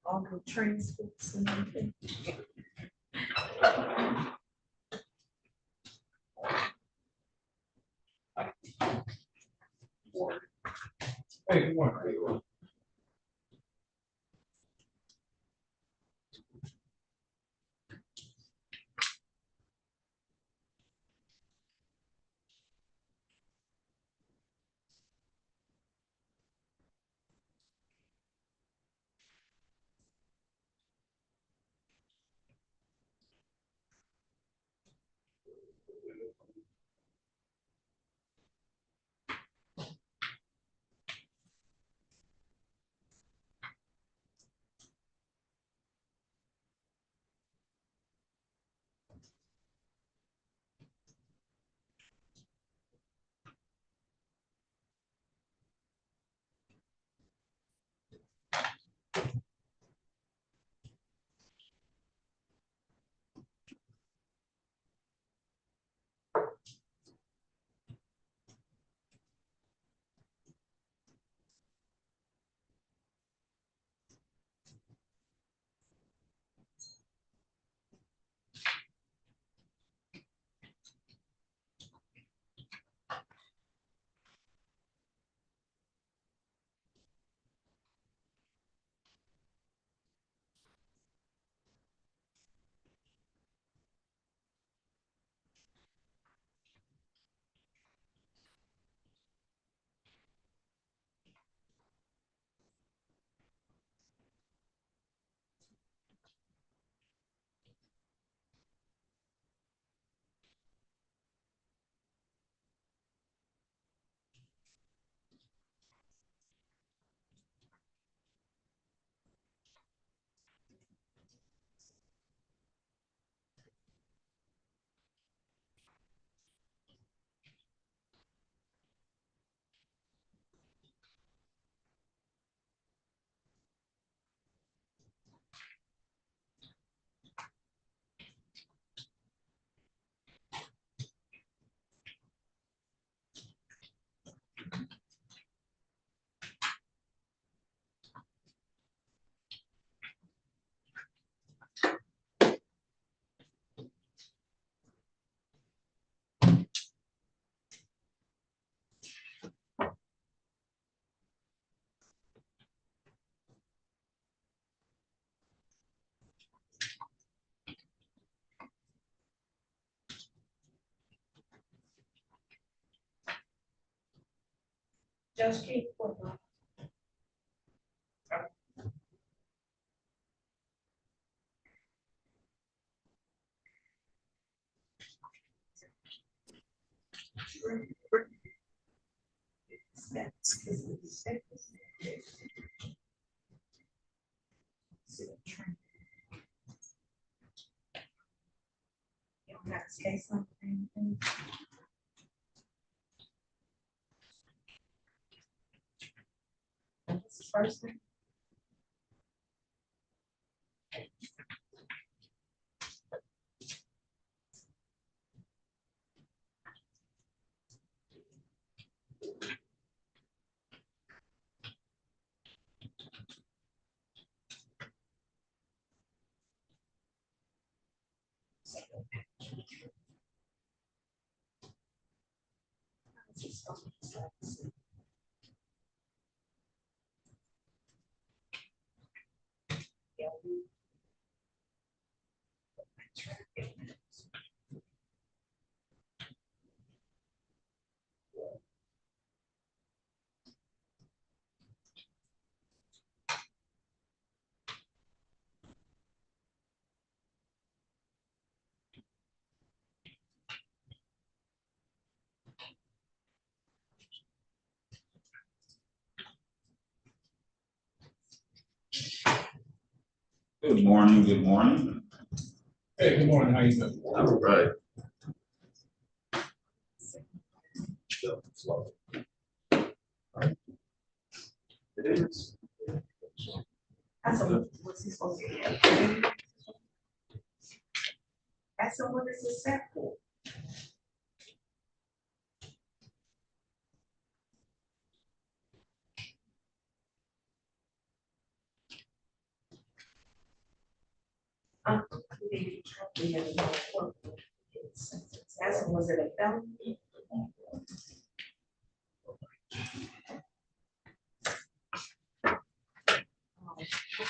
All the transcripts and everything. Just keep going. You don't have to say something. What's the first thing? Good morning, good morning. Hey, good morning, how you doing? All right. It is. That's a, what's he supposed to get? That's a, what is it set for? That's, was it a felony? Is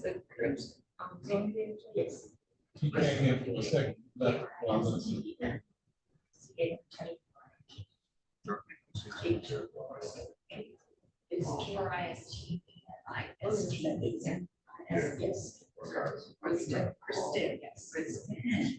the groups on page? Yes. Keep that here for a second. Left while I'm gonna see. It's KRIST. Yes. Kristen, yes. Kristen. Yes.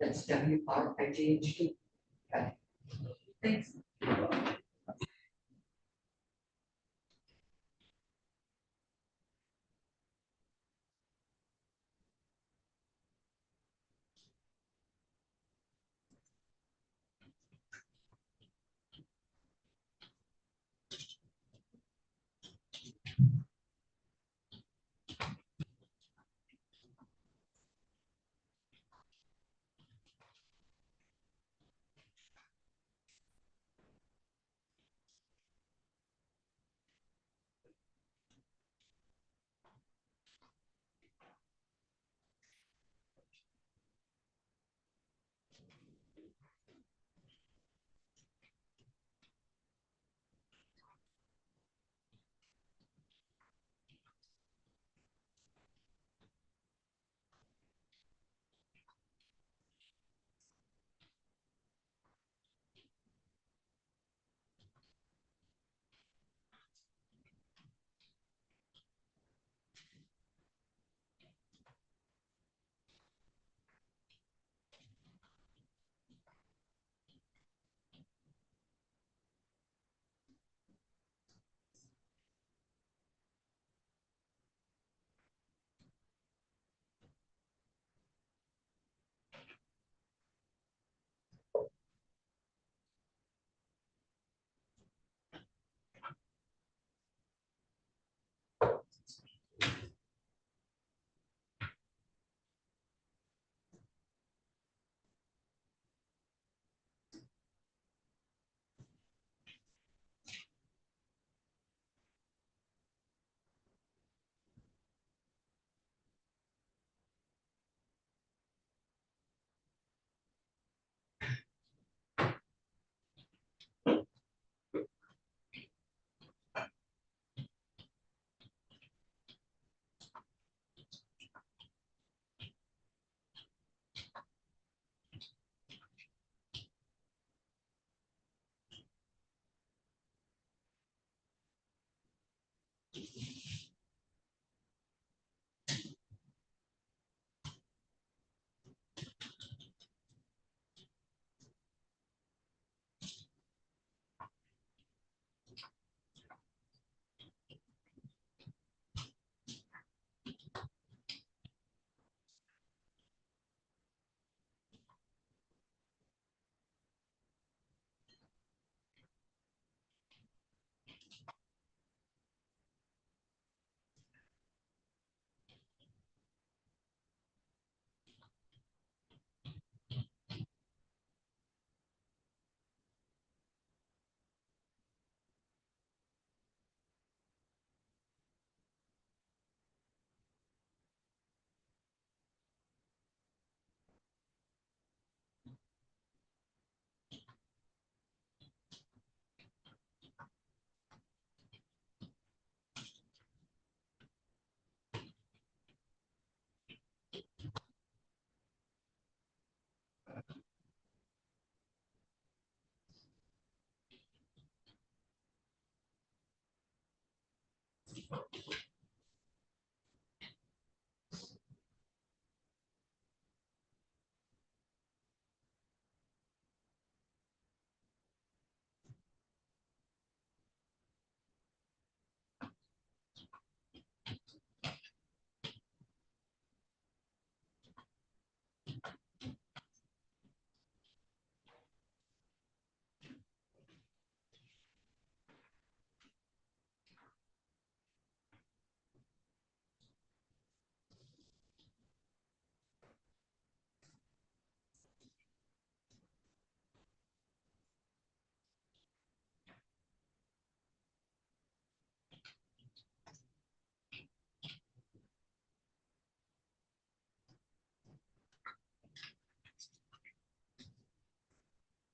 That's WRIGHT. Thanks.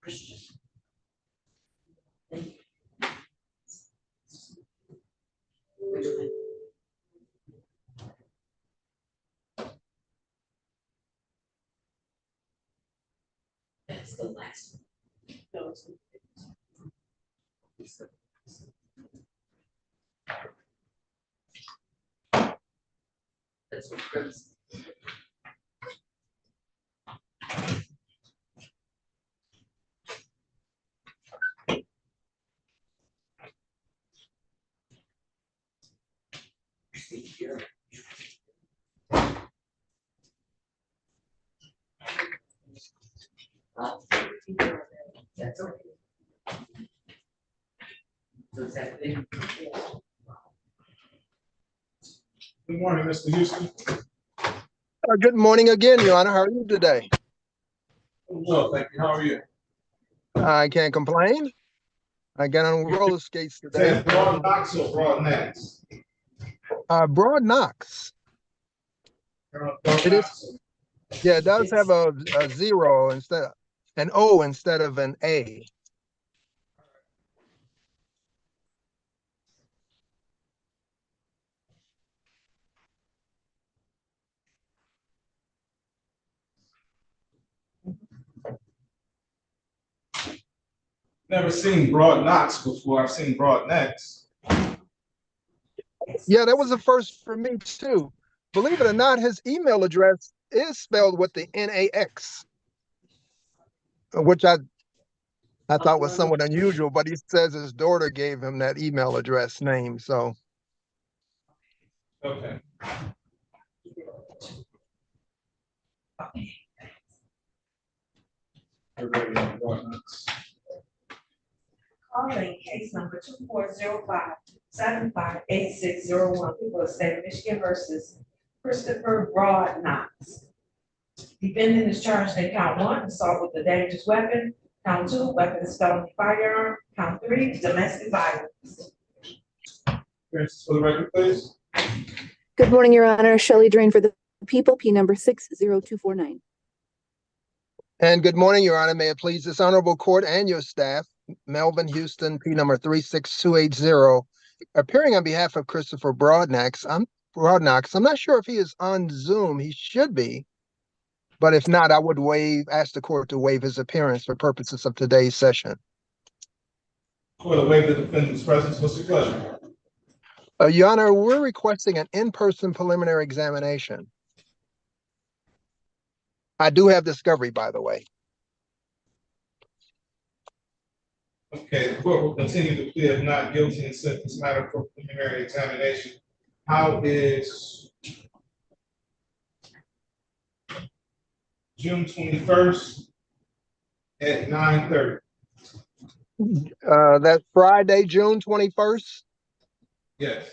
Which one? That's the last one. No, it's the- That's what Chris. That's okay. So is that good? Good morning, Mr. Houston. Good morning again, Your Honor. How are you today? Well, thank you. How are you? I can't complain. I got on roller skates today. Broadnax or Broadnax? Broadnax. It is. Yeah, it does have a zero instead, an O instead of an A. Never seen Broadnax before. I've seen Broadnax. Yeah, that was the first for me too. Believe it or not, his email address is spelled with the N-A-X, which I thought was somewhat unusual, but he says his daughter gave him that email address name. So Okay. We're ready on Broadnax. Calling case number 2405-758601, people of the state of Michigan versus Christopher Broadnax. Defendant is charged in count 1, assault with a dangerous weapon. Count 2, weapons, felony firearm. Count 3, domestic violence. Appearances for the record, please. Good morning, Your Honor. Shelley Drain for the people, P number 60249. and good morning, Your Honor. May it please this honorable court and your staff, Melvin Houston, P number 36280, appearing on behalf of Christopher Broadnax. I'm not sure if he is on Zoom. He should be, but if not, I would ask the court to waive his appearance for purposes of today's session. Court will waive the defendant's presence. What's your pleasure? Your Honor, we're requesting an in-person preliminary examination. I do have discovery, by the way. Okay, the court will continue to plead of not guilty and set this matter for preliminary examination. How is June 21st at 9:30? That's Friday, June 21st Yes.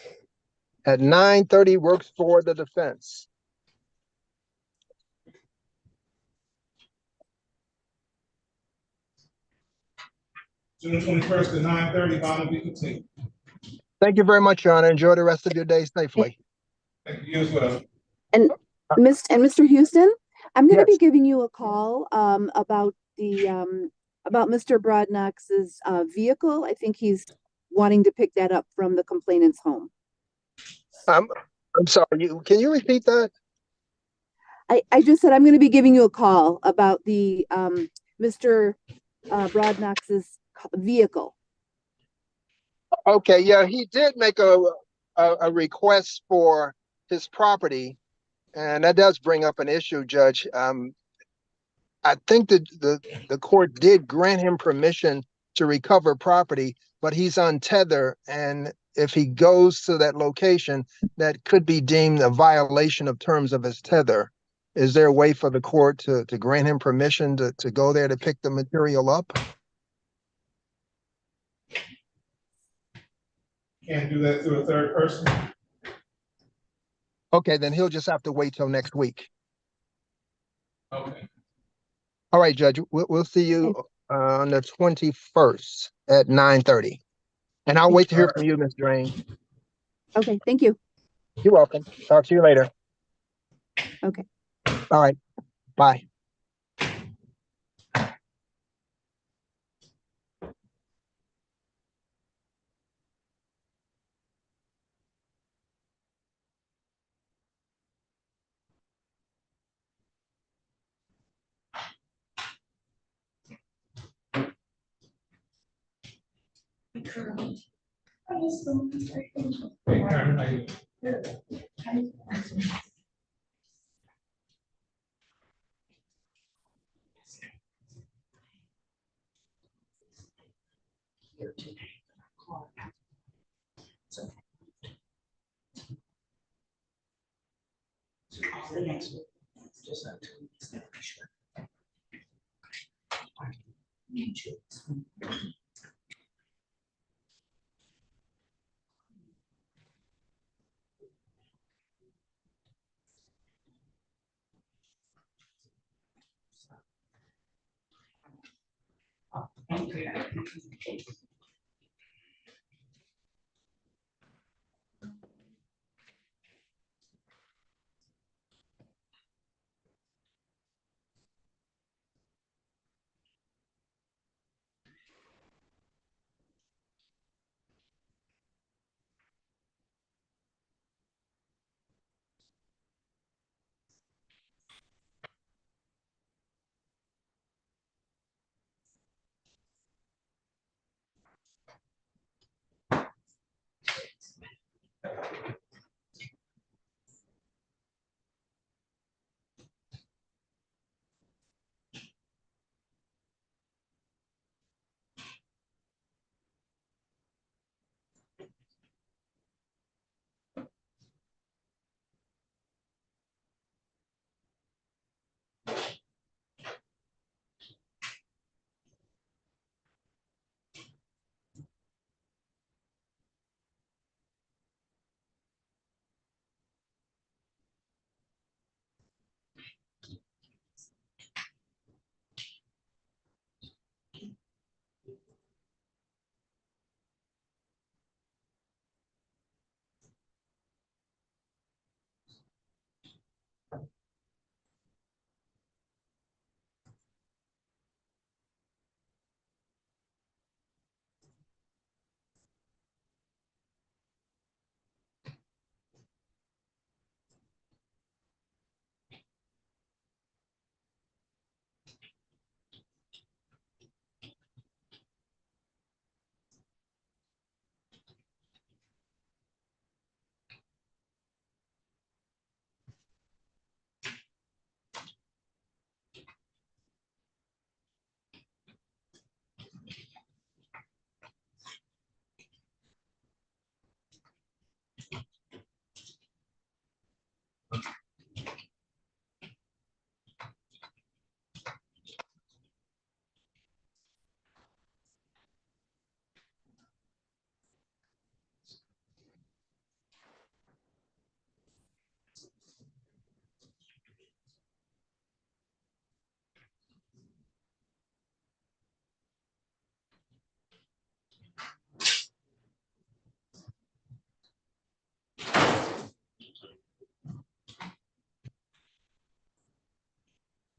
at 9:30 works for the defense. June 21st at 9:30, bond will be continued. Thank you very much, Your Honor. Enjoy the rest of your day safely. Thank you as well. And Mr. Houston, I'm going to be Yes. giving you a call about Mr. Broadnax's vehicle. I think he's wanting to pick that up from the complainant's home. I'm sorry. Can you repeat that? I just said I'm going to be giving you a call about the Mr. Broadnax's vehicle. Okay. Yeah, he did make a request for his property, and that does bring up an issue, Judge. I think that the court did grant him permission to recover property, but he's untethered, and if he goes to that location, that could be deemed a violation of terms of his tether. Is there a way for the court to grant him permission to go there to pick the material up? Can't do that through a third person. Okay, then he'll just have to wait till next week. Okay. All right, Judge, we'll see you on the 21st at 9:30. And I'll wait to hear from you, Ms. Drain. Okay, thank you. You're welcome. Talk to you later. Okay. All right. Bye. Hey, Karen, how you doing? The next one. Just not 2 weeks. That'll be sure. Thank you.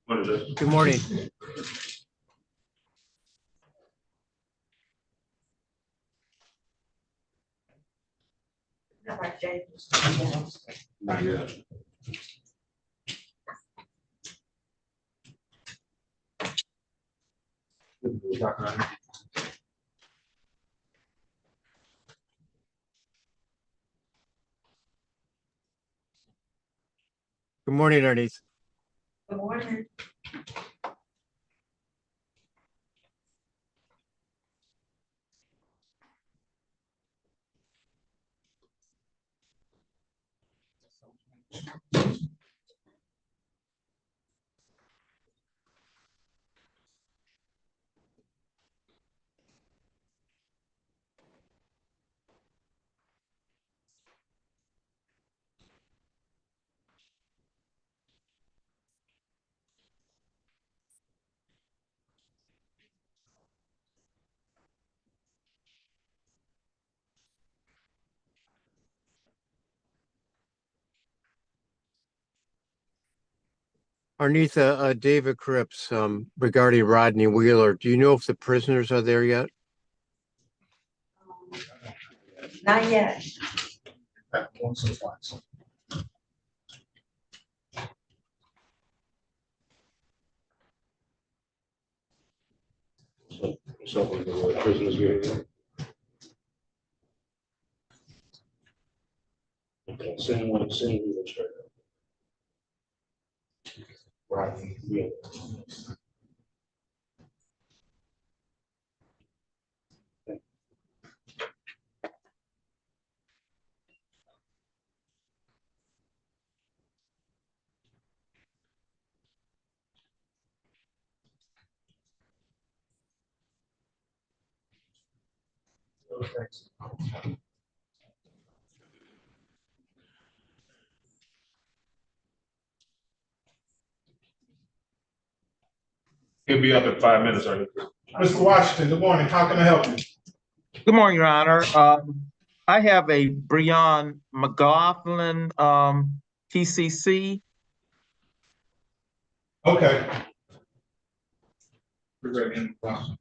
What is it? Good morning. How about James? Not yet. Good morning, Ernie. Good morning. Arnitha, David Cripps, regarding Rodney Wheeler. Do you know if the prisoners are there yet? Not yet. Once or twice. So the prisoners here. Okay, same one, same administrator. Right, yeah. He'll be up in 5 minutes, or Mr. Washington, good morning. How can I help you? Good morning, Your Honor. I have a Brion McGlothlin, PCC. Okay. We're ready. Wow.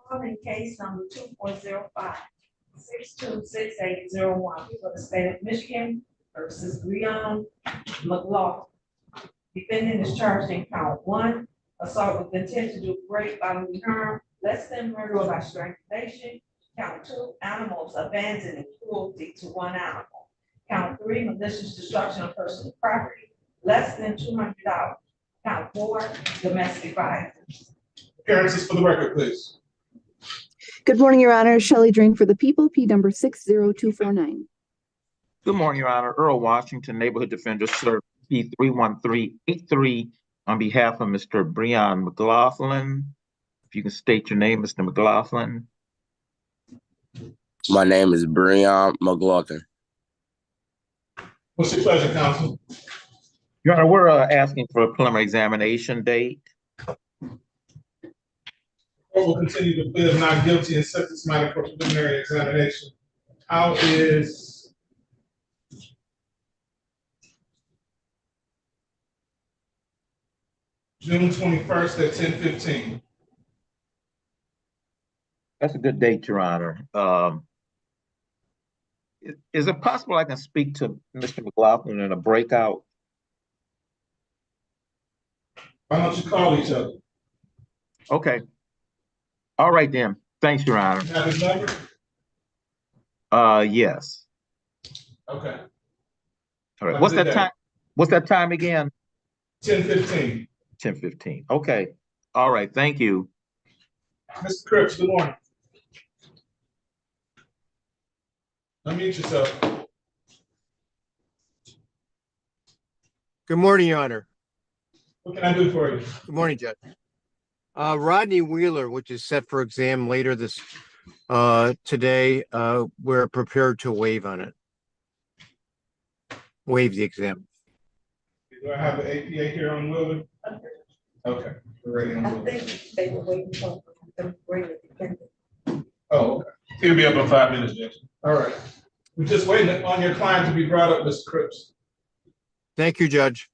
Calling case number 2405-626801, people of the state of Michigan versus Brion McGlothlin. Defendant is charged in count 1, assault with intent to do great bodily harm, less than murder or by strangulation. Count 2, animals abandoned in cruelty to one animal. Count 3, malicious destruction of personal property, less than $200. Count 4, domestic violence. Appearances for the record, please. Good morning, Your Honor. Shelley Drink for the people, P number 60249. Good morning, Your Honor. Earl Washington, Neighborhood Defender, Service P 31383, on behalf of Mr. Brion McGlothlin. If you can state your name, Mr. McGlothlin. My name is Brion McGlothlin. What's your pleasure, counsel? Your Honor, we're asking for a preliminary examination date. Court will continue to plead not guilty and set this matter for preliminary examination. How is June 21st at 10:15? That's a good date, Your Honor. Is it possible I can speak to Mr. McGlothlin in a breakout? Why don't you call each other? Okay. All right, then. Thanks, Your Honor. You have his number? Yes. Okay. All right. Have a What's good that day. time? What's that time again? 10:15. 10:15. Okay. All right. Thank you. Mr. Cripps, good morning. Unmute yourself. Good morning, Your Honor. What can I do for you? Good morning, Judge. Rodney Wheeler, which is set for exam later today, we're prepared to waive on it. Waive the exam. Do I have the APA here on Wheeler? Okay, we're ready on I Wheeler. think they were waiting for them to bring the defendant. Oh, okay. he'll be up in 5 minutes, Jessie. All right. We're just waiting on your client to be brought up, Mr. Cripps. Thank you, Judge.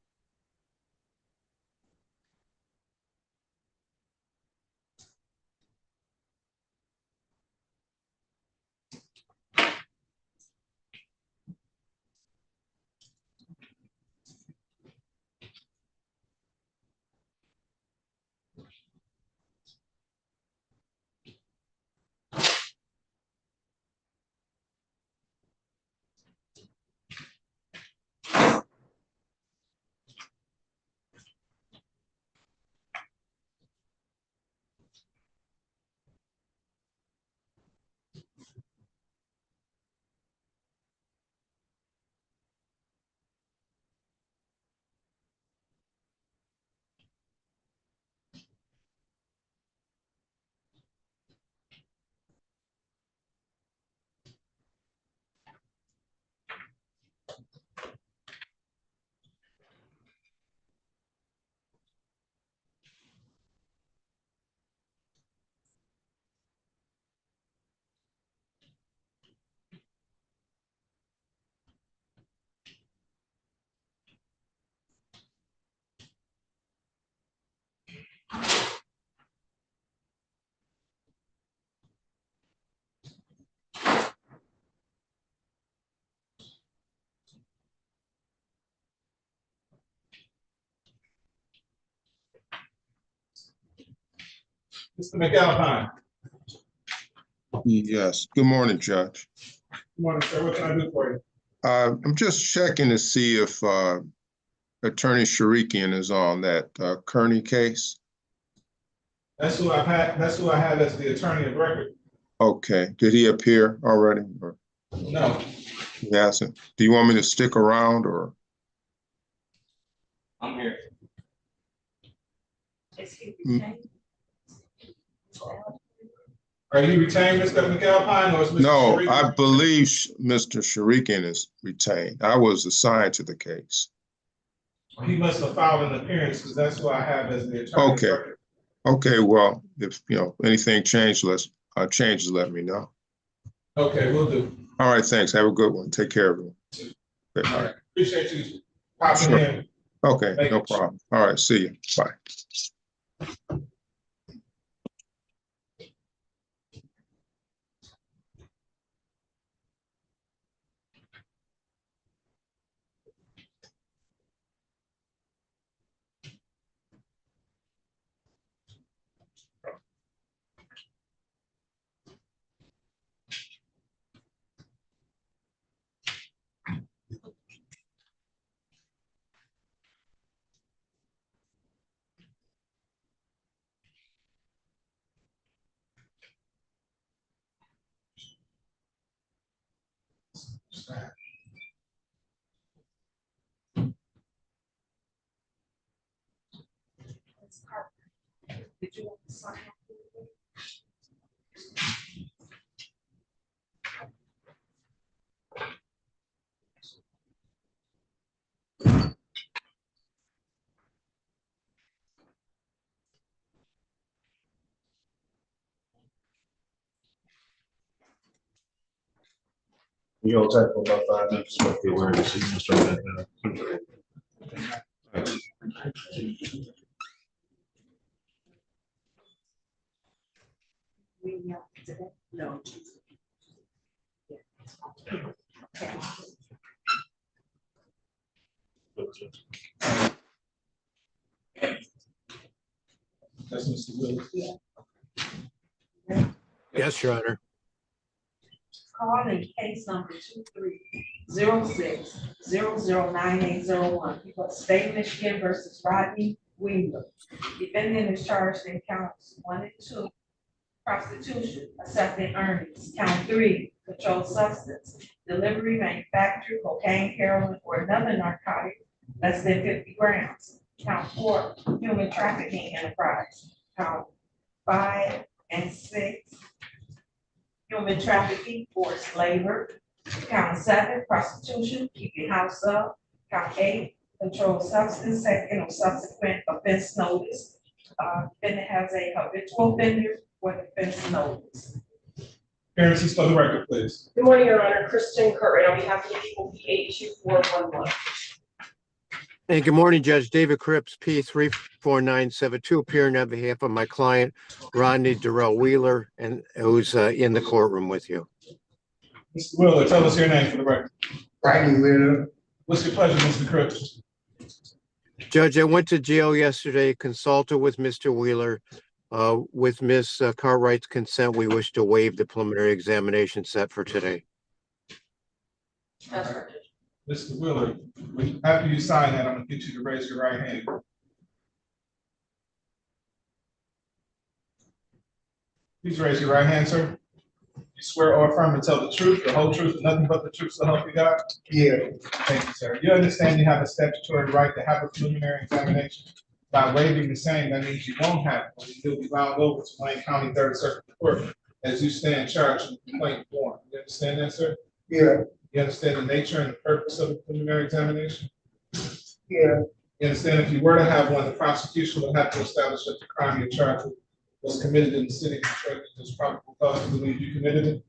Mr. McAlpine. Yes, good morning, Judge. Good morning, sir. What can I do for you? I'm just checking to see if Attorney Sharikian is on that Kerney case. That's who I have as the attorney of record. Okay, did he appear already? Or No. he hasn't? Do you want me to stick around or? I'm here. Is he retained? Are you retained, Mr. McAlpine, or is Mr. No, Sharikian? I believe Mr. Sharikian is retained. I was assigned to the case. He must have filed an appearance, because that's who I have as the attorney. Okay. Okay, well, if, anything changes, let me know. Okay, will do. All right, thanks. Have a good one. Take care, everyone. Okay, All right, appreciate you popping Sure. in. Okay, Thank no you. problem. All right, see you. Bye. Did you want to sign? You all take for about 5 minutes, so if you're aware to see Mr. No. That's Mr. Willis. Yes, Your Honor. Calling case number 2306-009801. People of the State of Michigan versus Rodney Wheeler. Defendant is charged in counts 1 and 2, prostitution, accepting earnings. Count 3, controlled substance, delivery, manufacture, cocaine, heroin, or another narcotic less than 50 grams. Count 4, human trafficking enterprise. Count 5 and 6, human trafficking, forced labor. Count 7, prostitution, keeping house up. Count 8, controlled substance, second or subsequent offense notice. Defendant has a habitual offender with offense notice. Appearances for the record, please. Good morning, Your Honor. Kristen Curran on behalf of the people, P-82411. Hey, good morning, Judge David Cripps, P-34972, appearing on behalf of my client, Rodney Darrell Wheeler, and who's in the courtroom with you. Mr. Wheeler, tell us your name for the record. Rodney Wheeler. What's your pleasure, Mr. Cripps? Judge, I went to jail yesterday, consulted with Mr. Wheeler. With Ms. Cartwright's consent, we wish to waive the preliminary examination set for today. Mr. Wheeler, after you sign that, I'm gonna get you to raise your right hand. Please raise your right hand, sir. You swear or affirm to tell the truth, the whole truth, and nothing but the truth, so help you God? Yeah. Thank you, sir. You understand you have a statutory right to have a preliminary examination. By waiving the same, that means you won't have it, and you'll be bound over to Wayne County Third Circuit Court as you stand charged in the complaint form. You understand that, sir? Yeah. You understand the nature and the purpose of the preliminary examination? Yeah. You understand if you were to have one, the prosecution would have to establish that the crime you're charged with was committed in the city of Detroit. There's probable cause to believe you committed it.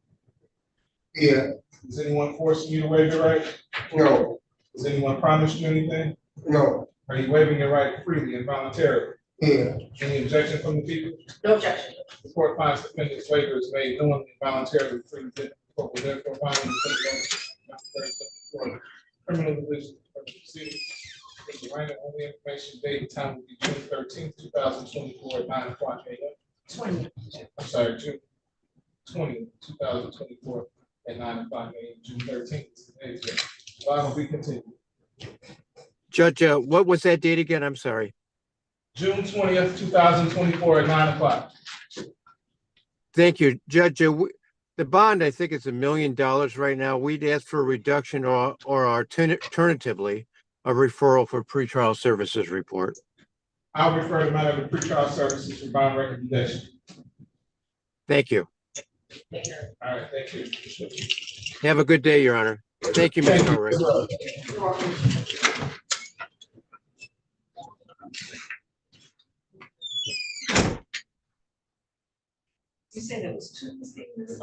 Yeah. Is anyone forcing you to waive your right? No. Has anyone promised you anything? No. Are you waiving your right freely and voluntarily? Yeah. Any objection from the people? No objection. The court finds defendant's waiver is made knowingly and voluntarily free. The court will therefore find the defendant for criminal division of the proceedings. The random only information date and time will be June 13th, 2024 at 9 o'clock a.m. 20. I'm sorry, June 20th, 2024 at 9 o'clock a.m. June 13th. Live will be continued. Judge, what was that date again? I'm sorry. June 20th, 2024 at 9 o'clock. Thank you, Judge. The bond, I think, is $1 million right now. We'd ask for a reduction or alternatively, a referral for pretrial services report. I'll refer the matter to pretrial services for bond recommendation. Thank you. All right, thank you. Have a good day, Your Honor. Thank you, Ms. Thank you. Cartwright. You're welcome. You said it was Tuesday, Ms.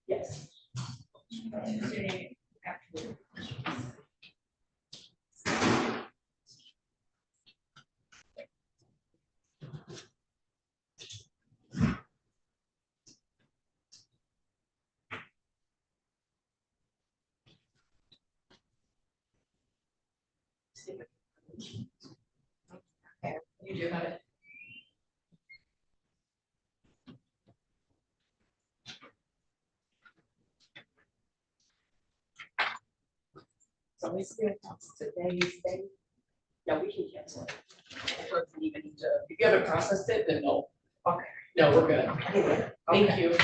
Yes. Okay. Okay, you do have it. So we still today's date. No, we can cancel it. It doesn't even need to, if you haven't processed it, then no. Okay. No, we're good. Thank Okay. you.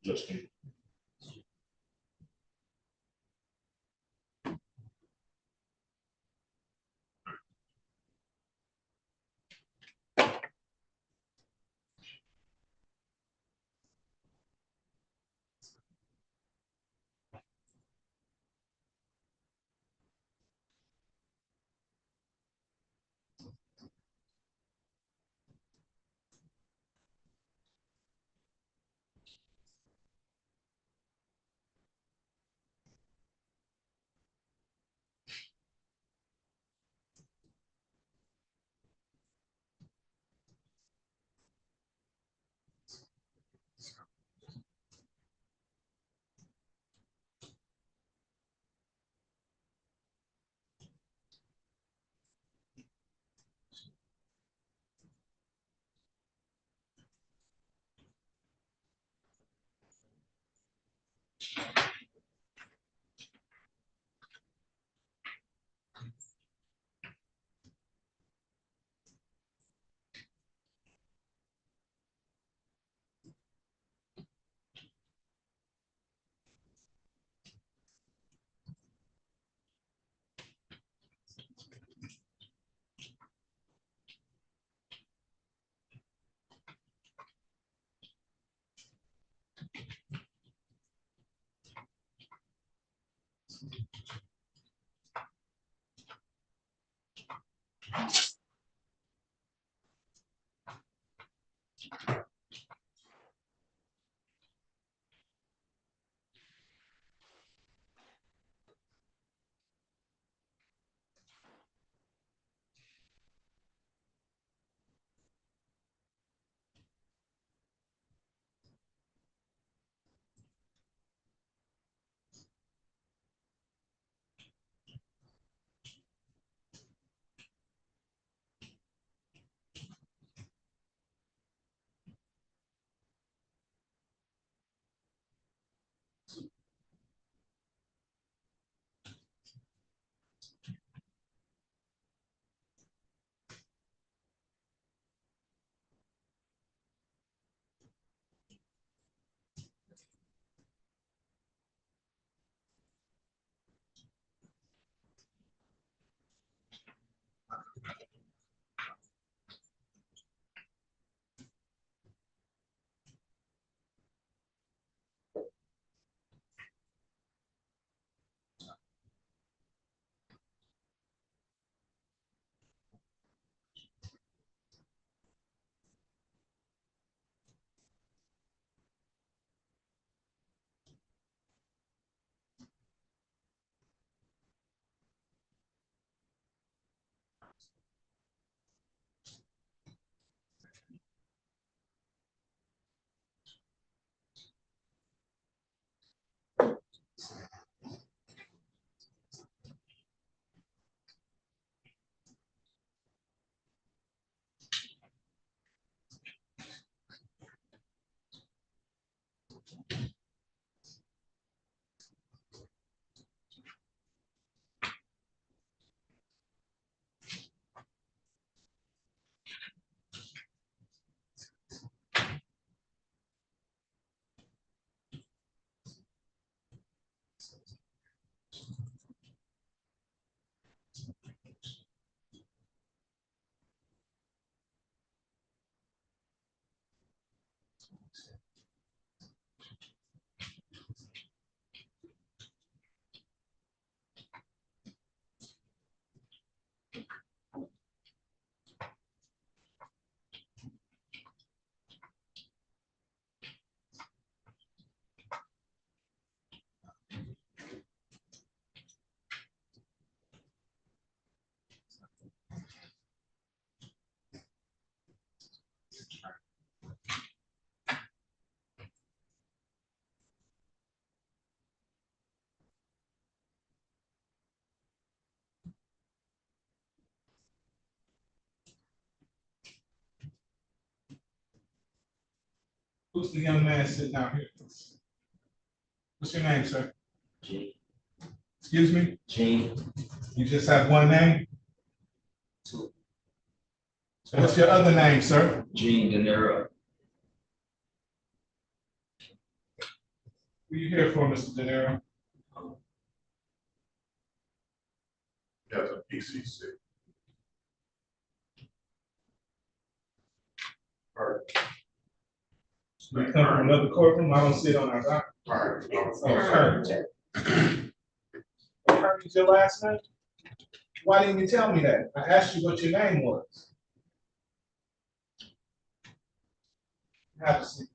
Justin. Who's the young man sitting out here? What's your name, sir? Gene. Excuse me? Gene. You just have one name? Two. What's your other name, sir? Gene De Niro. Who you here for, Mr. De Niro? That's a PCC. You come from another courtroom? I don't see it on our doc. Right. Oh, Kerney. Kerney's your last name? Why didn't you tell me that? I asked you what your name was. Have a seat.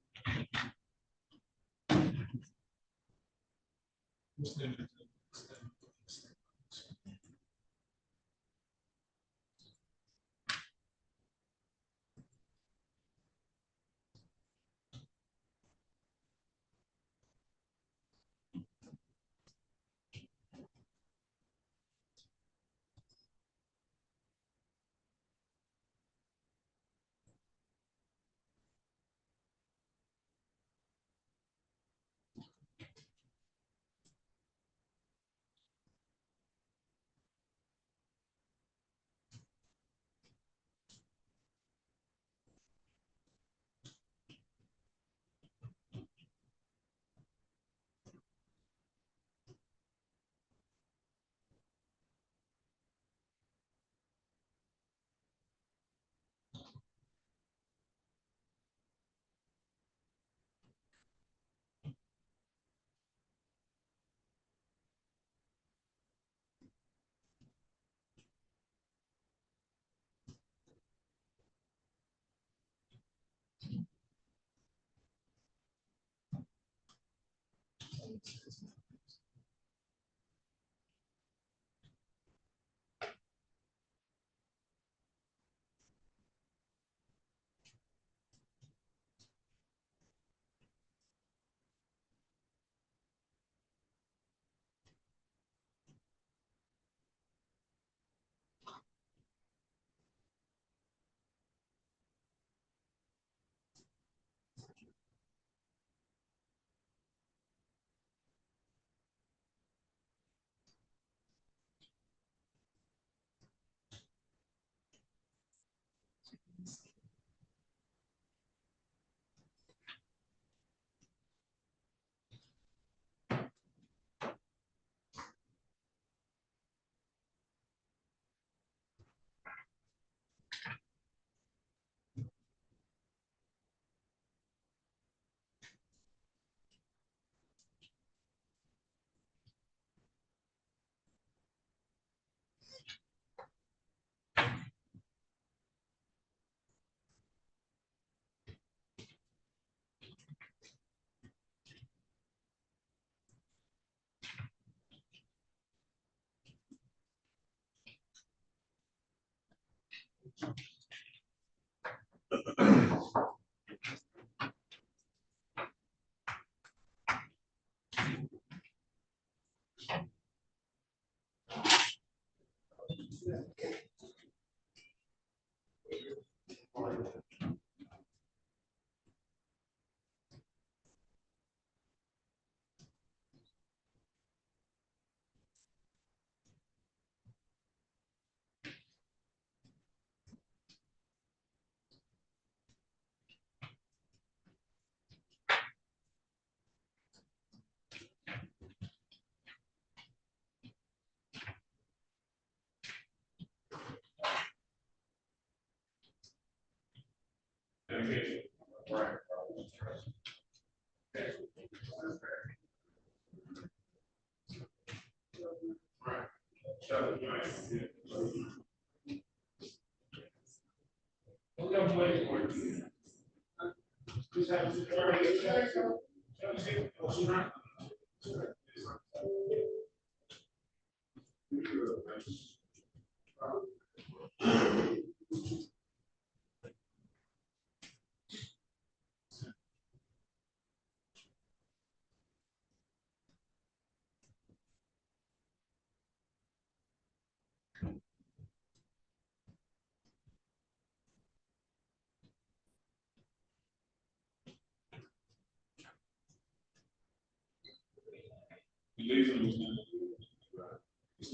This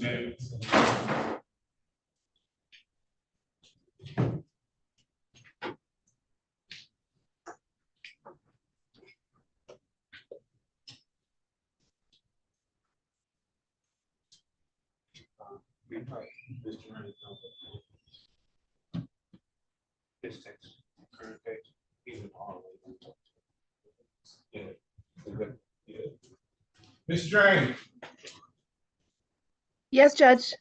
text, current text, even all of it. Yeah. Ms. Drain, Yes, Judge.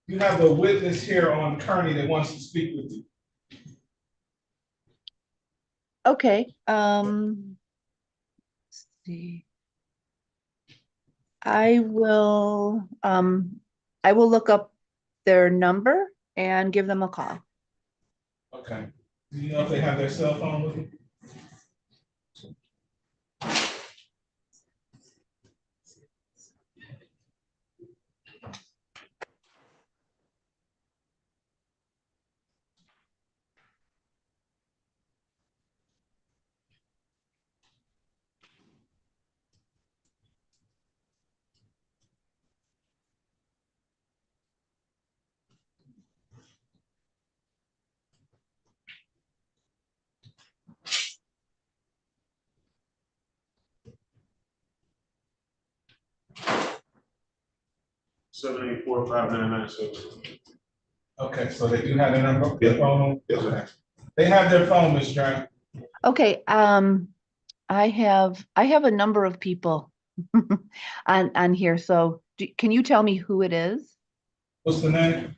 you have a witness here on Kerney that wants to speak with you. Okay, let's see. I will look up their number and give them a call. Okay. Do you know if they have their cell phone with them? $784,599. Okay, so they do have their number, their Yeah. phone? Yes, sir. Okay. They have their phone, Ms. Drain. Okay, I have a number of people on here, so can you tell me who it is? What's the name?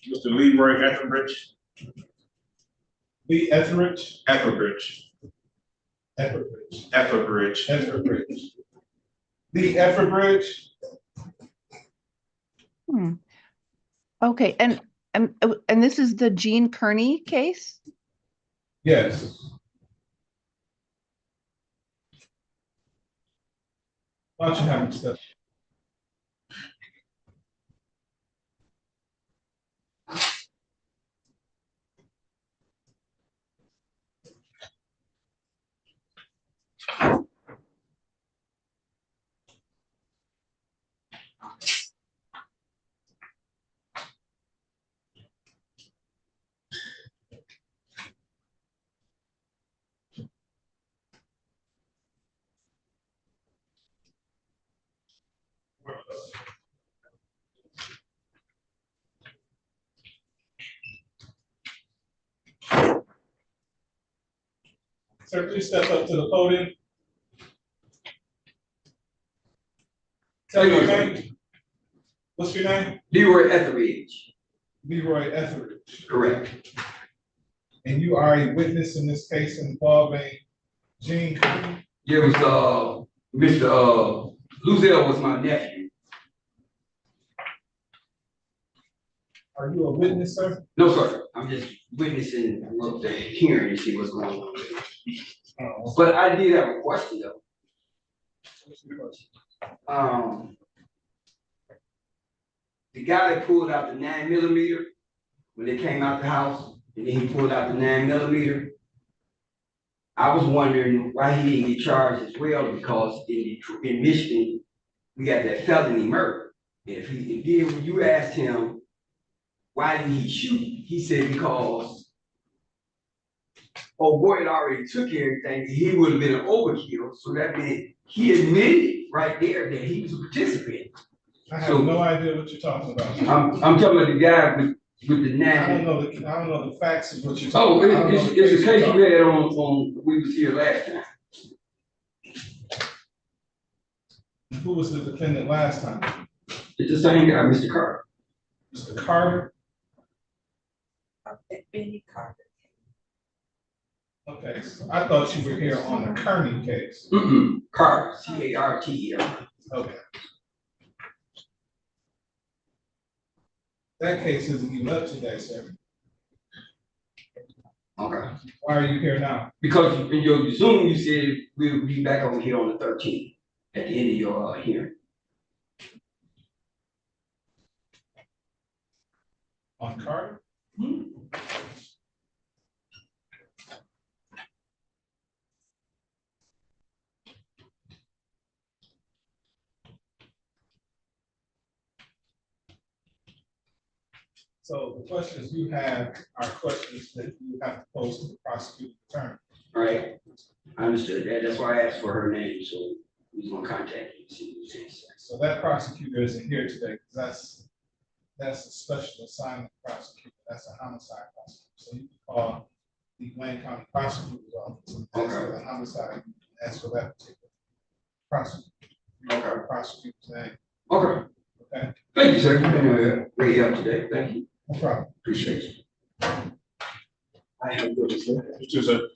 Mr. Leroy Etheridge. Lee Etheridge? Etheridge. Etheridge. Etheridge. Etheridge. Lee Etheridge? Okay, and this is the Jean Kerney case? Yes. Why don't you have him step? Sir, please step up to the podium. Tell me your name. What's your name? Leroy Etheridge. Leroy Etheridge. Correct. And you are a witness in this case involving Jean Kerney? Yeah, it was Mr. Luzelle was my nephew. Are you a witness, sir? No, sir. I'm just witnessing the hearing and see what's going on. But I did have a question though. The guy that pulled out the 9mm when they came out the house, and then he pulled out the 9mm. I was wondering why he didn't get charged as well, because in Michigan we got that felony murder. And then when you asked him why did he shoot, he said because boy had already took everything, he would have been an overkill. So that meant he admitted right there that he was a participant. I have no idea what you're talking about. I'm talking about the guy with the 9. I don't know the facts of what you're talking about. It's a case you had on we was here last time. Who was the defendant last time? It's the same guy, Mr. Carter. Mr. Carter? Benny Carter. Okay, so I thought you were here on the Kerney case. Carter, C-A-R-T-E-R. Okay. That case isn't even up today, sir. Okay. Why are you here now? Because in your Zoom, you said we'll be back over here on the 13th at the end of your hearing. On Carter? So the questions you have are questions that you have to pose to the prosecuting attorney. Right. I understood that. That's why I asked for her name. So he's gonna contact you and see what she says. So that prosecutor isn't here today because that's a special assignment prosecutor. That's a homicide prosecutor. So you can call the Wayne County Prosecutor's Office and ask for the homicide, ask for that particular prosecutor. Okay. Prosecutor's name. Okay. Okay. Thank you, sir. You've been great help today. Thank you. No problem. Appreciate you. I have good, sir. You too, sir.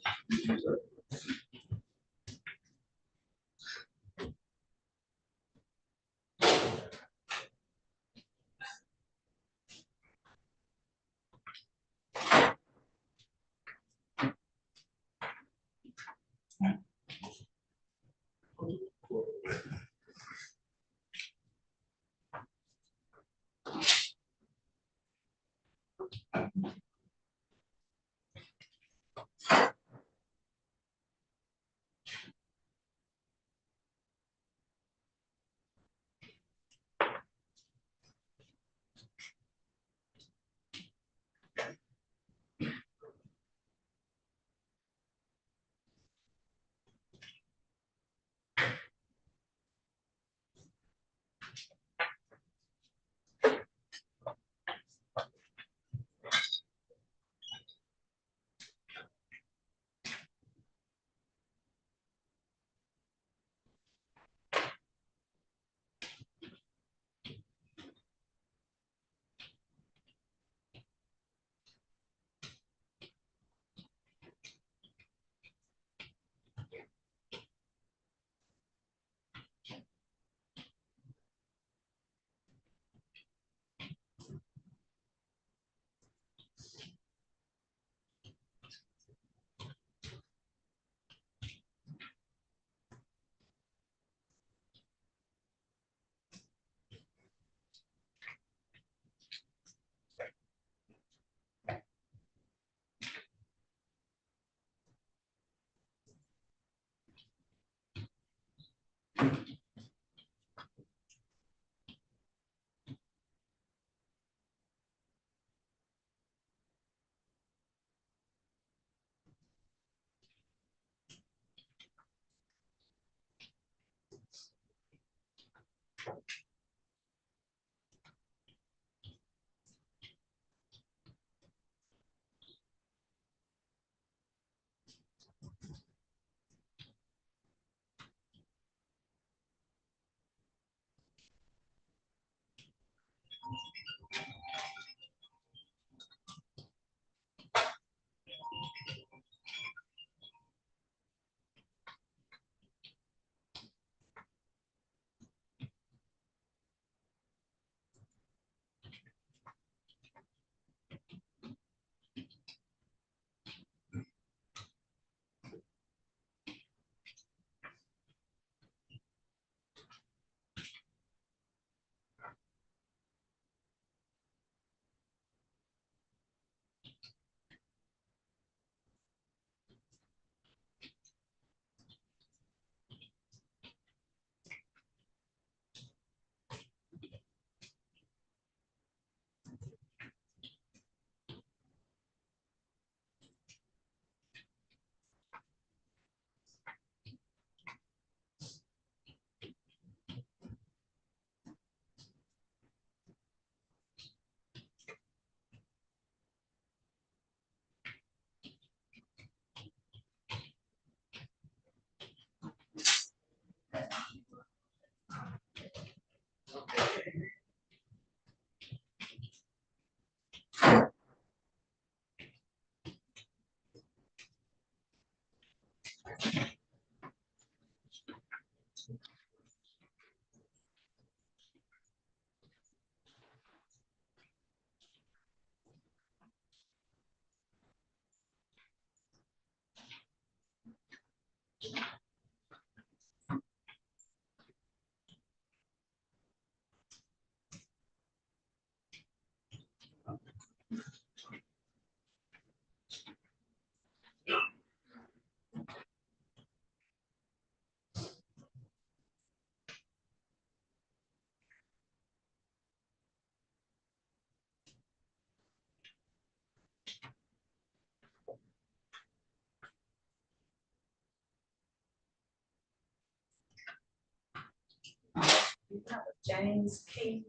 You have a James King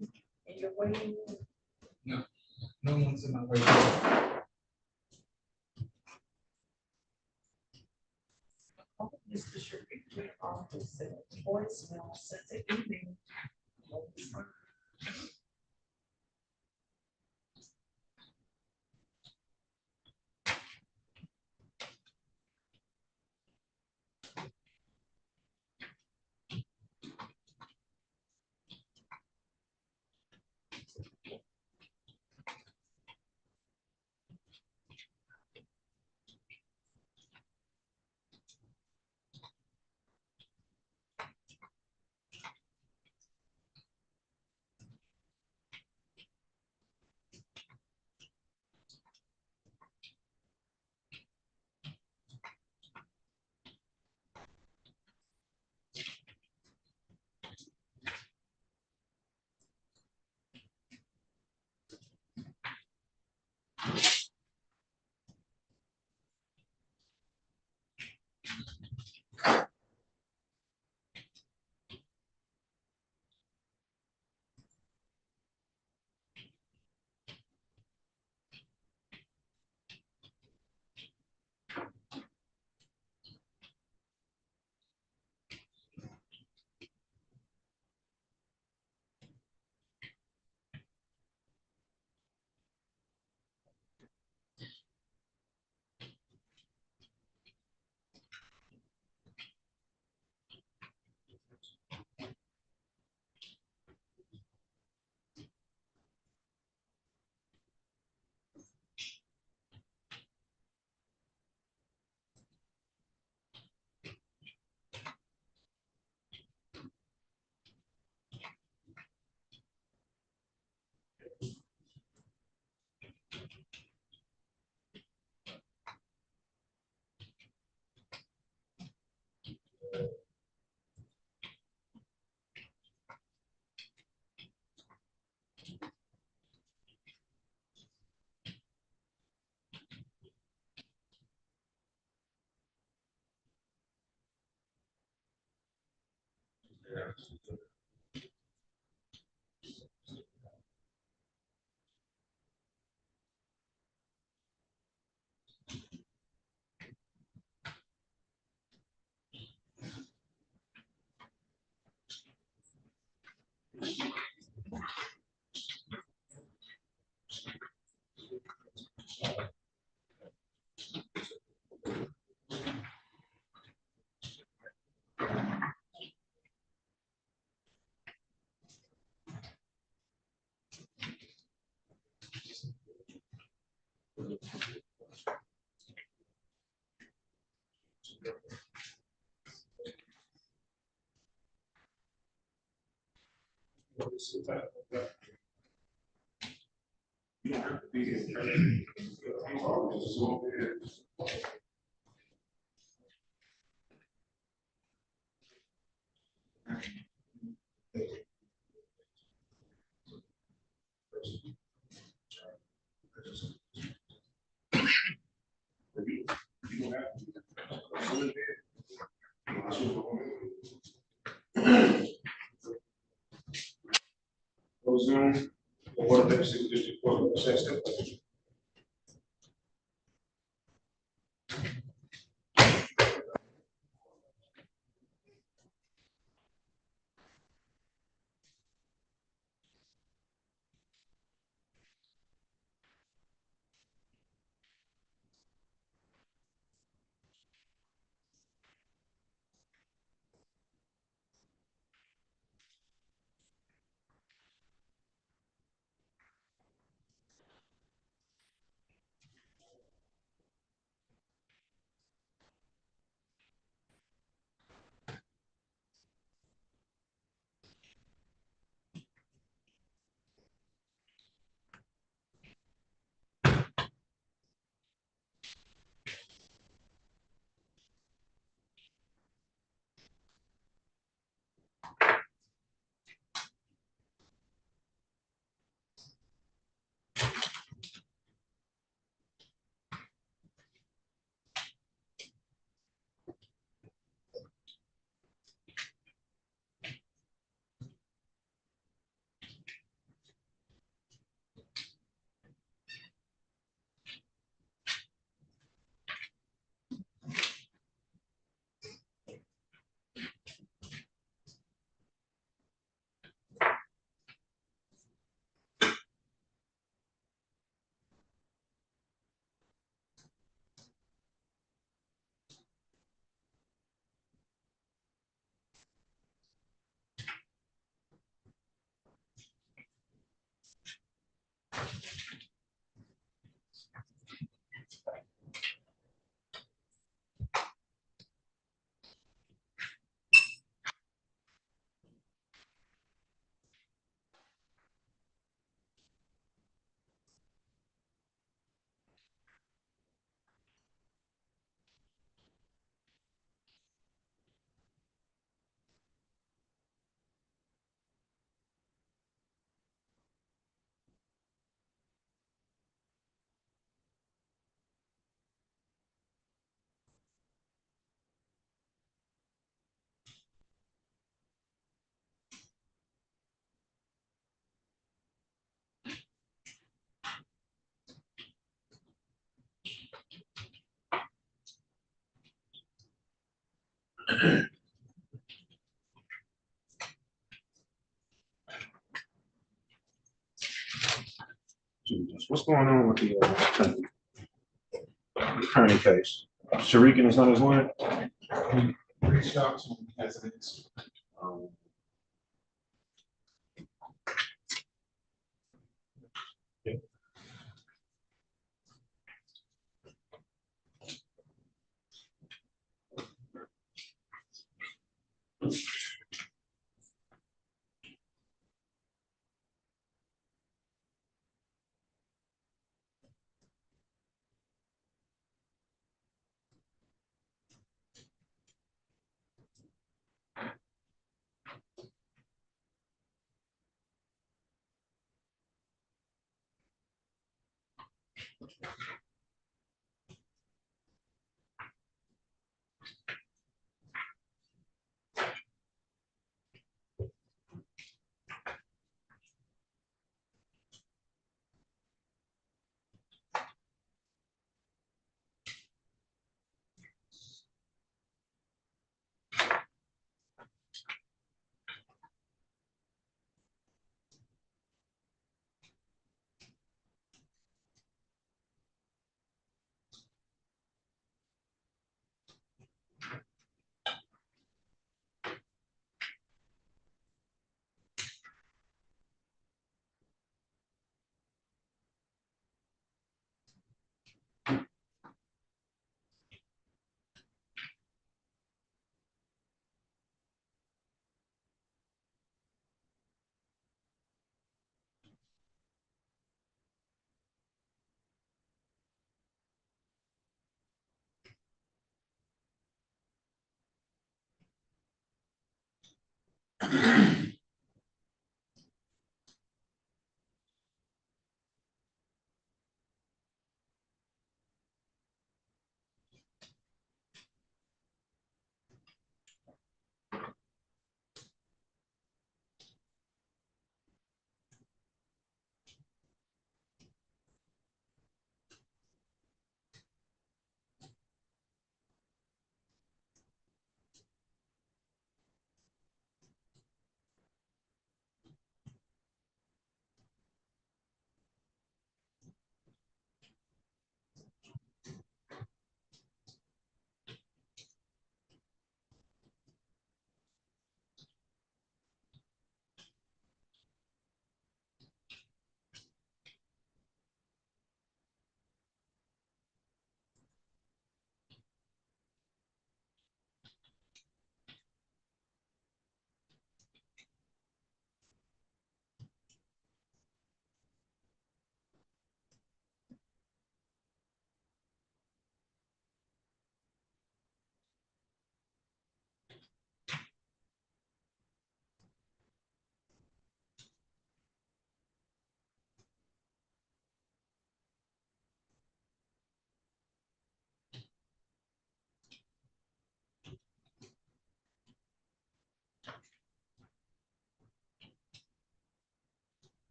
in your waiting room. No one's in my way. Oh, Mr. Sharif, office and voicemail since the evening. Zoom, or what the city district court assessed it. What's going on with the Kerney case? Sharikin is on his line? Reached out to him as an ex.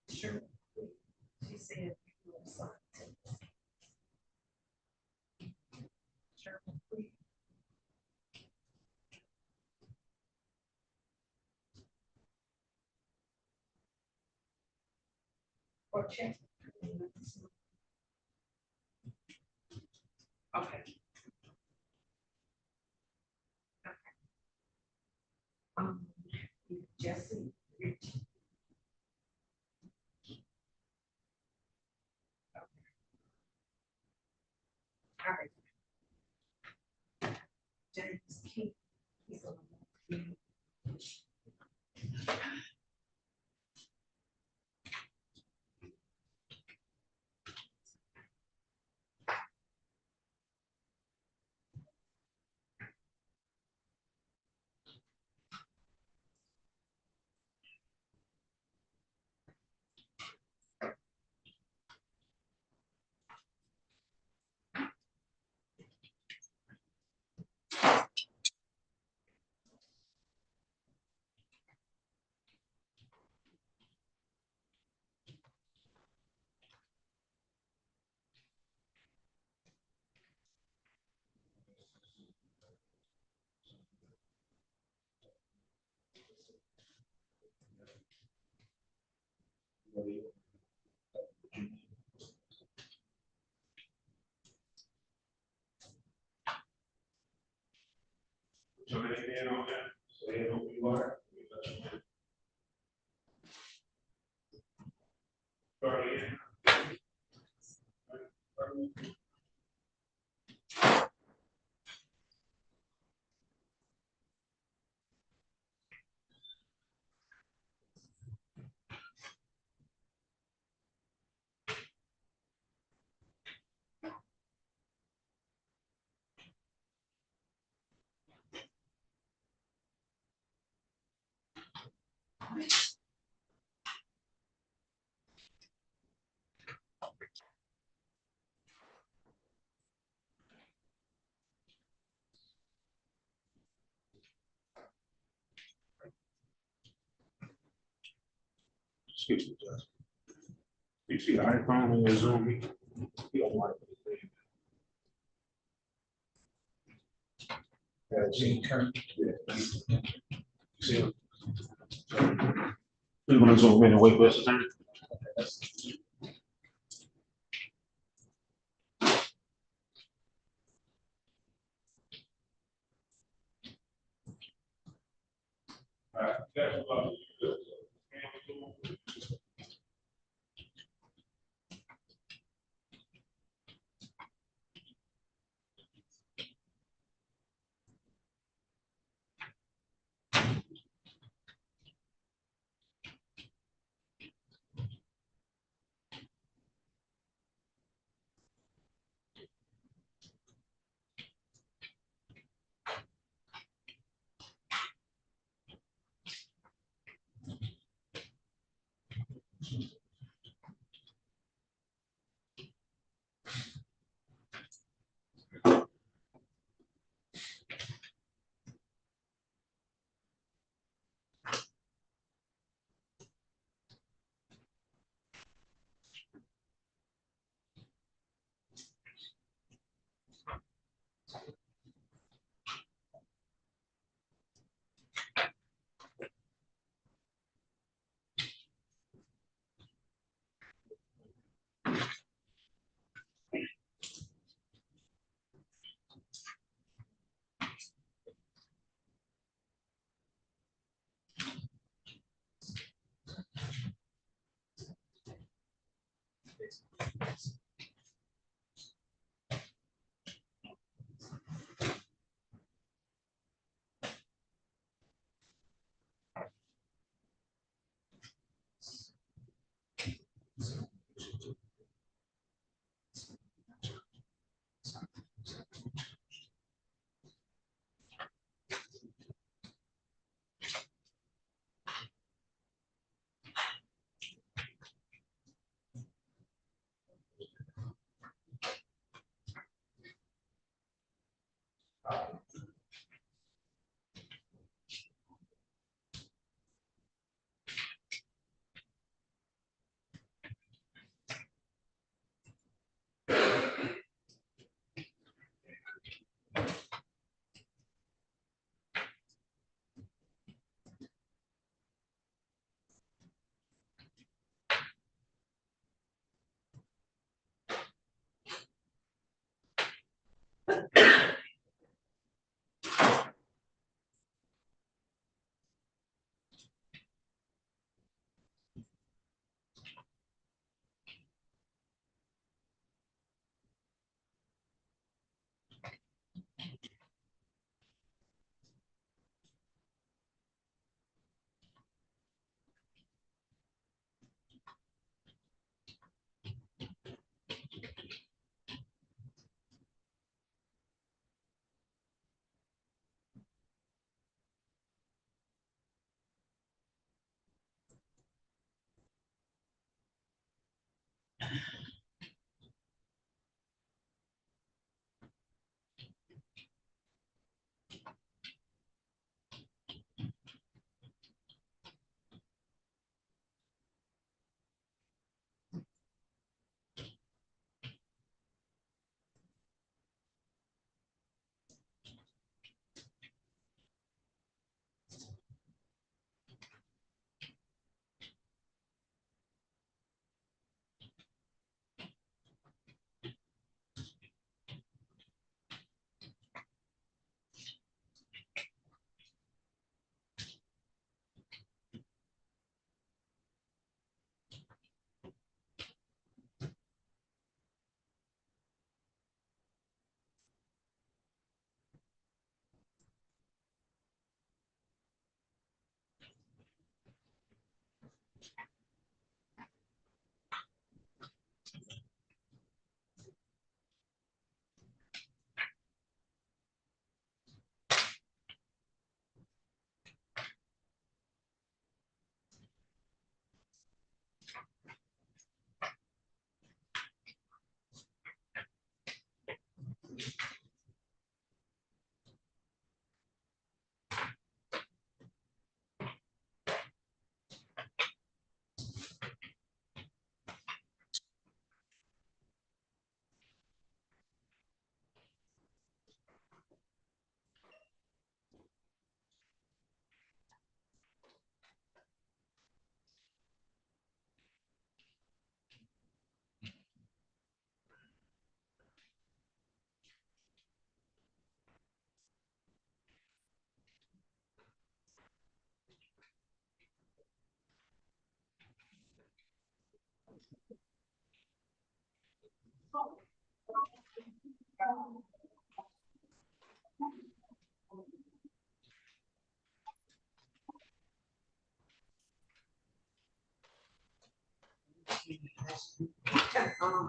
Sure. She said. Sure. Or check. Okay. Jessie. James King. He's on the- So many men on that, so they know who you are. Brian. Excuse me, Judge. You see the icon on your Zoom meeting? You don't want it. Gene Kerney. Yeah. You see him? We're gonna zoom in and wait for us to turn. All right, that's about it.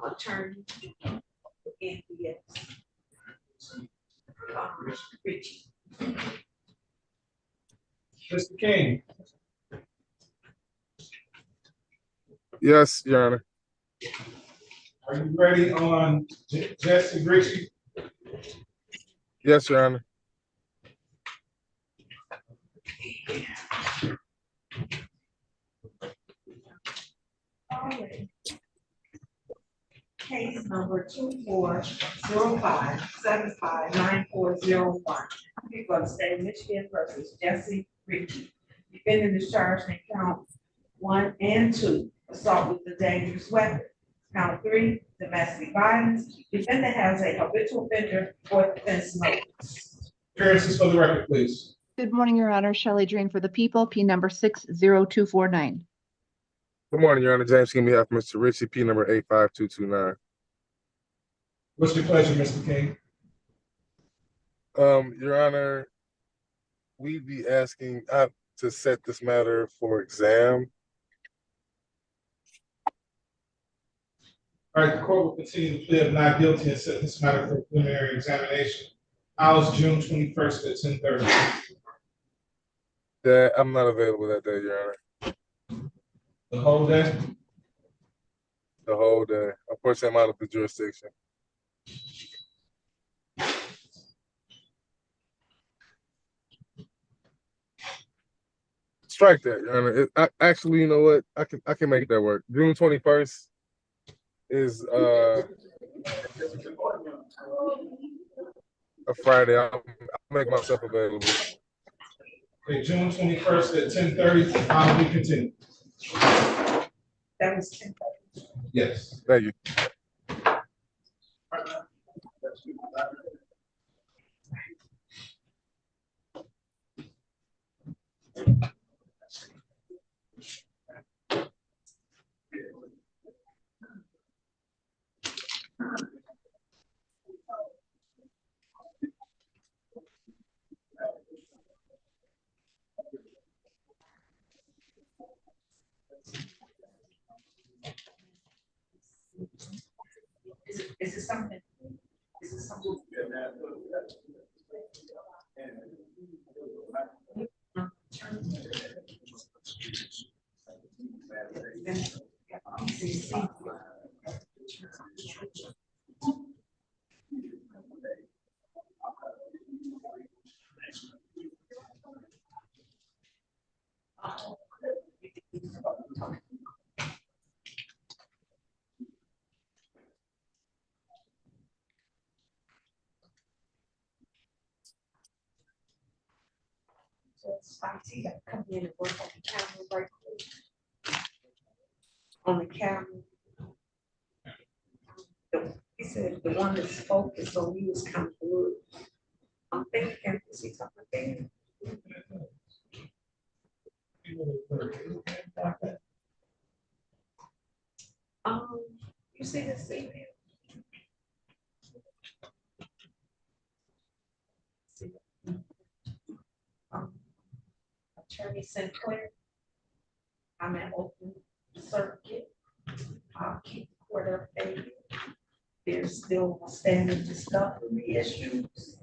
Attorney. And yes. Richie. Mr. King, Yes, Your Honor. are you ready on Jessie Richie? Yes, Your Honor. Case number 2405759401. People of the state of Michigan versus Jessie Ritchie. Defendant is charged in count 1 and 2, assault with a dangerous weapon. Count 3, domestic violence. Defendant has a habitual offender for defense notice. Appearances for the record, please. Good morning, Your Honor. Shelley Drain for the people, P number 60249. Good morning, Your Honor. James King, on behalf of Mr. Ritchie, P number 85229. What's your pleasure, Mr. King? Your Honor, we'd be asking to set this matter for exam. All right, the court will continue to plead not guilty and set this matter for preliminary examination. Hours June 21st at 10:30. That I'm not available that day, Your Honor. The whole day? The whole day. Unfortunately, I'm out of the jurisdiction. Strike that, Your Honor. Actually, you know what? I can make that work. June 21st is a Friday. I'll make myself available. Okay, June 21st at 10:30. I'll be continued. That was 10:30. Yes. Thank you. Is it something? Is it something? spicy, got to come in and work on the camera right quick. On the camera. He said the one that's focused on you is kind of blue. I'm thinking, is he talking about? You see this email? Attorney Sinclair. I'm at open circuit. I'll keep the court updated. There's still standing discovery issues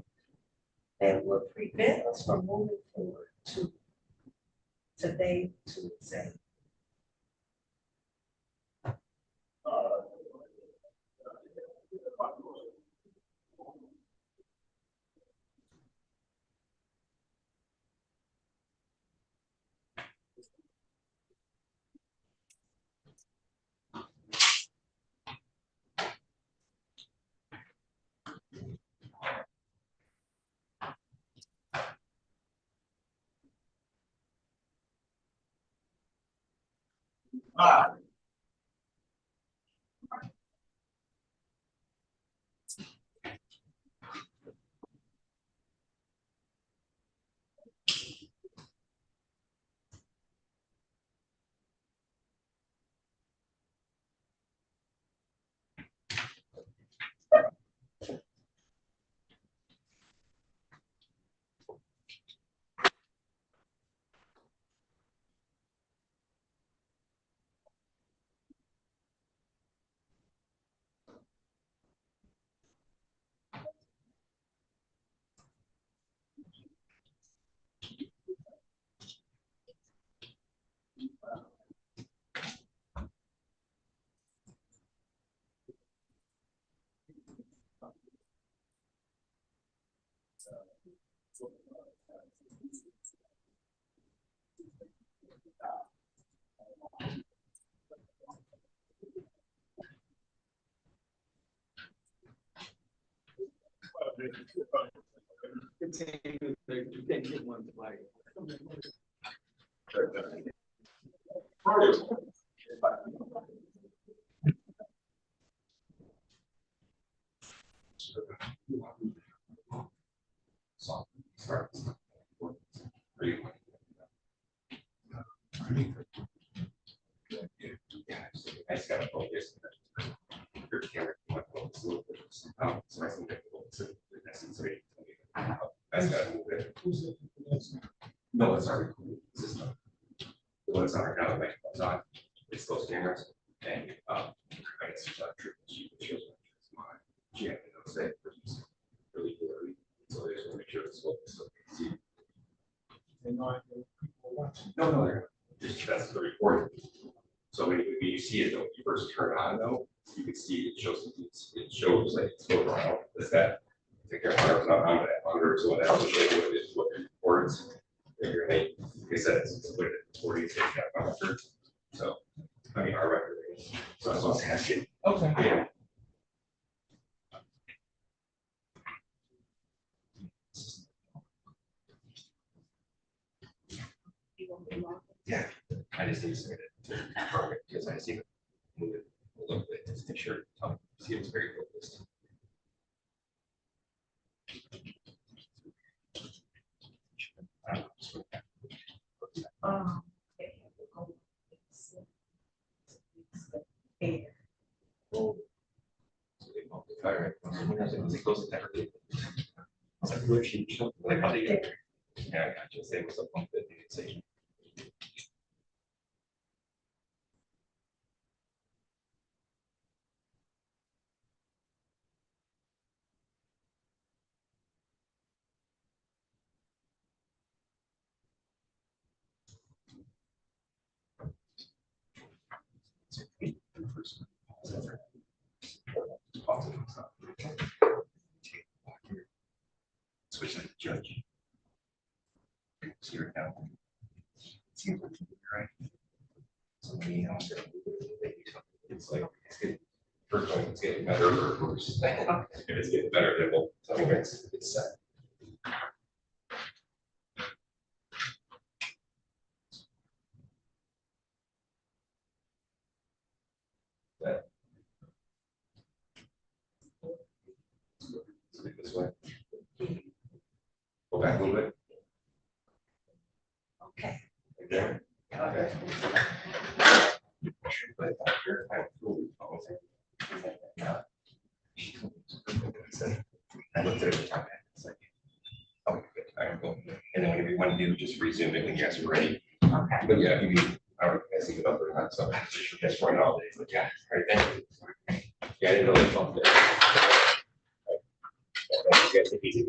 that would prevent us from moving forward to today to say. I just gotta focus. Your camera might focus a little bit. So I think that that's necessary. That's gotta move it. No, it's our system. The ones on our now, like it's on, it's those cameras. And I guess it's not true. She shows my she had to say really blurry. So they just want to make sure it's focused. So they can see. No, they're just that's the recording. So when you see it, though, when you first turn it on, though, you can see it shows like it's going around. Is that take your arms not on that monitor, so that will show you what it records. Like I said, it's what it recording that monitor. So I mean, our record is. So that's what I'm asking. Okay. Yeah. Yeah, I just need to submit it to target because I see it move it a little bit just to make sure see it's very focused. All right. It goes to everything. It's like where she like how do you yeah, I just say what's up on the say. Switch to the judge. See right now. Seems like right. Somebody else. It's like it's getting first one, it's getting better or worse. If it's getting better, then we'll tell me it's set. back a little bit. Okay. Right there. Okay. I looked at it. It's like, oh, good. I can go. And then whenever you want to do, just resume it when you guys are ready. Okay. But yeah, you can, I don't know if I see it up or not, so that's right all day. But yeah, all right, thank you. Yeah, I didn't know it's on there. Thank you guys, take it easy.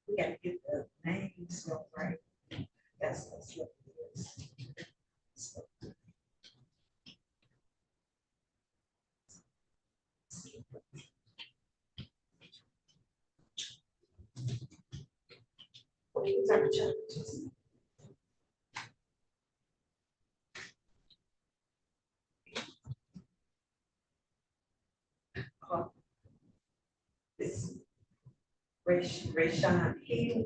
We gotta get the names right. That's what it is. What are you talking about? This Rayshawn Hill.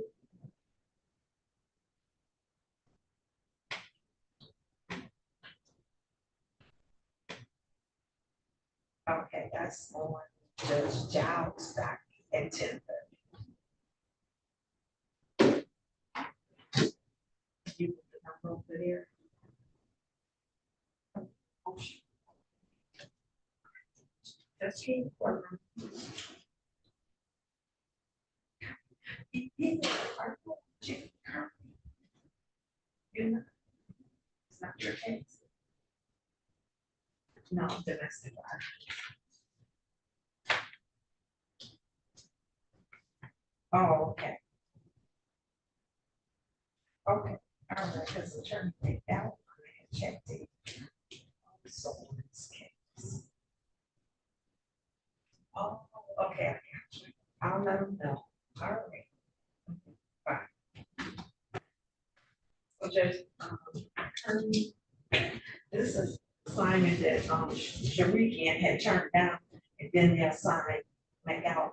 Okay, that's on Judge Giles back at 10:30. You put the number over there. That's key. Courtroom. You know, it's not your case. No, domestic violence. Oh, okay. Okay, all right, because the attorney made that one, I had checked it. So in this case. Oh, okay, I got you. I'll let them know. All right. Fine. So just, Kerney, this is assignment that, Sharikian had turned down, and then they assigned McGlothlin.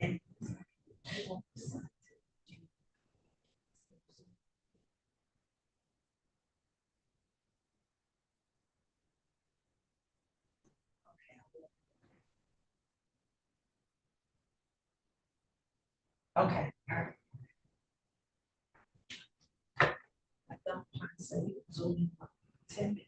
And okay, all right. I don't want to say it was only 10 minutes.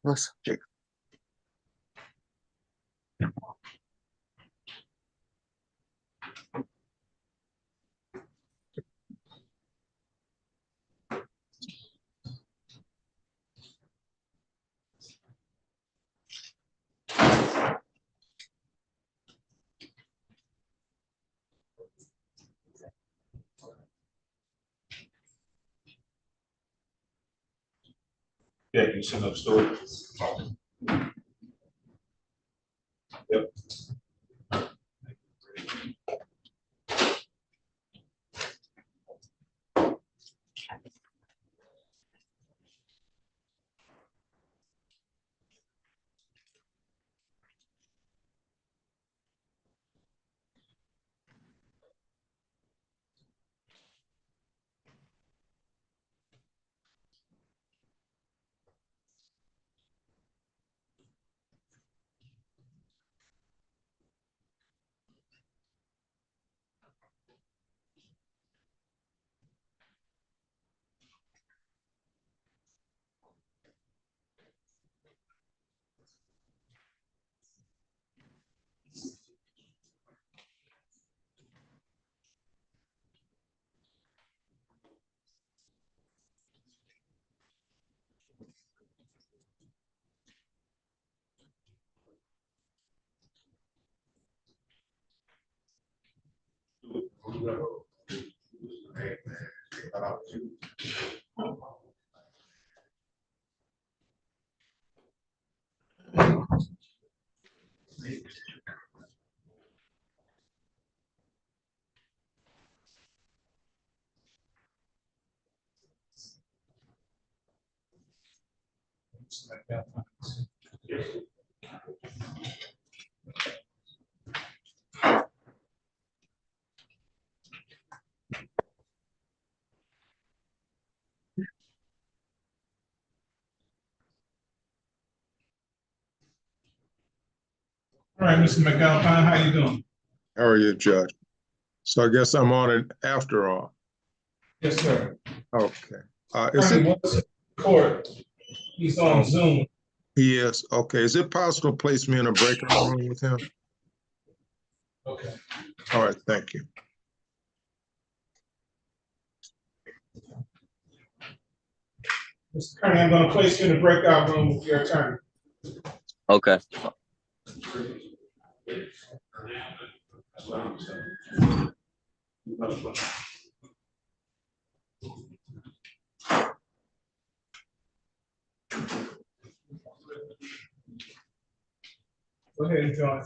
Let's check. Yeah, you send up Stewart. Yep. All right, Mr. McGlothlin, how you doing? How are you, Judge? So I guess I'm on it after all. Yes, sir. Okay. Is it? What's in court? He's on Zoom. Yes. Okay. Is it possible to place me in a breakout room with him? Okay. All right. Thank you. Mr. Kerney, I'm gonna place you in the breakout room with your attorney. Okay. Go ahead and join.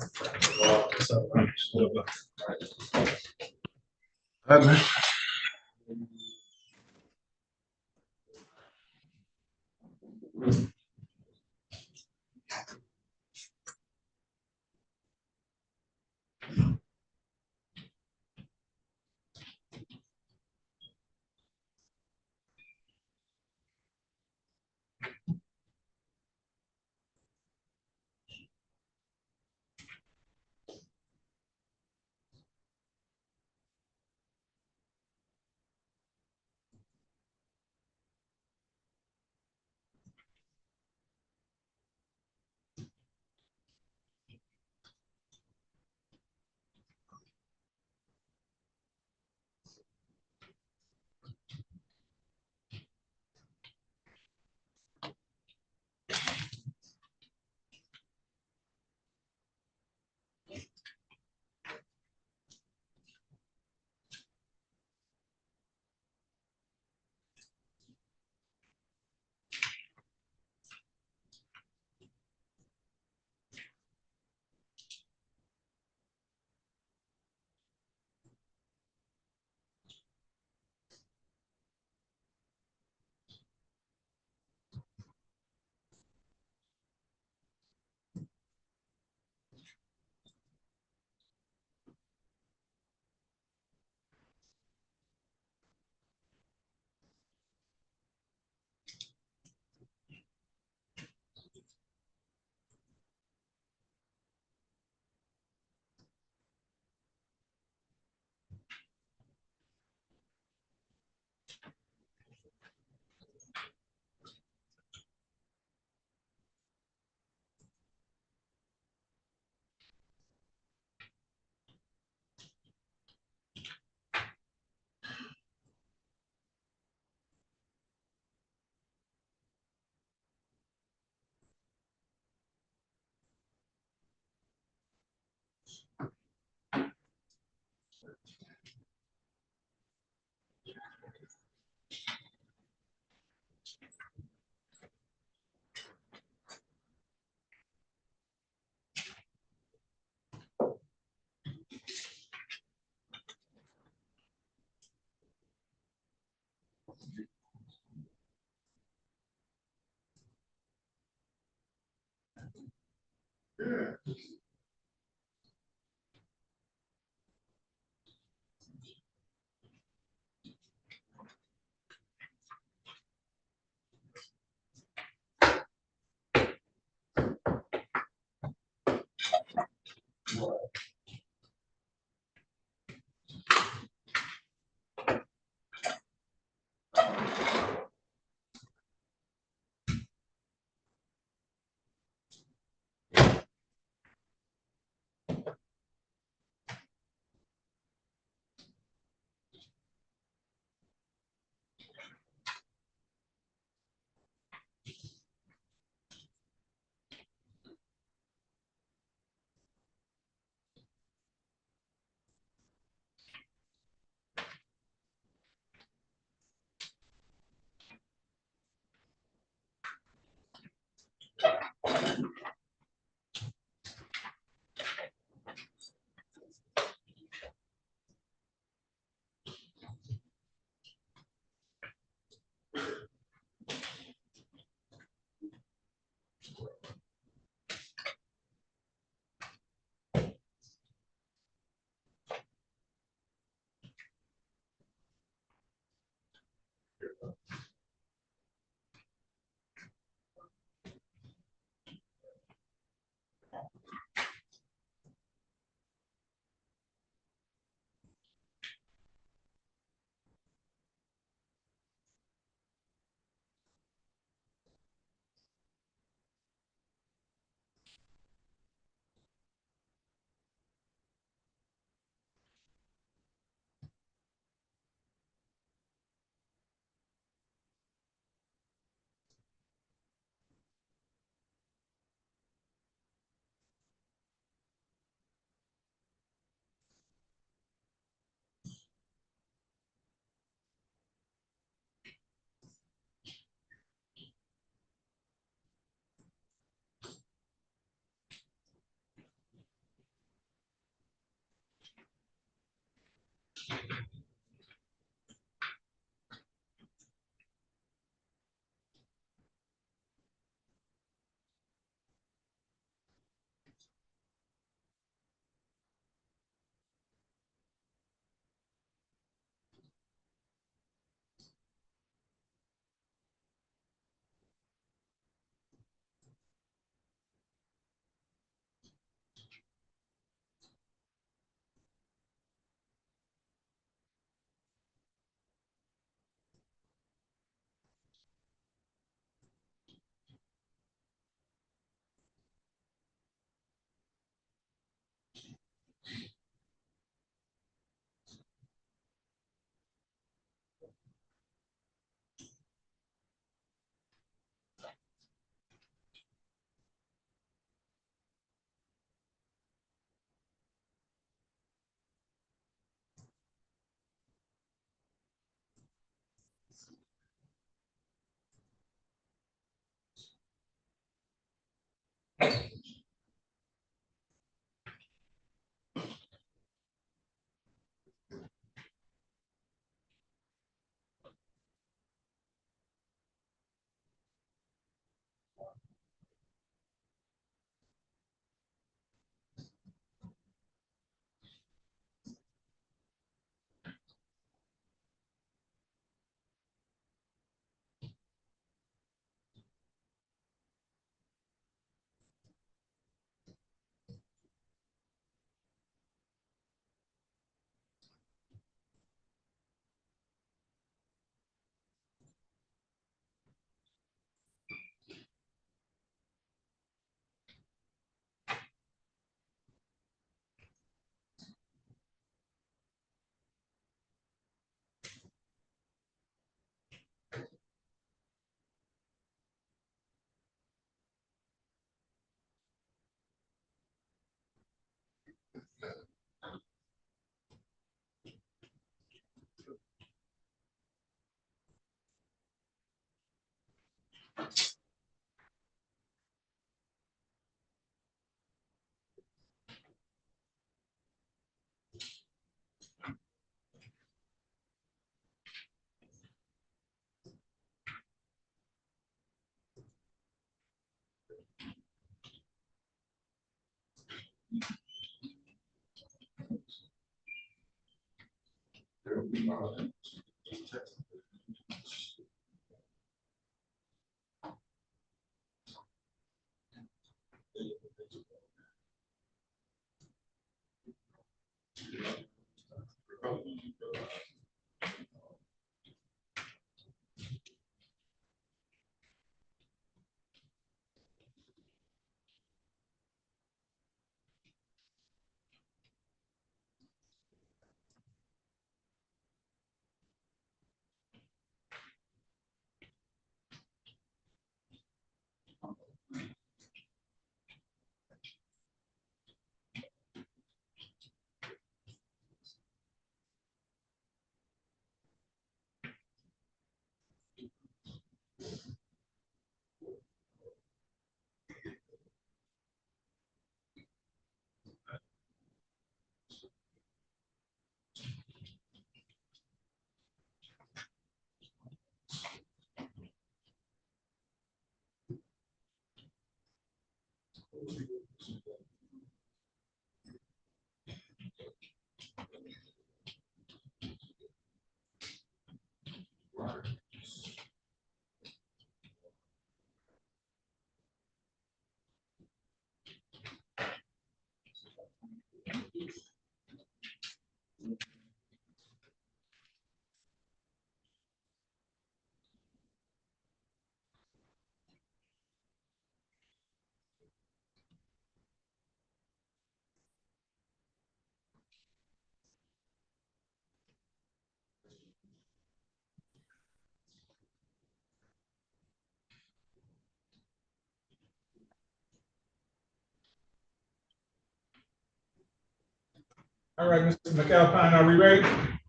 All right, Mr. McAlpine, are we ready?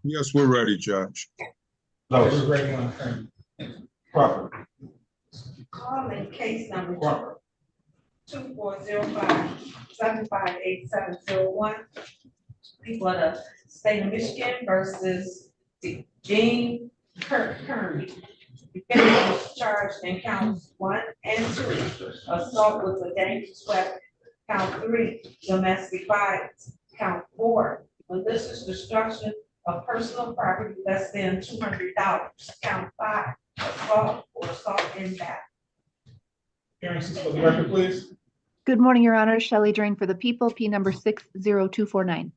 Yes, we're ready, Judge. No, we're ready on Kerney. Proper. Calling case number 2405-758701. People of the state of Michigan versus Gene Kerney. Defendant was charged in counts 1 and 2, assault with a dangerous weapon. Count 3, domestic violence. Count 4, malicious destruction of personal property less than $200. Count 5, assault or assault in battery. Appearances for the record, please. Good morning, Your Honor. Shelley Drain for the people, P number 60249.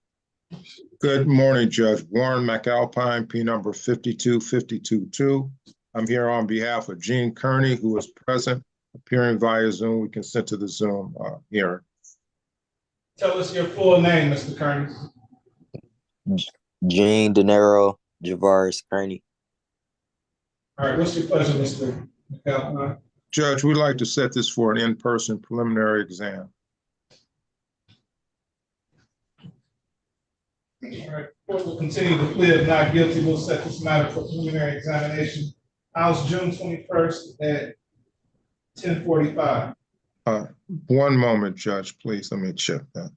Good morning, Judge. Warren McAlpine, P number 52522. I'm here on behalf of Gene Kerney, who is present, appearing via Zoom. We consent to the Zoom hearing. Tell us your full name, Mr. Kerney. Gene De Niro Javaris Kerney. All right, what's your pleasure, Mr. McAlpine? Judge, we'd like to set this for an in-person preliminary exam. All right, court will continue the plea of not guilty. We'll set this matter for preliminary examination. House June 21st at 10:45. One moment, Judge, please. Let me check that.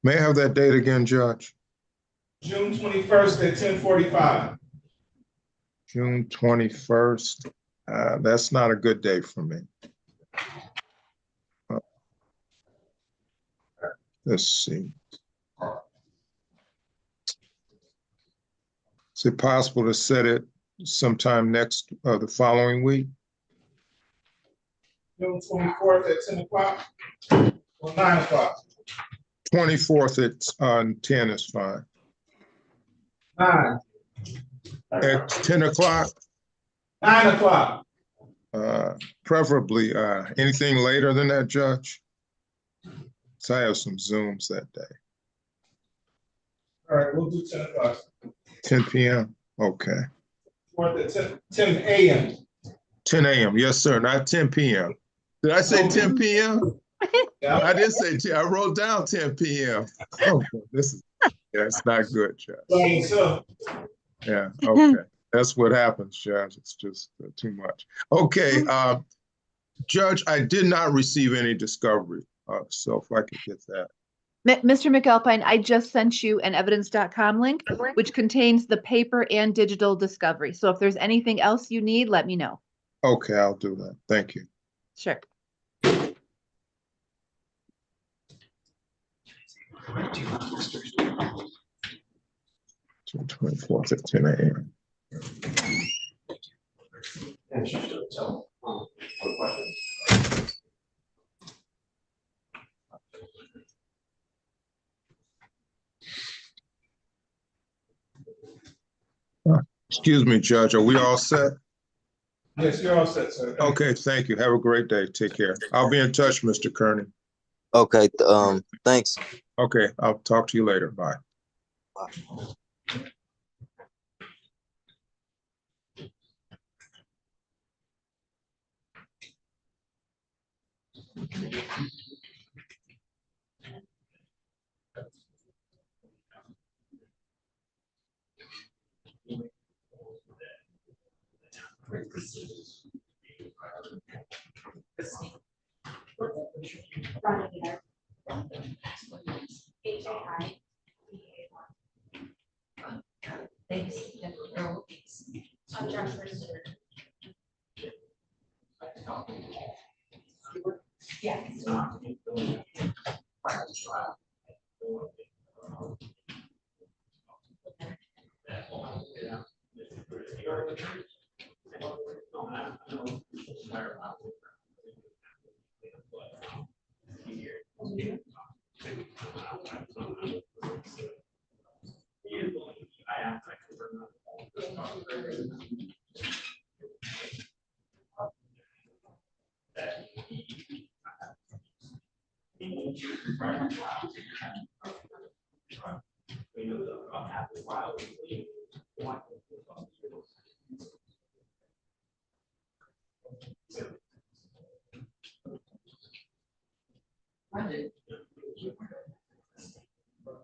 May I have that date again, Judge? June 21st at 10:45. June 21st. That's not a good day for me. Let's see. Is it possible to set it sometime the following week? June 24th at 10 o'clock or 9 o'clock? 24th at 10 is fine. 9. At 10 o'clock? 9 o'clock. Preferably anything later than that, Judge? So I have some Zooms that day. All right, we'll do 10 o'clock. 10 p.m. Okay. 4th at 10 a.m. 10 a.m. Yes, sir. Not 10 p.m. Did I say 10 p.m.? Yeah. I did say 10. I wrote down 10 p.m. Oh, it's not good, Judge. Yeah, okay. That's what happens, Judge. It's just too much. Okay, Judge, I did not receive any discovery. So if I could get that. Mr. McAlpine, I just sent you an evidence.com link, which contains the paper and digital discovery. So if there's anything else you need, let me know. Okay, I'll do that. Thank you. Sure. 224:15 a.m. Excuse me, Judge, are we all set? Yes, you're all set, sir. Okay, thank you. Have a great day. Take care. I'll be in touch, Mr. Kerney. Okay, thanks. Okay, I'll talk to you later. Bye.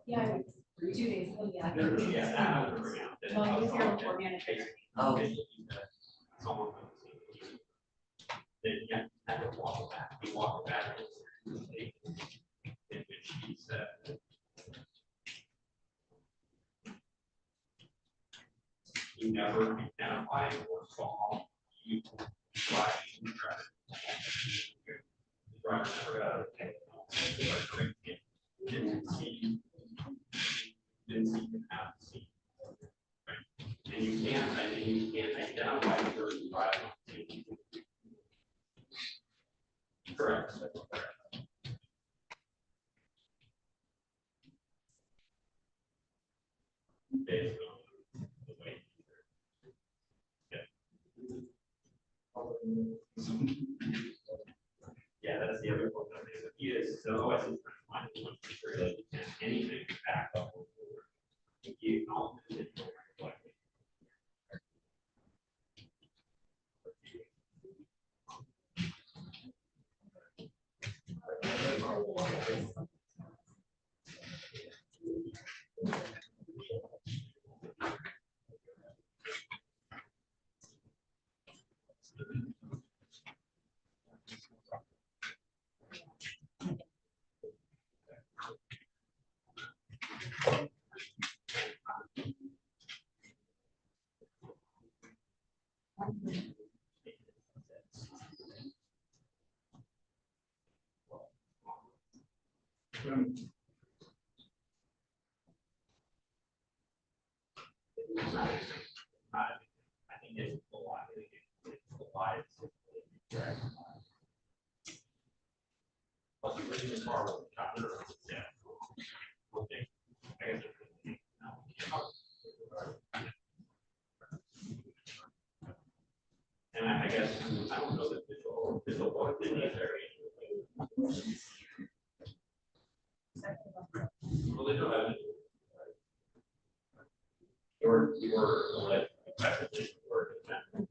Yeah, 2 days. Oh, yeah. No, he was here before manager. Oh. Then yeah, had to walk back. He walked back. In which he said, you never identify or saw you try to try to never got it. Didn't see, didn't see you have to see. And you can't, I think you can't identify the person by. Correct. Based on the way. Yeah, that's the other point. He is, so otherwise it's trying to find sure that you can't anything back up. You know, I think it's a lot. It's a lot. Well, the reason for the chapter, yeah. Okay. I guess. And I guess, I don't know that this will work in this area. Well, they don't have it. Your alleged effectively were defended.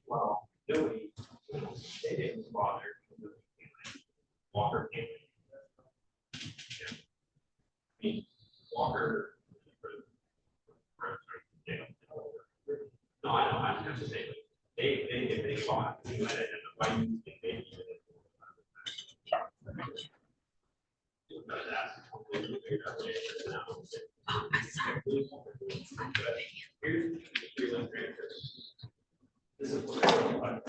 Well, Joey, they didn't bother. Walker came in. I mean, Walker. No, I know, I'm just saying, they fought, you might identify you, they this is what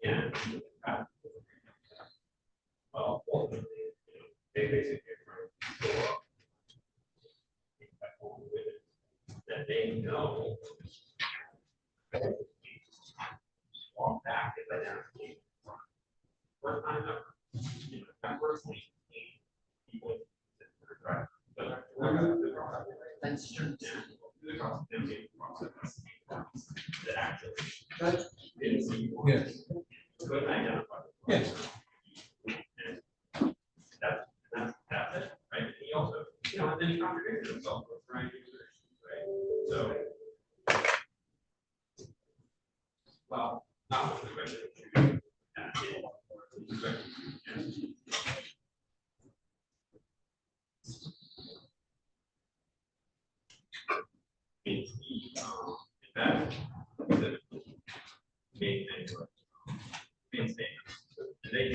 yeah. Well, ultimately, they basically that they know walk back if I don't. First time ever. I personally people that's true. That actually. Yes. Could identify. Yes. That's it, right? And he also, and then he contradicted himself with trying to do this, right? So. Well, not with the question. Main thing. They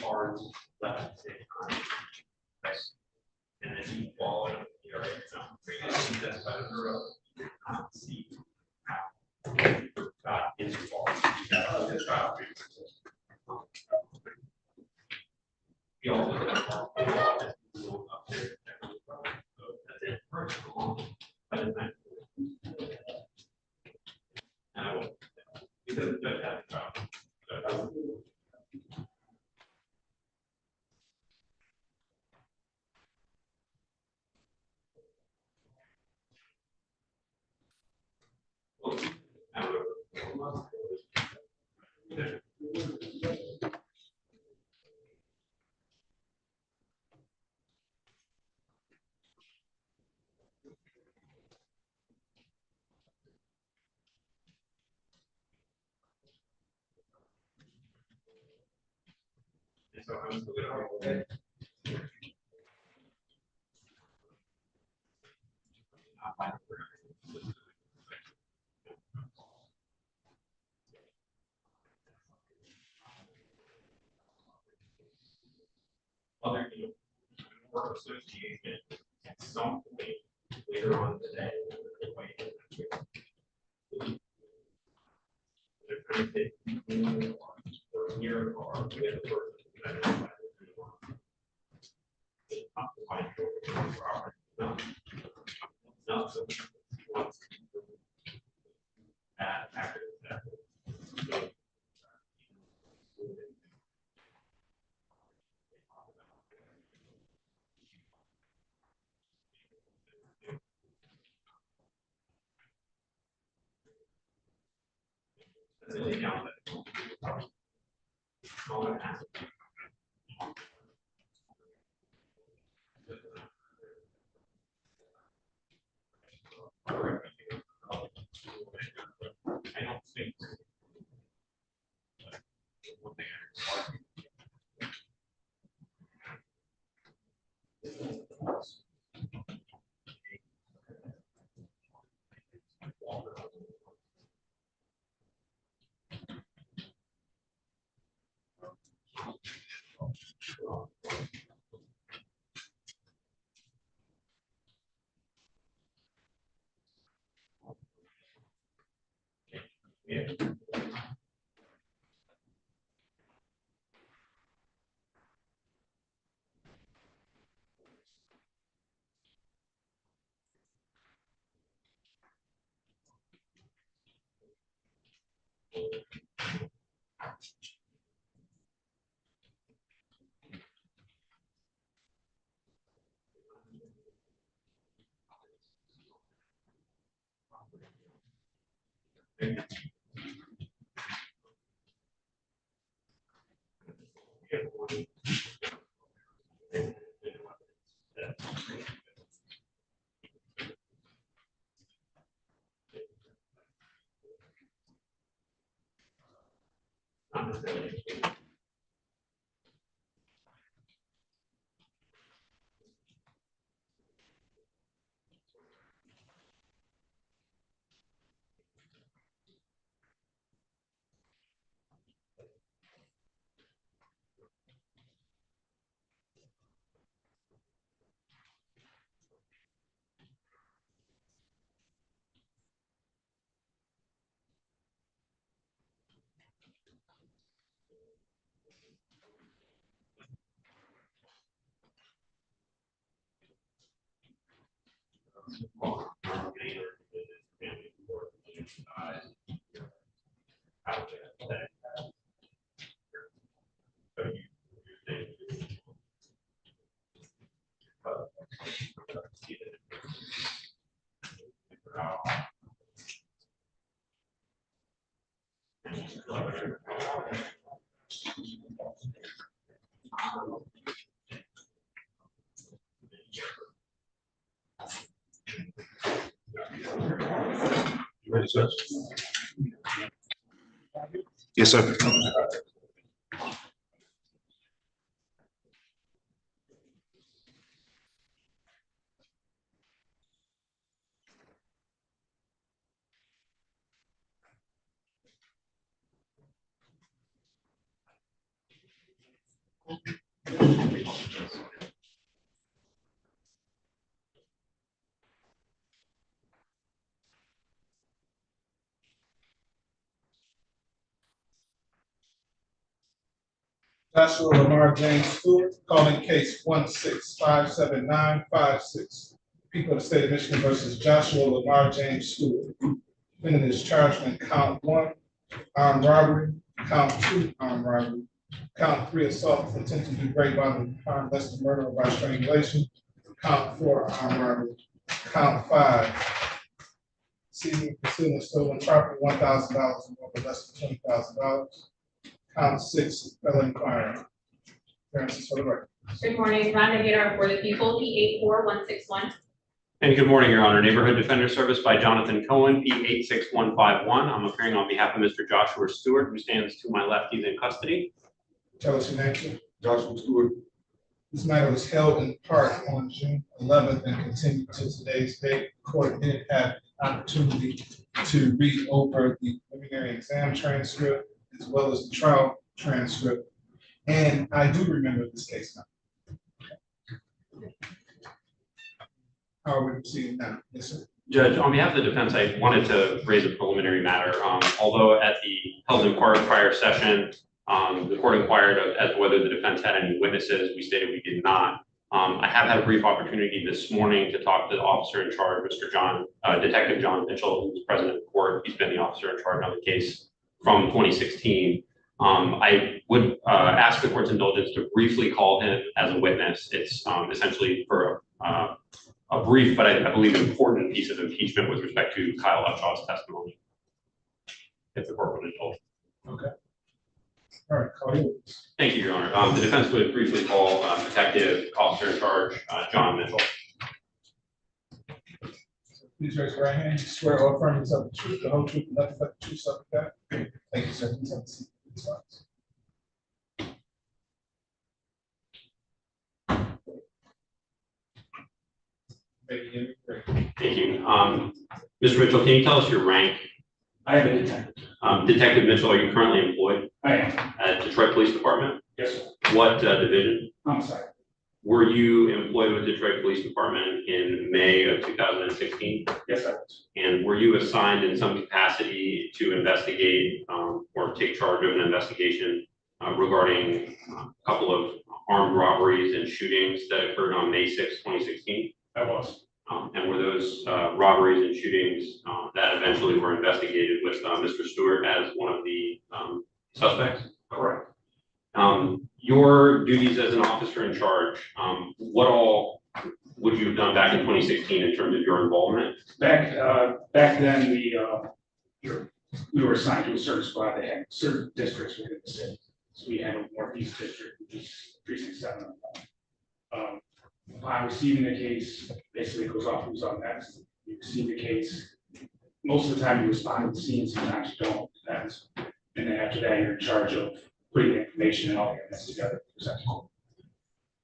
are left at the same time. Right? And then you follow it, right? So previously that's by the bureau, you did not see how God is involved. We also have up there. So that's it. But it's not. And I will, because it does have a job. So I'm still gonna other work association at some point later on today. They're trying to take for a year or we have a person that not so after that. I don't think. Yeah. Ready, sir? Yes, sir. Joshua Lamar James Stewart, calling case 1657956. People of the state of Michigan versus Joshua Lamar James Stewart. Defendant is charged in count 1, armed robbery, count 2, armed robbery, count 3, assault with intent to do great bodily harm, less than murder or by strangulation, count 4, armed robbery, count 5, seizing, concealing stolen property, $1,000 or more, but less than $20,000. Count 6, felony firearm. Appearances for the record. Good morning, Rodney for the people, P84161. And good morning, Your Honor. Neighborhood Defender Service by Jonathan Cohen, P86151. I'm appearing on behalf of Mr. Joshua Stewart, who stands to my left. He's in custody. Tell us your name, sir. Joshua Stewart. This matter was held in part on June 11th and continued to today's date. The court did have an opportunity to read over the preliminary exam transcript as well as the trial transcript. And I do remember this case now. How are we proceeding now? Yes, sir. Judge, on behalf of the defense, I wanted to raise a preliminary matter. Although at the held in part prior session, the court inquired as to whether the defense had any witnesses. We stated we did not. I have had a brief opportunity this morning to talk to the officer in charge, Detective John Mitchell, who's president of the court. He's been the officer in charge on the case from 2016. I would ask the court's indulgence to briefly call him as a witness. It's essentially for a brief, but I believe important piece of impeachment with respect to Kyle Upshaw's testimony, if the court would indulge. Okay. All right, call you. Thank you, Your Honor. The defense would briefly call Detective Officer in Charge, John Mitchell. Please raise your right hand. You swear or affirm to tell the truth, the whole truth, and nothing but the truth, so help you God. Thank you, sir. Please have a seat. Thank you. Mr. Mitchell, can you tell us your rank? I am a detective. Detective Mitchell, are you currently employed? I am. At Detroit Police Department? Yes, sir. What division? Homicide. Were you employed with Detroit Police Department in May of 2016? Yes, I was. And were you assigned in some capacity to investigate or take charge of an investigation regarding a couple of armed robberies and shootings that occurred on May 6, 2016? I was. And were those robberies and shootings that eventually were investigated with Mr. Stewart as one of the suspects? Correct. Your duties as an officer in charge, what all would you have done back in 2016 in terms of your involvement? Back then, we were assigned to a certain squad that had certain districts within the city. So we had a Northeast District, which is precinct 7. Upon receiving the case, basically it goes off who's on next. You receive the case. Most of the time you respond to the scene, sometimes you don't, depends. And then after that, you're in charge of putting the information and all the evidence together. to present to court.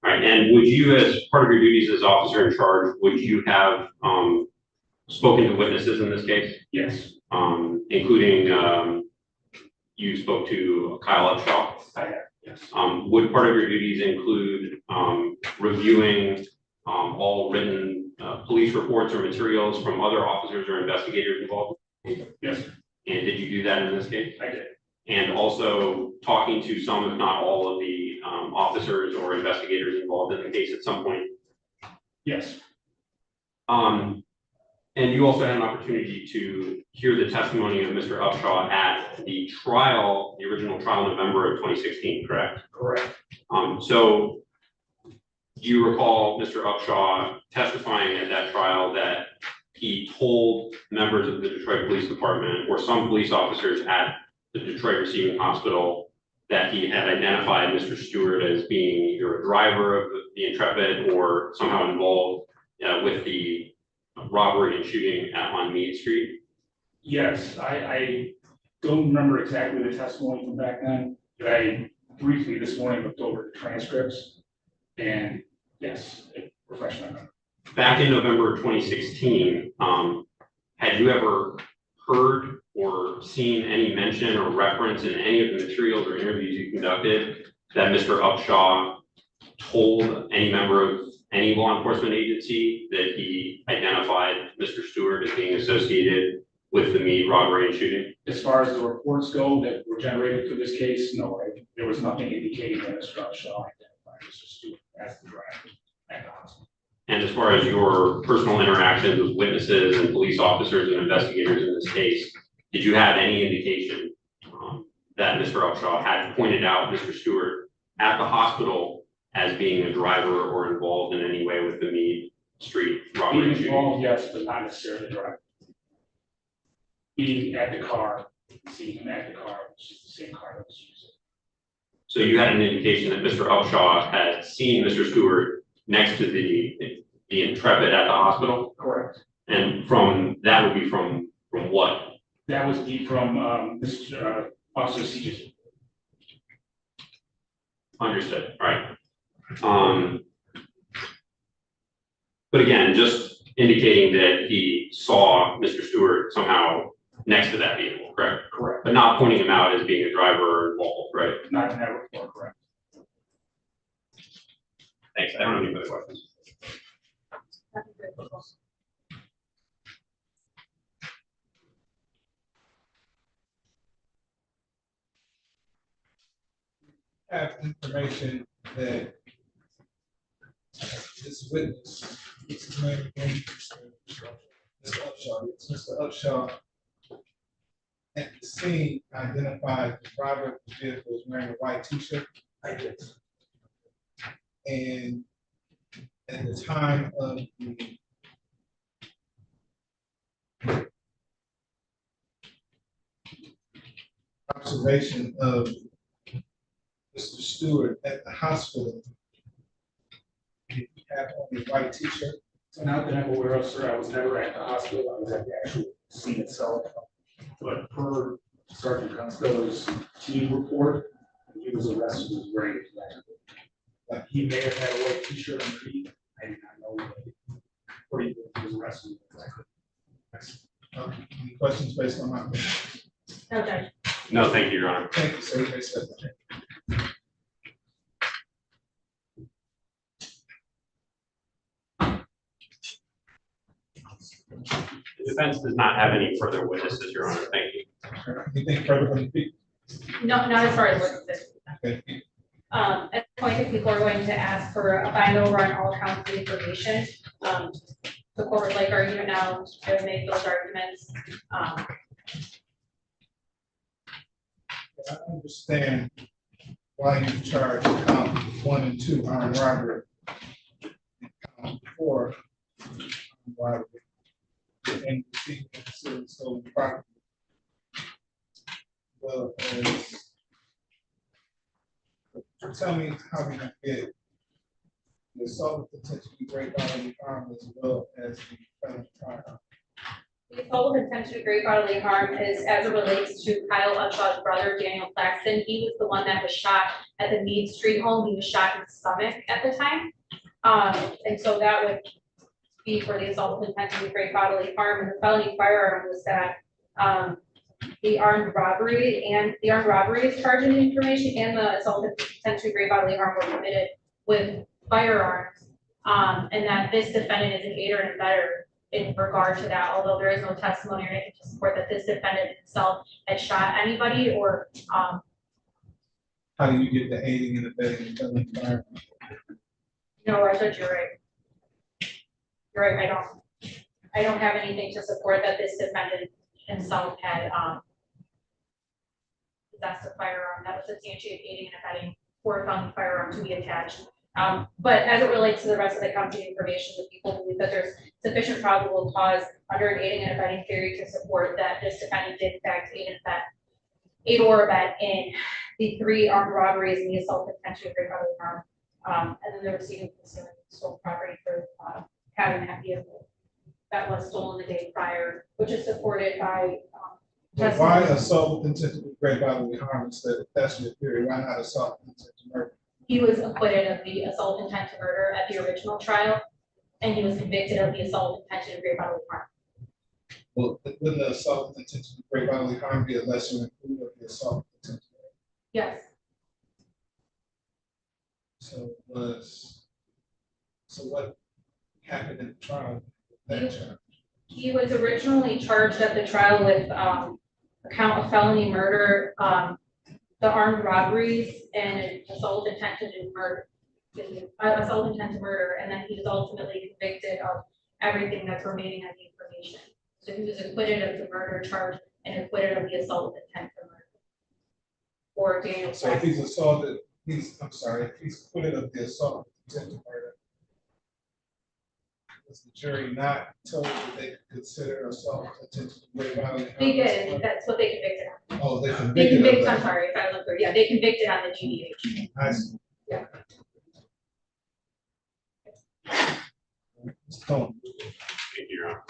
All right, and would you, as part of your duties as officer in charge, would you have spoken to witnesses in this case? Yes. Including you spoke to Kyle Upshaw? I have, yes. Would part of your duties include reviewing all written police reports or materials from other officers or investigators involved? Yes. And did you do that in this case? I did. And also talking to some, if not all, of the officers or investigators involved in the case at some point? Yes. And you also had an opportunity to hear the testimony of Mr. Upshaw at the trial, the original trial in November of 2016, correct? Correct. So do you recall Mr. Upshaw testifying at that trial that he told members of the Detroit Police Department or some police officers at the Detroit Receiving Hospital that he had identified Mr. Stewart as being either a driver of the Intrepid or somehow involved with the robbery and shooting on Meade Street? Yes, I don't remember exactly the testimony from back then, but I briefly this morning looked over the transcripts, and yes, it refreshed my memory. Back in November of 2016, had you ever heard or seen any mention or reference in any of the materials or interviews you conducted that Mr. Upshaw told any member of any law enforcement agency that he identified Mr. Stewart as being associated with the Meade robbery and shooting? As far as the reports go that were generated for this case, no, there was nothing indicating that Mr. Upshaw identified Mr. Stewart as the driver at the hospital. And as far as your personal interactions with witnesses and police officers and investigators in this case, did you have any indication that Mr. Upshaw had pointed out Mr. Stewart at the hospital as being a driver or involved in any way with the Meade Street robbery and shooting? Involved, yes, but not necessarily the driver. Being at the car, seeing him at the car, which is the same car that was used. So you had an indication that Mr. Upshaw had seen Mr. Stewart next to the Intrepid at the hospital? Correct. And that would be from what? That was from Mr. Officer CJ. Understood, all right. But again, just indicating that he saw Mr. Stewart somehow next to that vehicle, correct? Correct. But not pointing him out as being a driver or involved, right? Not in that report, correct. Thanks, I don't have any further questions. Have information that this witness, what's his name again? Mr. Upshaw, yes, Mr. Upshaw at the scene identified the driver of the vehicle was wearing a white t-shirt. I did. And at the time of the observation of Mr. Stewart at the hospital, did he have on a white t-shirt? So not that I'm aware of, sir, I was never at the hospital, I was at the actual scene itself. But per Sergeant Constello's team report, when he was arrested, he was wearing a black. Like he may have had a white t-shirt underneath, I do not know. Or he was arrested. Any questions based on my question? No, Judge. No, thank you, Your Honor. Thank you, sir. Yes, sir. The defense does not have any further witnesses, Your Honor. Thank you. Anything further from the people? No, not as far as witnesses. Okay. At this point, if people are going to ask for a bind over on all counts of information, the court would like argument now to make those arguments. I understand why you charge count 1 and 2 armed robbery, and count 4 armed robbery, and receiving and concealing stolen property. Well, tell me how we can get the assault with potentially great bodily harm as well as the felony firearm. The assault with intent to great bodily harm is as it relates to Kyle Upshaw's brother, Daniel Claxton. He was the one that was shot at the Mead Street home. He was shot in the stomach at the time. And so that would be for the assault with intent to great bodily harm. And the felony firearm was that the armed robbery is charging information, and the assault with intent to great bodily harm were committed with firearms. And that this defendant is an aider and abettor in regard to that, although there is no testimony or anything to support that this defendant himself had shot anybody or How do you get the aiding and abetting the felony firearm? no, I thought you're right. You're right, I don't have anything to support that this defendant himself had possessed a firearm that was substantiated aiding and abetting for a felony firearm to be attached. But as it relates to the rest of the county information, the people believe that there's sufficient probable cause under an aiding and abetting theory to support that this defendant did in fact aid or abet in the 3 armed robberies and the assault with intent to great bodily harm. And then the receiving concealing stolen property for having that vehicle that was stolen the day prior, which is supported by Why assault with intent to great bodily harm instead of that's your theory? Why not assault with intent to murder? He was acquitted of the assault intent to murder at the original trial, and he was convicted of the assault with intent to great bodily harm. Well, wouldn't the assault with intent to great bodily harm be a lesser included of the assault with intent to murder? Yes. So what happened in the trial? That charge? He was originally charged at the trial with account of felony murder, the armed robberies, and assault intent to murder, assault intent to murder, and then he was ultimately convicted of everything that's remaining of the information. So he was acquitted of the murder charge and acquitted of the assault with intent to murder. Or Daniel. So if he's assaulted, if he's acquitted of the assault with intent to murder, was the jury not told that they could consider assault with intent to great bodily harm? They did, and that's what they convicted on. Oh, they They convicted of convicted, that. I'm sorry, if I look through, yeah, they convicted on the GDH. I see. Yeah. Thank you, Your Honor.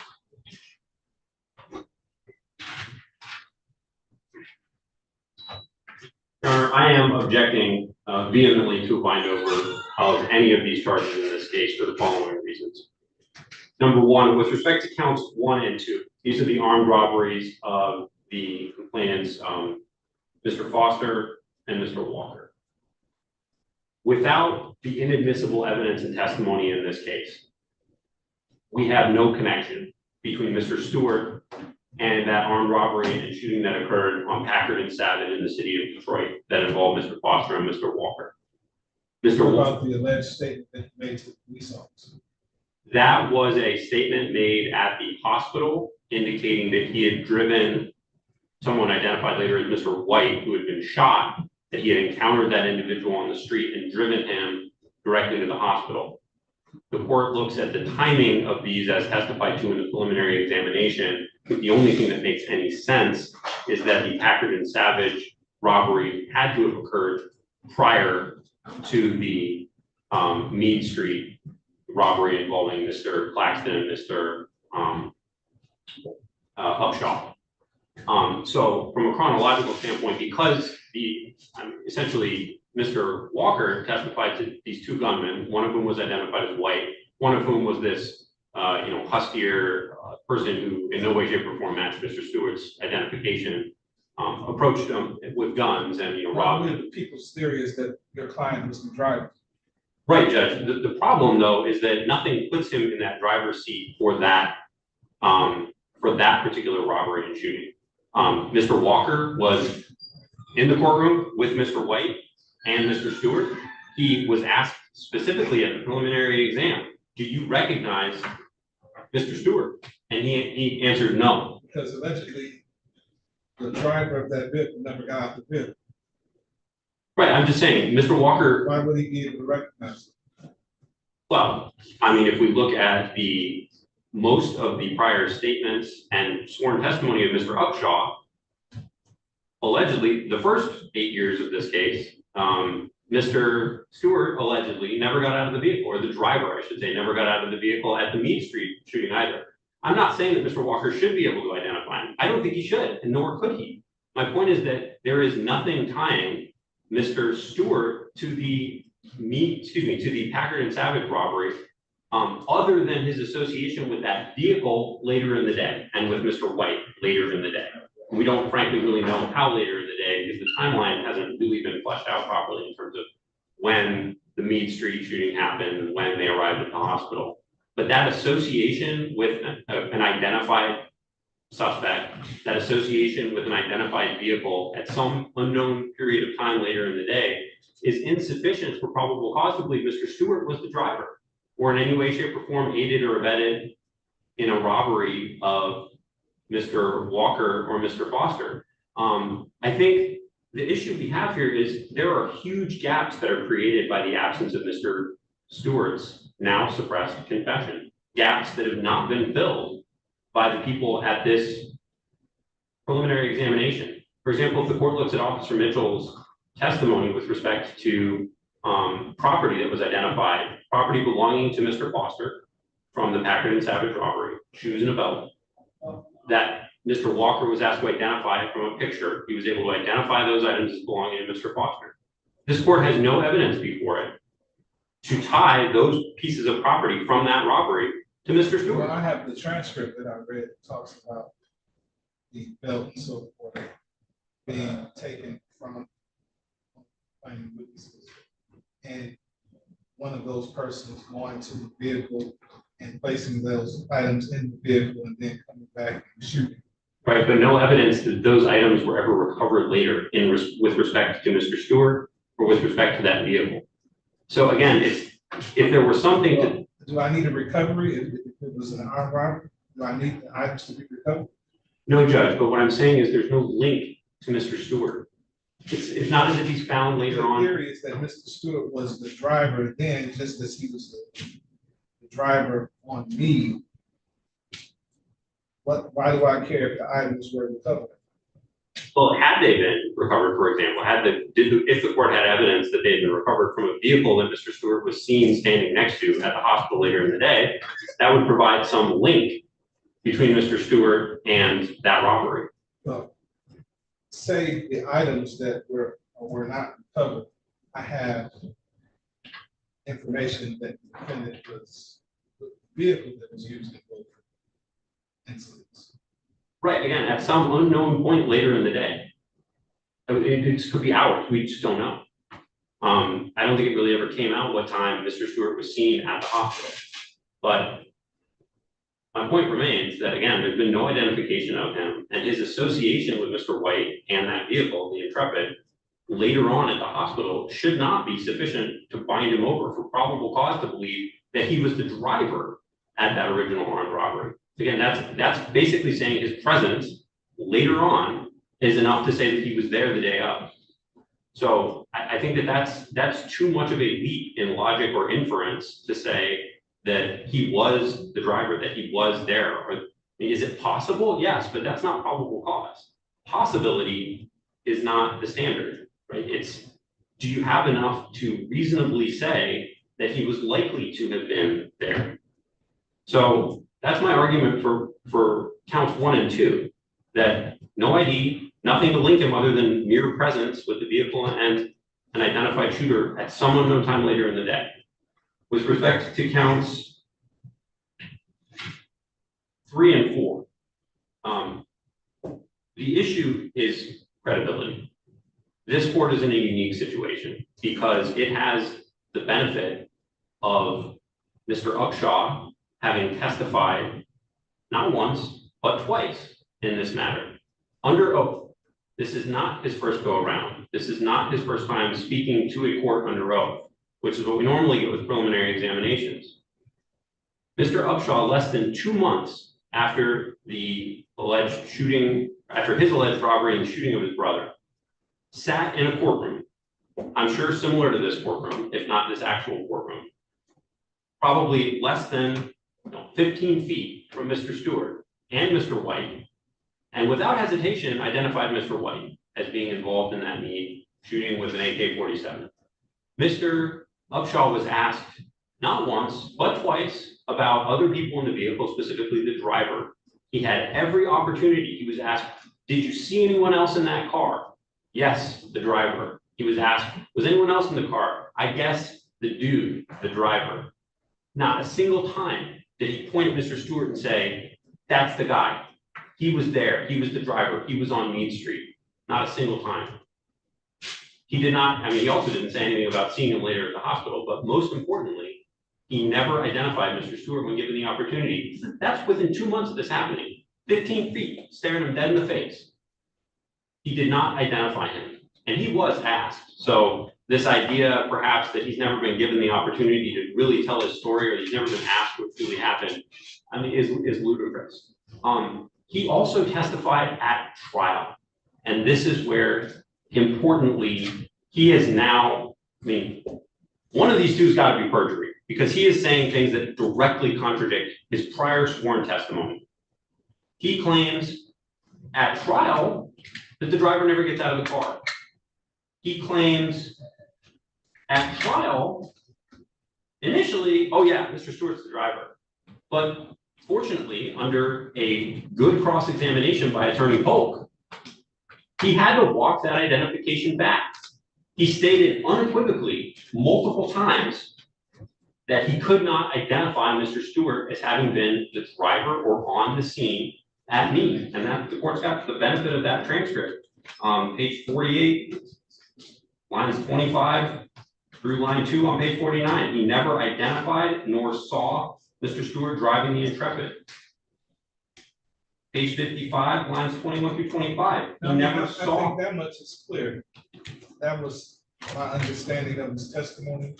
Your Honor, I am objecting vehemently to a bind over of any of these charges in this case for the following reasons. Number one, with respect to counts 1 and 2, these are the armed robberies of the complainants, Mr. Foster and Mr. Walker. Without the inadmissible evidence and testimony in this case, we have no connection between Mr. Stewart and that armed robbery and shooting that occurred on Packard and Savage in the city of Detroit that involved Mr. Foster and Mr. Walker. What about the alleged statement that he made to the police officer? That was a statement made at the hospital indicating that he had driven someone identified later as Mr. White, who had been shot, that he had encountered that individual on the street and driven him directly to the hospital. The court looks at the timing of these as testified to in the preliminary examination. The only thing that makes any sense is that the Packard and Savage robbery had to have occurred prior to the Mead Street robbery involving Mr. Claxton and Mr. Upshaw. So from a chronological standpoint, because essentially Mr. Walker testified to these 2 gunmen, one of whom was identified as White, one of whom was this huskier person who in no way, shape, or form matched Mr. Stewart's identification, approached him with guns and robbed him. People's theory is that your client was the driver. Right, Judge. The problem, though, is that nothing puts him in that driver's seat for that particular robbery and shooting. Mr. Walker was in the courtroom with Mr. White and Mr. Stewart. He was asked specifically at the preliminary exam, do you recognize Mr. Stewart? And he answered no. Because allegedly, the driver of that vehicle never got out the vehicle. Right, I'm just saying, Mr. Walker. Why would he be able to recognize him? Well, I mean, if we look at most of the prior statements and sworn testimony of Mr. Upshaw, allegedly, the first 8 years of this case, Mr. Stewart allegedly never got out of the vehicle, or the driver, I should say, never got out of the vehicle at the Mead Street shooting either. I'm not saying that Mr. Walker should be able to identify him. I don't think he should, and nor could he. My point is that there is nothing tying Mr. Stewart to the Packard and Savage robbery, other than his association with that vehicle later in the day and with Mr. White later in the day. We don't frankly really know how later in the day, because the timeline hasn't really been fleshed out properly in terms of when the Meade Street shooting happened and when they arrived at the hospital. But that association with an identified suspect, that association with an identified vehicle at some unknown period of time later in the day is insufficient for probable cause to believe Mr. Stewart was the driver or in any way, shape, or form aided or abetted in a robbery of Mr. Walker or Mr. Foster. I think the issue we have here is there are huge gaps that are created by the absence of Mr. Stewart's now suppressed confession, gaps that have not been filled by the people at this preliminary examination. For example, if the court looks at Officer Mitchell's testimony with respect to property that was identified, property belonging to Mr. Foster from the Packard and Savage robbery, shoes and a belt, that Mr. Walker was asked to identify from a picture. He was able to identify those items as belonging to Mr. Foster. This court has no evidence before it to tie those pieces of property from that robbery to Mr. Stewart. Well, I have the transcript that I read that talks about the belt and so forth being taken from finding witnesses, and one of those persons going to the vehicle and placing those items in the vehicle and then coming back and shooting. Right, but no evidence that those items were ever recovered later with respect to Mr. Stewart or with respect to that vehicle. So again, if there was something to... Do I need a recovery if it was an armed robbery? Do I need the items to be recovered? No, Judge, but what I'm saying is there's no link to Mr. Stewart. It's not as if he's found later on. The theory is that Mr. Stewart was the driver then, just as he was the driver on me. Why do I care if the items were recovered? Well, had they been recovered, for example, if the court had evidence that they had been recovered from a vehicle that Mr. Stewart was seen standing next to at the hospital later in the day, that would provide some link between Mr. Stewart and that robbery. Well, say the items that were not recovered, I have information that the defendant was the vehicle that was used in both incidents. Right, again, at some unknown point later in the day. It could be hours, we just don't know. I don't think it really ever came out what time Mr. Stewart was seen at the hospital. But my point remains that, again, there's been no identification of him, and his association with Mr. White and that vehicle, the Intrepid, later on at the hospital should not be sufficient to bind him over for probable cause to believe that he was the driver at that original armed robbery. Again, that's basically saying his presence later on is enough to say that he was there the day of. So I think that that's too much of a leap in logic or inference to say that he was the driver, that he was there. Or, is it possible? Yes, but that's not probable cause. Possibility is not the standard, right? It's, do you have enough to reasonably say that he was likely to have been there? So that's my argument for counts 1 and 2, that no ID, nothing to link him other than mere presence with the vehicle and an identified shooter at some unknown time later in the day. With respect to counts 3 and 4, the issue is credibility. This court is in a unique situation because it has the benefit of Mr. Upshaw having testified not once, but twice in this matter, under oath. This is not his first go around. This is not his first time speaking to a court under oath, which is what we normally get with preliminary examinations. Mr. Upshaw, less than 2 months after the alleged shooting, after his alleged robbery and shooting of his brother, sat in a courtroom, I'm sure similar to this courtroom, if not this actual courtroom, probably less than 15 feet from Mr. Stewart and Mr. White, and without hesitation identified Mr. White as being involved in that Meade shooting with an AK-47. Mr. Upshaw was asked not once, but twice about other people in the vehicle, specifically the driver. He had every opportunity. He was asked, did you see anyone else in that car? Yes, the driver. He was asked, was anyone else in the car? I guess the dude, the driver. Not a single time did he point at Mr. Stewart and say, that's the guy. He was there. He was the driver. He was on Mead Street. Not a single time. He did not, I mean, he also didn't say anything about seeing him later at the hospital, but most importantly, he never identified Mr. Stewart when given the opportunity. That's within 2 months of this happening. 15 feet, staring him dead in the face. He did not identify him, and he was asked. So this idea, perhaps, that he's never been given the opportunity to really tell his story, or he's never been asked what really happened, I mean, is ludicrous. He also testified at trial, and this is where, importantly, he is now, I mean, one of these two's got to be perjury, because he is saying things that directly contradict his prior sworn testimony. He claims at trial that the driver never gets out of the car. He claims at trial, initially, oh yeah, Mr. Stewart's the driver. But fortunately, under a good cross-examination by Attorney Polk, he had to walk that identification back. He stated unequivocally multiple times that he could not identify Mr. Stewart as having been the driver or on the scene at Mead, and that the court's got the benefit of that transcript. Page 48, lines 25 through line 2 on page 49. He never identified nor saw Mr. Stewart driving the Intrepid. Page 55, lines 21 through 25. He never saw. I think that much is clear. That was my understanding of his testimony.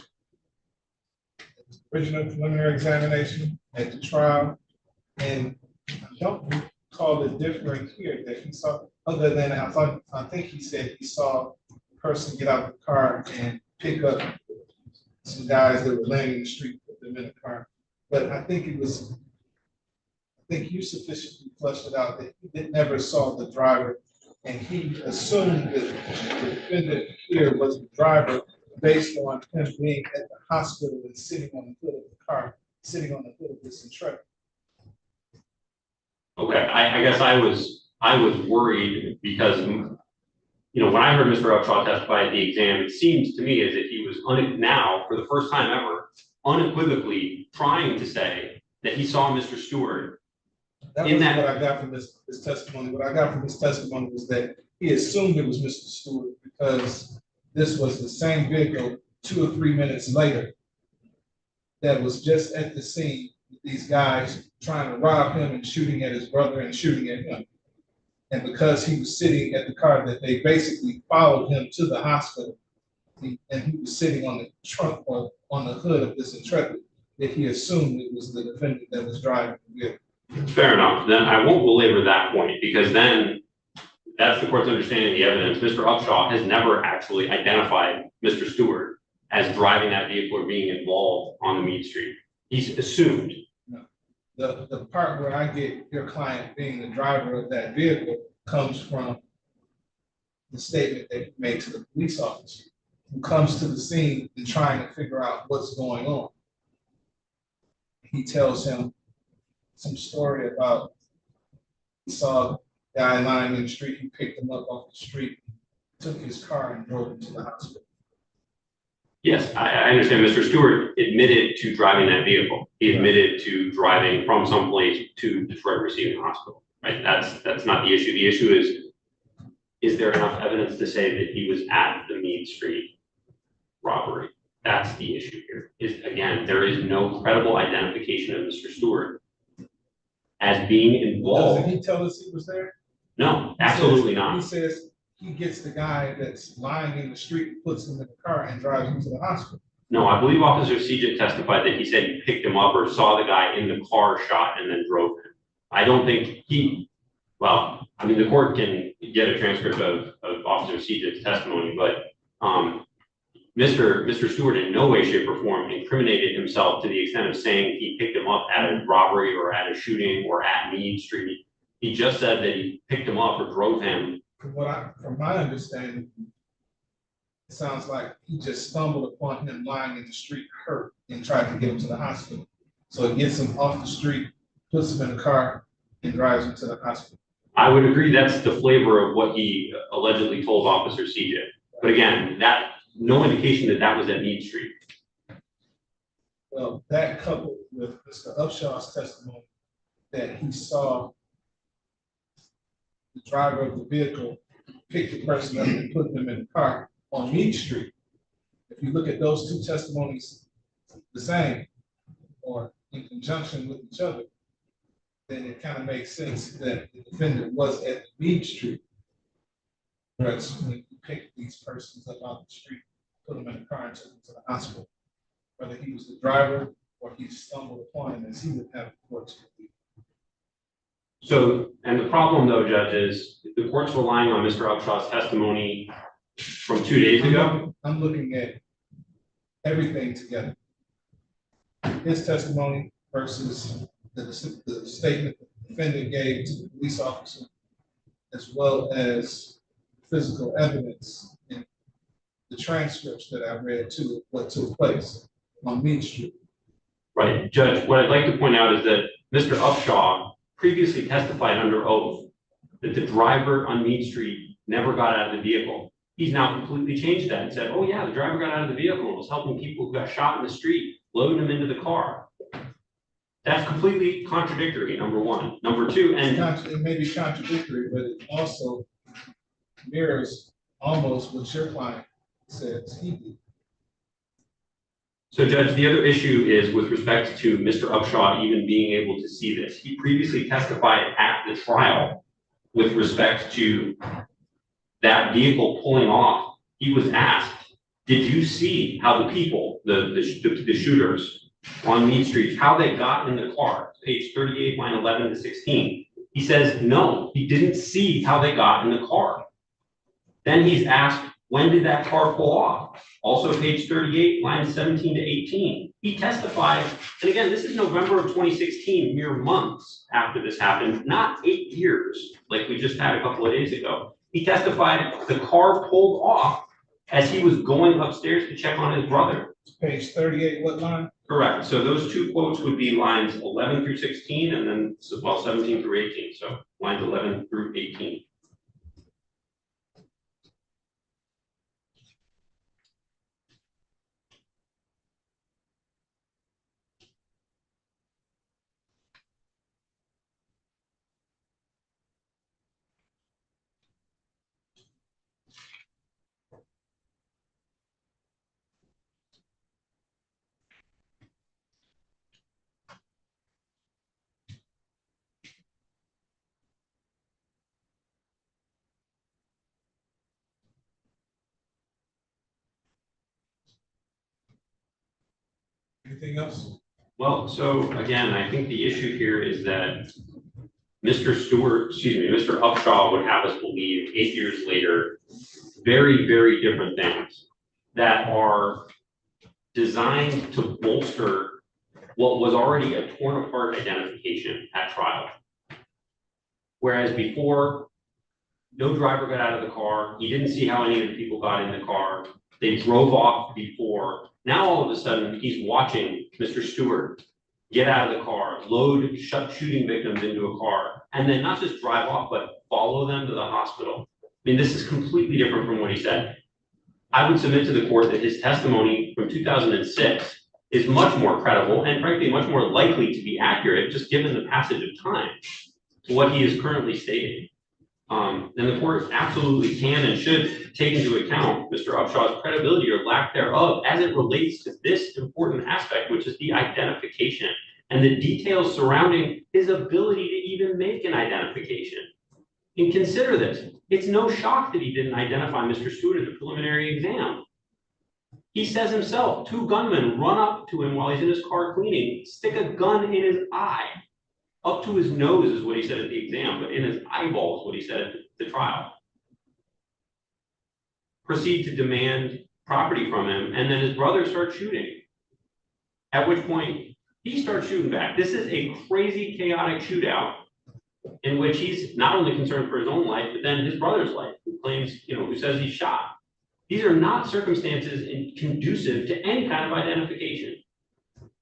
Original preliminary examination at the trial, and I don't recall it different here that he saw, other than I think he said he saw a person get out of the car and pick up some guys that were laying in the street, put them in the car. But I think you sufficiently fleshed it out that he never saw the driver, and he assumed that the defendant here was the driver based on him being at the hospital and sitting on the hood of the car, sitting on the hood of this Intrepid. Okay, I guess I was worried because, you know, when I heard Mr. Upshaw testify at the exam, it seems to me as if he was now, for the first time ever, unequivocally trying to say that he saw Mr. Stewart. That was what I got from his testimony. What I got from his testimony was that he assumed it was Mr. Stewart because this was the same vehicle 2 or 3 minutes later that was just at the scene with these guys trying to rob him and shooting at his brother and shooting at him. And because he was sitting at the car, that they basically followed him to the hospital, and he was sitting on the trunk or on the hood of this Intrepid, that he assumed it was the defendant that was driving the vehicle. Fair enough. Then I won't belabor that point, because then that's the court's understanding of the evidence. Mr. Upshaw has never actually identified Mr. Stewart as driving that vehicle or being involved on the Mead Street. He's assumed. No. The part where I get your client being the driver of that vehicle comes from the statement that he made to the police officer, who comes to the scene and trying to figure out what's going on. He tells him some story about he saw a guy lying in the street, he picked him up off the street, took his car and drove him to the hospital. Yes, I understand. Mr. Stewart admitted to driving that vehicle. He admitted to driving from someplace to Detroit Receiving Hospital. Right? That's not the issue. The issue is there enough evidence to say that he was at the Mead Street robbery? That's the issue here. Again, there is no credible identification of Mr. Stewart as being involved. Doesn't he tell us he was there? No, absolutely not. He says he gets the guy that's lying in the street, puts him in the car and drives him to the hospital. No, I believe Officer Sejic testified that he said he picked him up or saw the guy in the car shot and then drove him. I don't think well, I mean, the court can get a transcript of Officer Sejic's testimony, but Mr. Stewart in no way, shape, or form incriminated himself to the extent of saying he picked him up at a robbery or at a shooting or at Mead Street. He just said that he picked him up or drove him. From my understanding, it sounds like he just stumbled upon him lying in the street hurt and tried to get him to the hospital. So it gets him off the street, puts him in the car, and drives him to the hospital. I would agree that's the flavor of what he allegedly told Officer CJ. But again, that no indication that that was at Meade Street. Well, that coupled with Mr. Upshaw's testimony that he saw the driver of the vehicle pick the person up and put them in the car on Meade Street. If you look at those two testimonies the same or in conjunction with each other, then it kind of makes sense that the defendant was at Meade Street. Whereas when you pick these persons up out the street, put them in the car and took them to the hospital, whether he was the driver or he stumbled upon him, as he would have the court to believe. So, and the problem though, Judge, is the court's relying on Mr. Upshaw's testimony from 2 days ago. I'm looking at everything together. His testimony versus the statement the defendant gave to the police officer, as well as physical evidence in the transcripts that I read to what took place on Meade Street. Right, Judge, what I'd like to point out is that Mr. Upshaw previously testified under oath that the driver on Meade Street never got out of the vehicle. He's now completely changed that and said, oh yeah, the driver got out of the vehicle and was helping people who got shot in the street, loading them into the car. That's completely contradictory, number one. Number two, and it may be contradictory, but it also mirrors almost what your client says he did. so, Judge, the other issue is with respect to Mr. Upshaw even being able to see this. He previously testified at the trial with respect to that vehicle pulling off. He was asked, did you see how the people, the shooters on Meade Street, how they got in the car? Page 38, line 11 to 16. He says, no, he didn't see how they got in the car. Then he's asked, when did that car pull off? Also page 38, lines 17 to 18. He testified, and again, this is November of 2016, mere months after this happened, not 8 years, like we just had a couple of days ago. He testified the car pulled off as he was going upstairs to check on his brother. Page 38, what line? Correct. So those two quotes would be lines 11 through 16 and then, well, 17 through 18. So lines 11 through 18. Anything else? Well, so again, I think the issue here is that Mr. Stewart, Mr. Upshaw would have us believe 8 years later, very, very different things that are designed to bolster what was already a torn apart identification at trial. Whereas before, no driver got out of the car. He didn't see how any of the people got in the car. They drove off before. Now, all of a sudden, he's watching Mr. Stewart get out of the car, load shooting victims into a car, and then not just drive off, but follow them to the hospital. I mean, this is completely different from what he said. I would submit to the court that his testimony from 2006 is much more credible and frankly, much more likely to be accurate, just given the passage of time to what he is currently stating. And the court absolutely can and should take into account Mr. Upshaw's credibility or lack thereof as it relates to this important aspect, which is the identification and the details surrounding his ability to even make an identification. And consider this, it's no shock that he didn't identify Mr. Stewart at the preliminary exam. He says himself, 2 gunmen run up to him while he's in his car cleaning, stick a gun in his eye. Up to his nose is what he said at the exam, but in his eyeball is what he said at the trial. Proceed to demand property from him, and then his brother starts shooting. At which point, he starts shooting back. This is a crazy, chaotic shootout in which he's not only concerned for his own life, but then his brother's life, who claims, who says he's shot. These are not circumstances conducive to any kind of identification.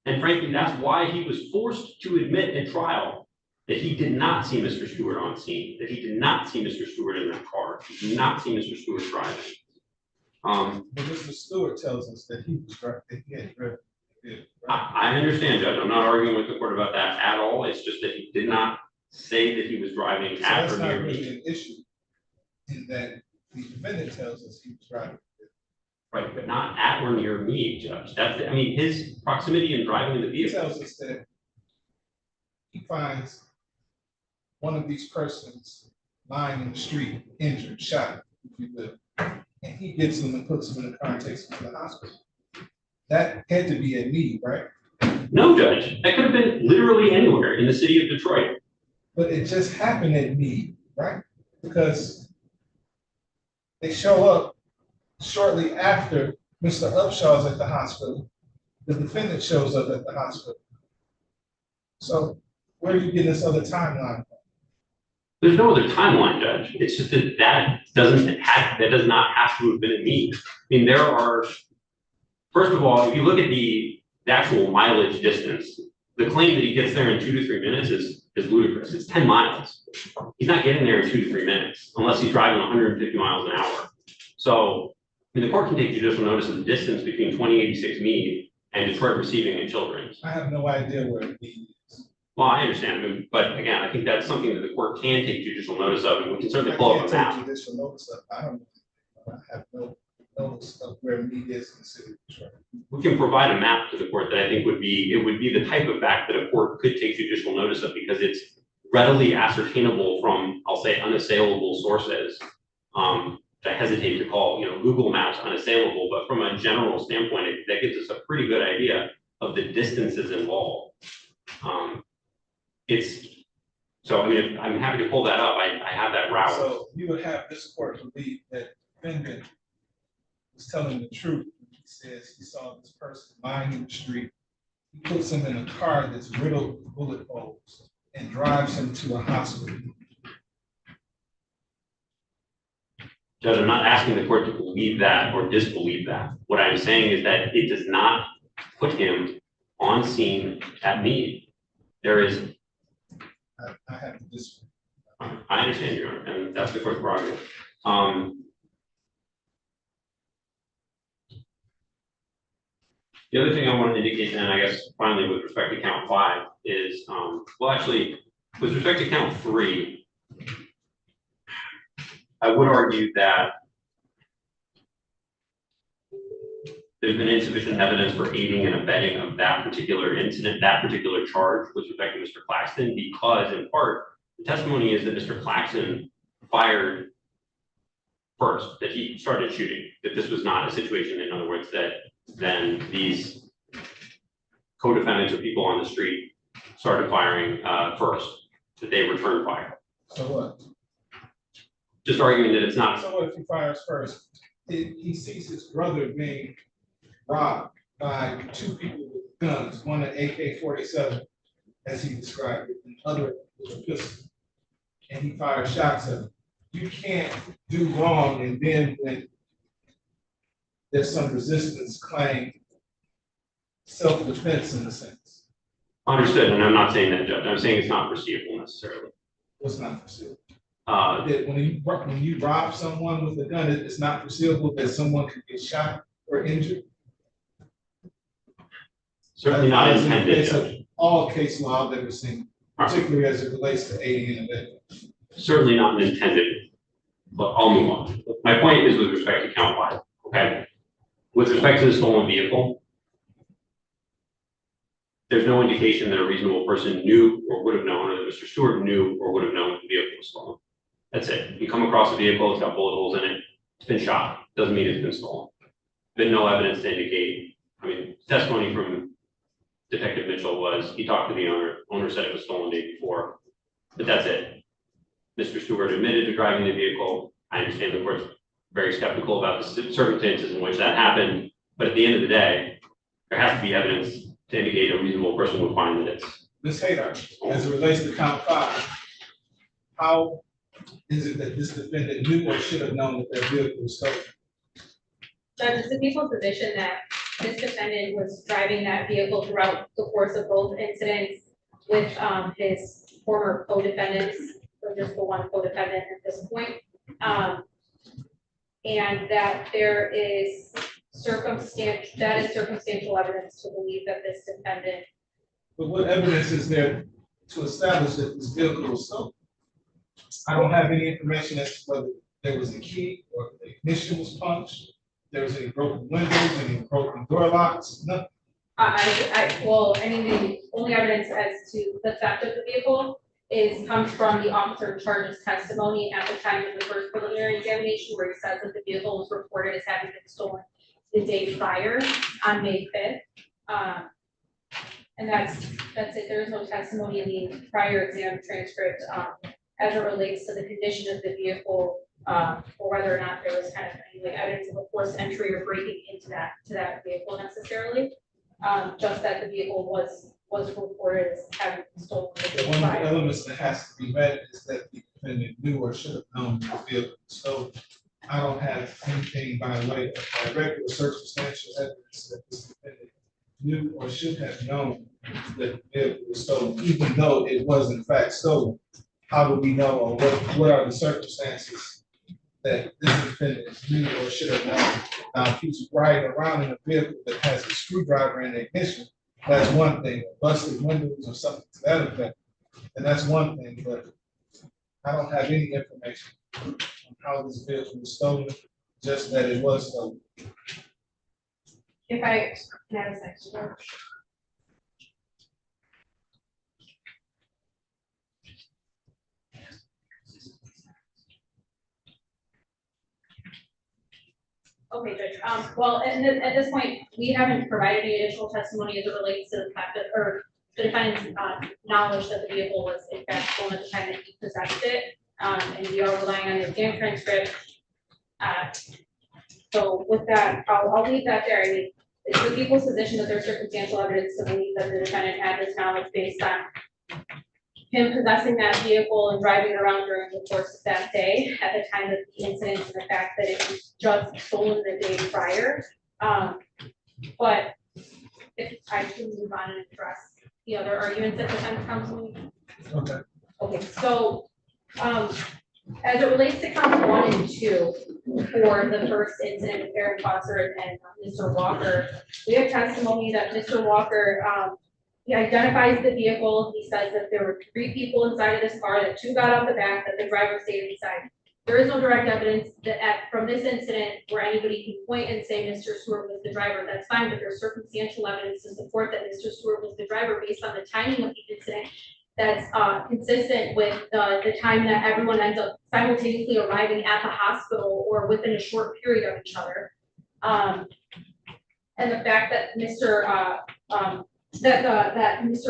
And frankly, that's why he was forced to admit in trial that he did not see Mr. Stewart on scene, that he did not see Mr. Stewart in that car, he did not see Mr. Stewart driving. But Mr. Stewart tells us that he was driving, that he had driven. I understand, Judge. I'm not arguing with the court about that at all. It's just that he did not say that he was driving So at that's or not near really me. an issue, in that the defendant tells us he was driving. Right, but not at or near me, Judge. That's, I mean, his proximity in driving the He vehicle. tells us that he finds one of these persons lying in the street, injured, shot, if you will, and he gets them and puts them in the car and takes them to the hospital. That had to be a need, right? No, Judge. That could have been literally anywhere in the city of Detroit. But it just happened at need, right? Because they show up shortly after Mr. Upshaw's at the hospital. The defendant shows up at the hospital. So where are you getting this other timeline from? There's no other timeline, Judge. It's just that that does not have to have been a need. I mean, there are, first of all, if you look at the actual mileage distance, the claim that he gets there in 2 to 3 minutes is ludicrous. It's 10 miles. He's not getting there in 2 to 3 minutes unless he's driving 150 miles an hour. So, I mean, the court can take judicial notice of the distance between 2086 Meade and Detroit Receiving and Children's. I have no idea where it is. Well, I understand, but again, I think that's something that the court can take judicial notice of, and we can certainly pull up a map. Judicial notice of, I have no notice of where Meade is in the city of Detroit. We can provide a map to the court that I think would be the type of fact that a court could take judicial notice of, because it's readily ascertainable from, I'll say, unassailable sources. I hesitate to call, Google Maps unassailable, but from a general standpoint, that gives us a pretty good idea of the distances involved. So I mean, I'm happy to pull that up. I have that route. So you would have this court believe that the defendant was telling the truth when he says he saw this person lying in the street. He puts him in a car that's riddled with bullet holes and drives him to a hospital. Judge, I'm not asking the court to believe that or disbelieve that. What I'm saying is that it does not put him on scene at Meade. There is. I have to disagree. I understand, Your Honor, and that's the court's prerogative. The other thing I want to indicate, then, I guess, finally, with respect to count 5 is, well, actually, with respect to count 3, I would argue that there's been insufficient evidence for aiding and abetting of that particular incident, that particular charge with respect to Mr. Claxton, because in part, the testimony is that Mr. Claxton fired first, that he started shooting, that this was not a situation, in other words, that then these co-defendants or people on the street started firing first, that they returned fire. So what? Just arguing that it's not. So what if he fires first? He sees his brother being robbed by 2 people with guns, one an AK-47, as he described it, and the other with a pistol. And he fires shots at him. You can't do wrong, and then when there's some resistance, claim self-defense in a sense. Understood, and I'm not saying that, Judge. I'm saying it's not foreseeable necessarily. What's not foreseeable? That when you rob someone with a gun, it's not foreseeable that someone could get shot or injured. Certainly not intended, Judge. All case law I've ever seen, particularly as it relates to aiding and abetting. Certainly not intended, but I'll move on. My point is with respect to count 5, okay? With respect to the stolen vehicle, there's no indication that a reasonable person knew or would have known, or that Mr. Stewart knew or would have known the vehicle was stolen. That's it. You come across a vehicle, it's got bullet holes in it, it's been shot. Doesn't mean it's been stolen. Been no evidence to indicate. I mean, testimony from Detective Mitchell was he talked to the owner. Owner said it was stolen the day before, but that's it. Mr. Stewart admitted to driving the vehicle. I understand the court's very skeptical about the circumstances in which that happened, but at the end of the day, there has to be evidence to indicate a reasonable person would find that it's. Ms. Haydar, as it relates to count 5, how is it that this defendant knew or should have known that their vehicle was stolen? Judge, it's the people's position that this defendant was driving that vehicle throughout the course of both incidents with his former co-defendants, or just the one co-defendant at this point. And that there is circumstantial evidence to believe that this defendant. But what evidence is there to establish that this vehicle was stolen? I don't have any information as to whether there was a key or the ignition was punched, there was any broken windows, any broken door locks, nothing. The only evidence as to the theft of the vehicle comes from the officer in charge's testimony at the time of the first preliminary examination, where he says that the vehicle was reported as having been stolen the day prior on May 5th. And that's it. There is no testimony in the prior exam transcript as it relates to the condition of the vehicle, or whether or not there was kind of any evidence of a forced entry or breaking into that vehicle necessarily. Just that the vehicle was reported as having been stolen the day One of prior. the elements that has to be met is that the defendant knew or should have known the vehicle was stolen. I don't have anything by way of direct or circumstantial evidence that this defendant knew or should have known that the vehicle was stolen, even though it was in fact stolen. How do we know, or what are the circumstances that this defendant knew or should have known? Now, if he's riding around in a vehicle that has a screwdriver in the ignition, that's one thing. Busted windows or something to that effect, and that's one thing. But I don't have any information on how this vehicle was stolen, just that it was stolen. If I can have a second. Okay, Judge. Well, at this point, we haven't provided any additional testimony as it relates to the fact that, or the defendant's knowledge that the vehicle was in fact stolen at the time that he possessed it. And we are relying on the exam transcript. So with that, I'll leave that there. I mean, it's the people's position that there's circumstantial evidence to believe that the defendant had this knowledge based on him possessing that vehicle and driving around during the course of that day at the time of the incident, and the fact that it was just stolen the day prior. But if I can move on and address the other arguments that defense counsel. Okay. Okay, so as it relates to counts 1 and 2 for the first incident with Aaron Foster and Mr. Walker, we have testimony that Mr. Walker he identifies the vehicle. He says that there were 3 people inside of this car, that 2 got out the back, that the driver stayed inside. There is no direct evidence that from this incident where anybody can point and say Mr. Stewart was the driver. That's fine, but there's circumstantial evidence to support that Mr. Stewart was the driver based on the timing of the incident. That's consistent with the time that everyone ends up simultaneously arriving at the hospital or within a short period of each other. And the fact that Mr.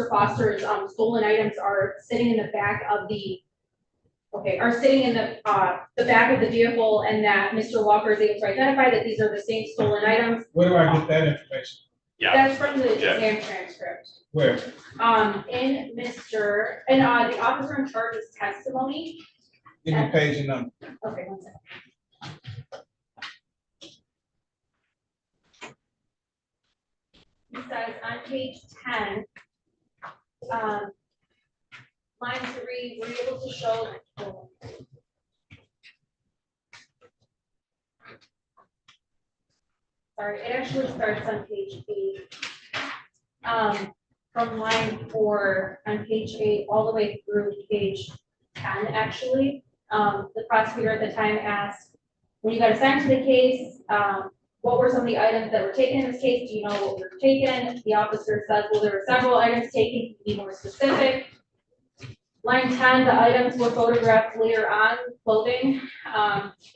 Foster's stolen items are sitting in the back of the back of the vehicle, and that Mr. Walker is able to identify that these are the same stolen items. Where do I get that information? Yeah. That's from the exam transcript. Where? In the officer in charge's testimony. Give me page and number. Okay, 1 second. He says on page 10, line 3, we're able to show. Sorry, it actually starts on page 8. From line 4 on page 8 all the way through page 10, actually. The prosecutor at the time asked, when you got assigned to the case, what were some of the items that were taken in this case? Do you know what were taken? The officer says, well, there were several items taken. Can you be more specific? Line 10, the items were photographed later on, clothing.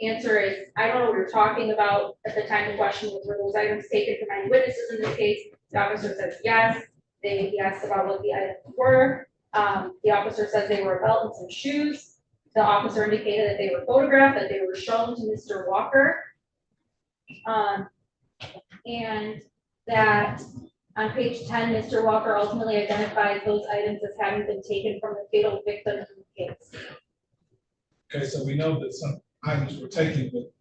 Answer is, I don't know what you're talking about. At the time the question was, were those items taken from any witnesses in this case? The officer says yes. He asked about what the items were. The officer says they were a belt and some shoes. The officer indicated that they were photographed, that they were shown to Mr. Walker. And that on page 10, Mr. Walker ultimately identified those items as having been taken from the fatal victim in the case. Okay, so we know that some items were taken, but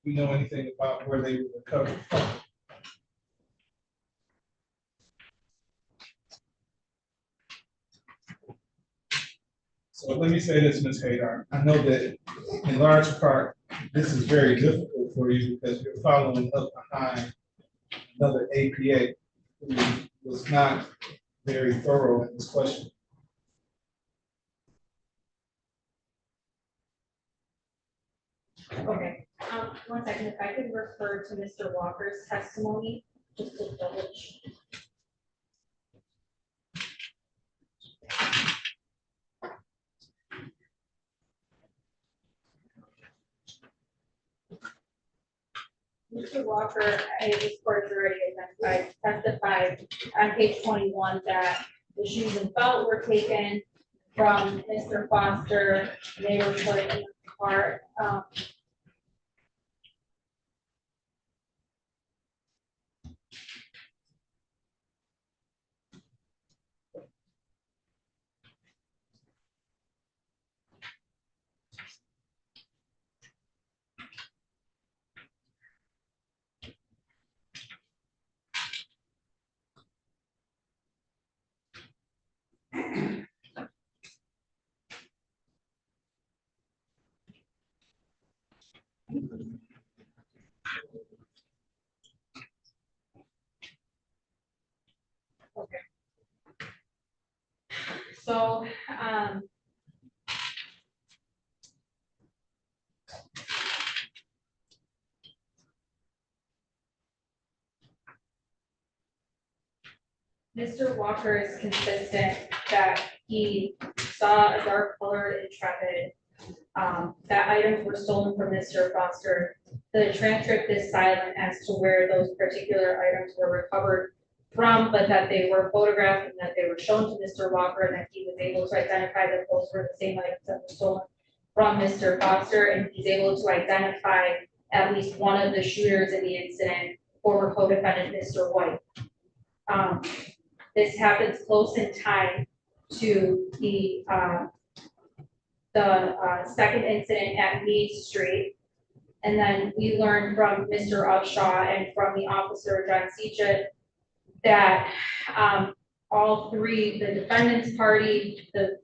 we know anything about where they were recovered from? So let me say this, Ms. Hadar, I know that in large part, this is very difficult for you because you're following up behind another APA who was not very thorough in this question. Okay, one second, if I could refer to Mr. Walker's testimony, just to double check. Mr. Walker, his court already identified, testified on page 21 that the shoes and belt were taken from Mr. Foster. They were put in the car. Okay. So, Mr. Walker is consistent that he saw a dark colored Intrepid, that items were stolen from Mr. Foster. The transcript is silent as to where those particular items were recovered from, but that they were photographed and that they were shown to Mr. Walker and that he was able to identify that those were the same items that were stolen from Mr. Foster, and he's able to identify at least one of the shooters in the incident, former co-defendant Mr. White. This happens close in time to the second incident at Meade Street. And then we learned from Mr. Upshaw and from the officer, John Seachet, that all three, the defendant's party, the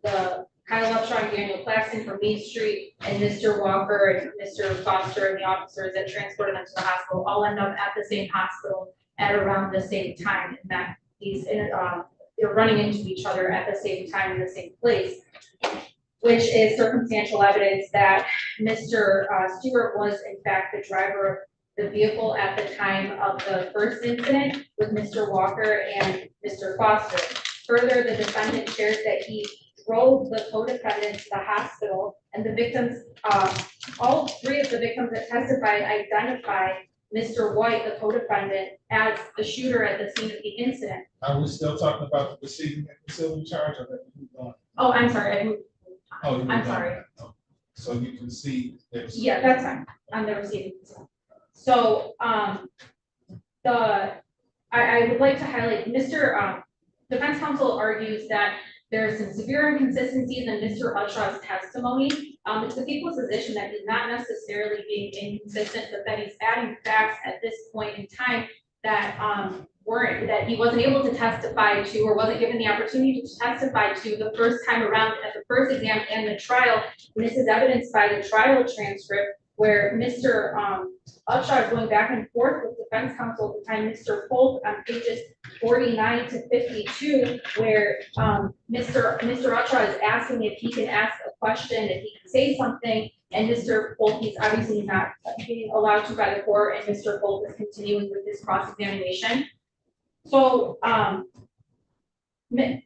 Kyle Upshaw and Daniel Claxton from Meade Street, and Mr. Walker and Mr. Foster and the officers that transported them to the hospital all end up at the same hospital at around the same time, and that they're running into each other at the same time in the same place, which is circumstantial evidence that Mr. Stewart was in fact the driver of the vehicle at the time of the first incident with Mr. Walker and Mr. Foster. Further, the defendant shares that he drove the co-defendant to the hospital, and the victims, all three of the victims that testified identified Mr. White, the co-defendant, as the shooter at the scene of the incident. Are we still talking about the receiving and concealing charge, or have we moved on? Oh, I'm sorry, I moved. Oh, you moved I'm on. sorry. So you can see there's. Yeah, that's fine, on the receiving. So, I would like to highlight, Mr. Defense counsel argues that there are some severe inconsistencies in Mr. Upshaw's testimony. It's the people's position that he's not necessarily being inconsistent, but that he's adding facts at this point in time that that he wasn't able to testify to, or wasn't given the opportunity to testify to the first time around at the first exam and the trial. And this is evidenced by the trial transcript where Mr. Upshaw is going back and forth with defense counsel at the time, Mr. Holt, on pages 49 to 52, where Mr. Upshaw is asking if he can ask a question, if he can say something, and Mr. Holt, he's obviously not being allowed to by the court, and Mr. Holt is continuing with his cross-examination. So, Mr.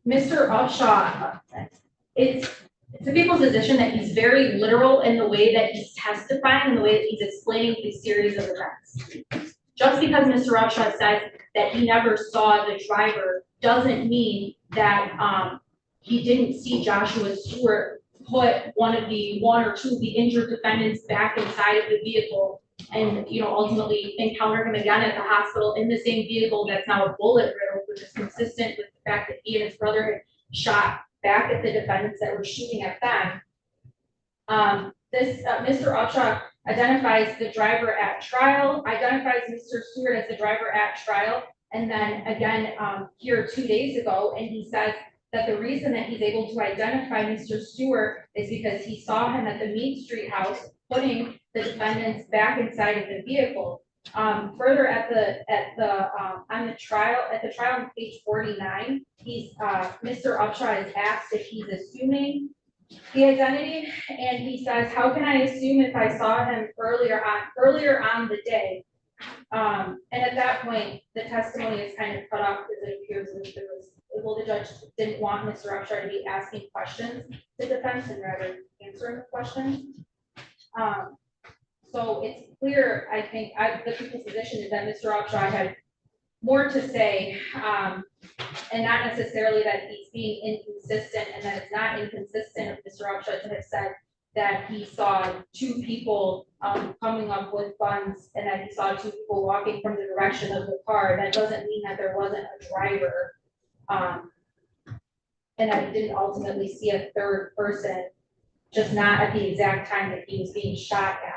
Upshaw, it's the people's position that he's very literal in the way that he's testifying and the way that he's explaining these series of events. Just because Mr. Upshaw says that he never saw the driver doesn't mean that he didn't see Joshua Stewart put one or two of the injured defendants back inside of the vehicle and, ultimately encounter him again at the hospital in the same vehicle that's now a bullet riddle, which is consistent with the fact that he and his brother had shot back at the defendants that were shooting at them. Mr. Upshaw identifies the driver at trial, identifies Mr. Stewart as the driver at trial, and then again here 2 days ago, and he says that the reason that he's able to identify Mr. Stewart is because he saw him at the Mead Street house putting the defendants back inside of the vehicle. Further on the trial on page 49, Mr. Upshaw is asked if he's assuming the identity, and he says, "How can I assume if I saw him earlier on the day?" And at that point, the testimony is kind of cut off because it appears that the judge didn't want Mr. Upshaw to be asking questions to defense and rather answering the questions. So it's clear, I think, the people's position is that Mr. Upshaw had more to say, and not necessarily that he's being inconsistent, and that it's not inconsistent of Mr. Upshaw to have said that he saw two people coming up with guns and that he saw two people walking from the direction of the car. That doesn't mean that there wasn't a driver, and that he didn't ultimately see a third person, just not at the exact time that he was being shot at.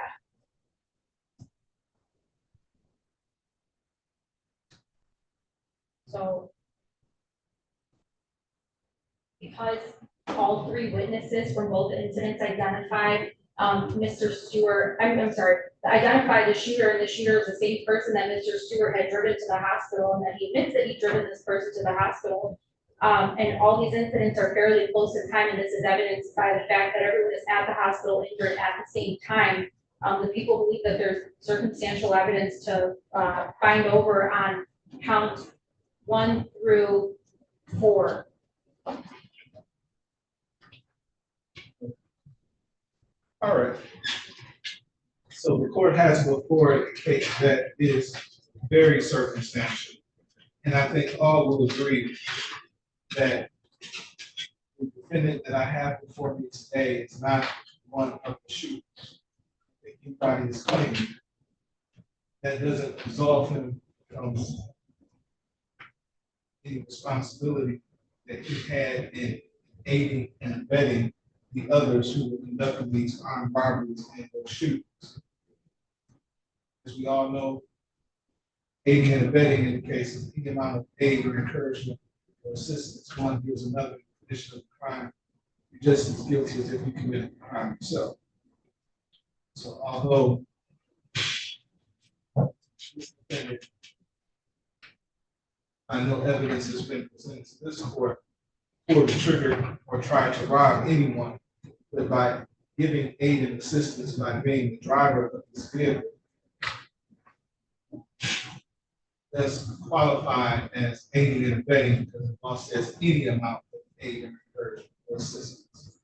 So, because all three witnesses from both incidents identified Mr. Stewart, identified the shooter, and the shooter is the same person that Mr. Stewart had driven to the hospital, and that he admits that he'd driven this person to the hospital. And all these incidents are fairly close in time, and this is evidenced by the fact that everyone is at the hospital injured at the same time. The people believe that there's circumstantial evidence to find over on count 1 through 4. All right. So the court has before it a case that is very circumstantial. And I think all will agree that the defendant that I have before me today is not one of the shooters. I think anybody is claiming that doesn't absolve him from any responsibility that he had in aiding and abetting the others who were conducting these armed robberies and those shootings. As we all know, aiding and abetting indicates the amount of aid or encouragement or assistance one gives another in the commission of the crime. You're just as guilty as if you committed the crime yourself. So although this defendant, I know evidence has been presented to this court for the trigger or try to rob anyone, but by giving aid and assistance by being the driver of this vehicle, that's qualified as aiding and abetting because the law says any amount of aid and encouragement or assistance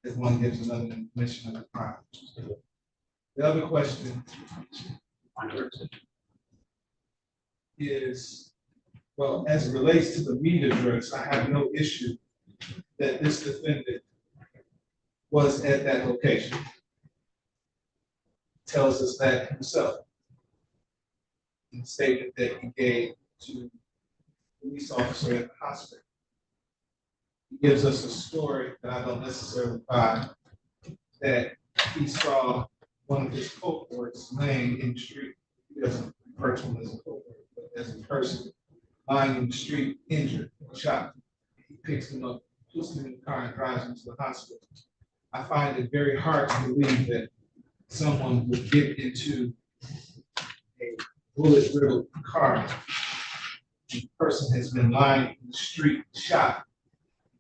if one gives another in the commission of the crime. The other question is, well, as it relates to the meat address, I have no issue that this defendant was at that location. Tells us that himself in the statement that he gave to the police officer at the hospital. He gives us a story that I don't necessarily buy, that he saw one of his cohorts laying in the street. He doesn't refer to him as a cohort, but as a person lying in the street, injured or shot. He picks him up, puts him in the car, and drives him to the hospital. I find it very hard to believe that someone would get into a bullet-riddled car. The person has been lying in the street, shot.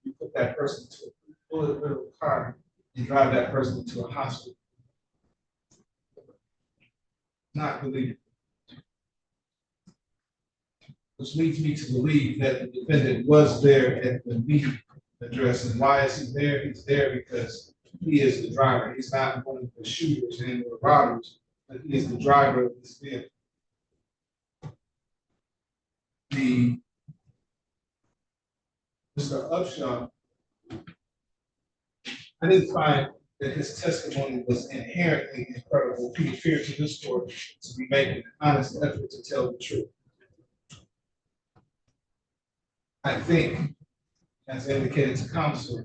You put that person to a bullet-riddled car and drive that person to a hospital. Not believable. Which leads me to believe that the defendant was there at the meat address. And why is he there? He's there because he is the driver. He's not one of the shooters and the robbers, but he is the driver of this vehicle. Mr. Upshaw, I didn't find that his testimony was inherently incredible. He appeared to this court to be making an honest effort to tell the truth. I think, as indicated to counsel,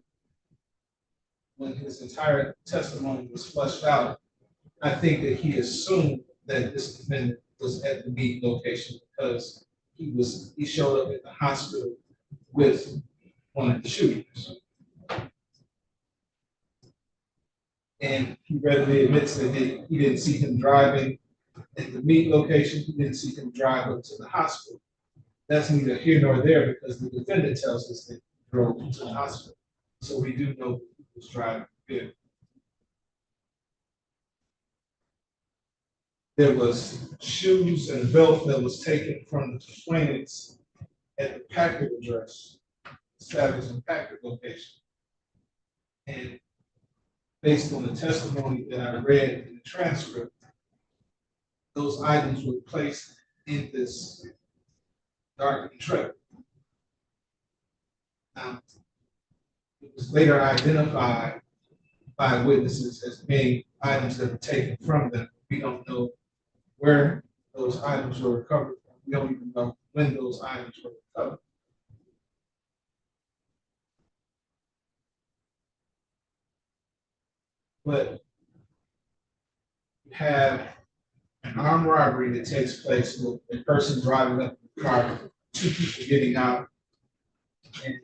when his entire testimony was fleshed out, I think that he assumed that this defendant was at the meeting location because he showed up at the hospital with one of the shooters. And he readily admits that he didn't see him driving at the meet location, he didn't see him drive up to the hospital. That's neither here nor there because the defendant tells us that he drove to the hospital. So we do know he was driving the vehicle. There was shoes and a belt that was taken from the complainants at the Packard address, Savage and Packard location. And based on the testimony that I read in the transcript, those items were placed in this darkened truck. Now, it was later identified by witnesses as being items that were taken from them. We don't know where those items were recovered from. We don't even know when those items were recovered. But you have an armed robbery that takes place with a person driving up the car, two people getting out and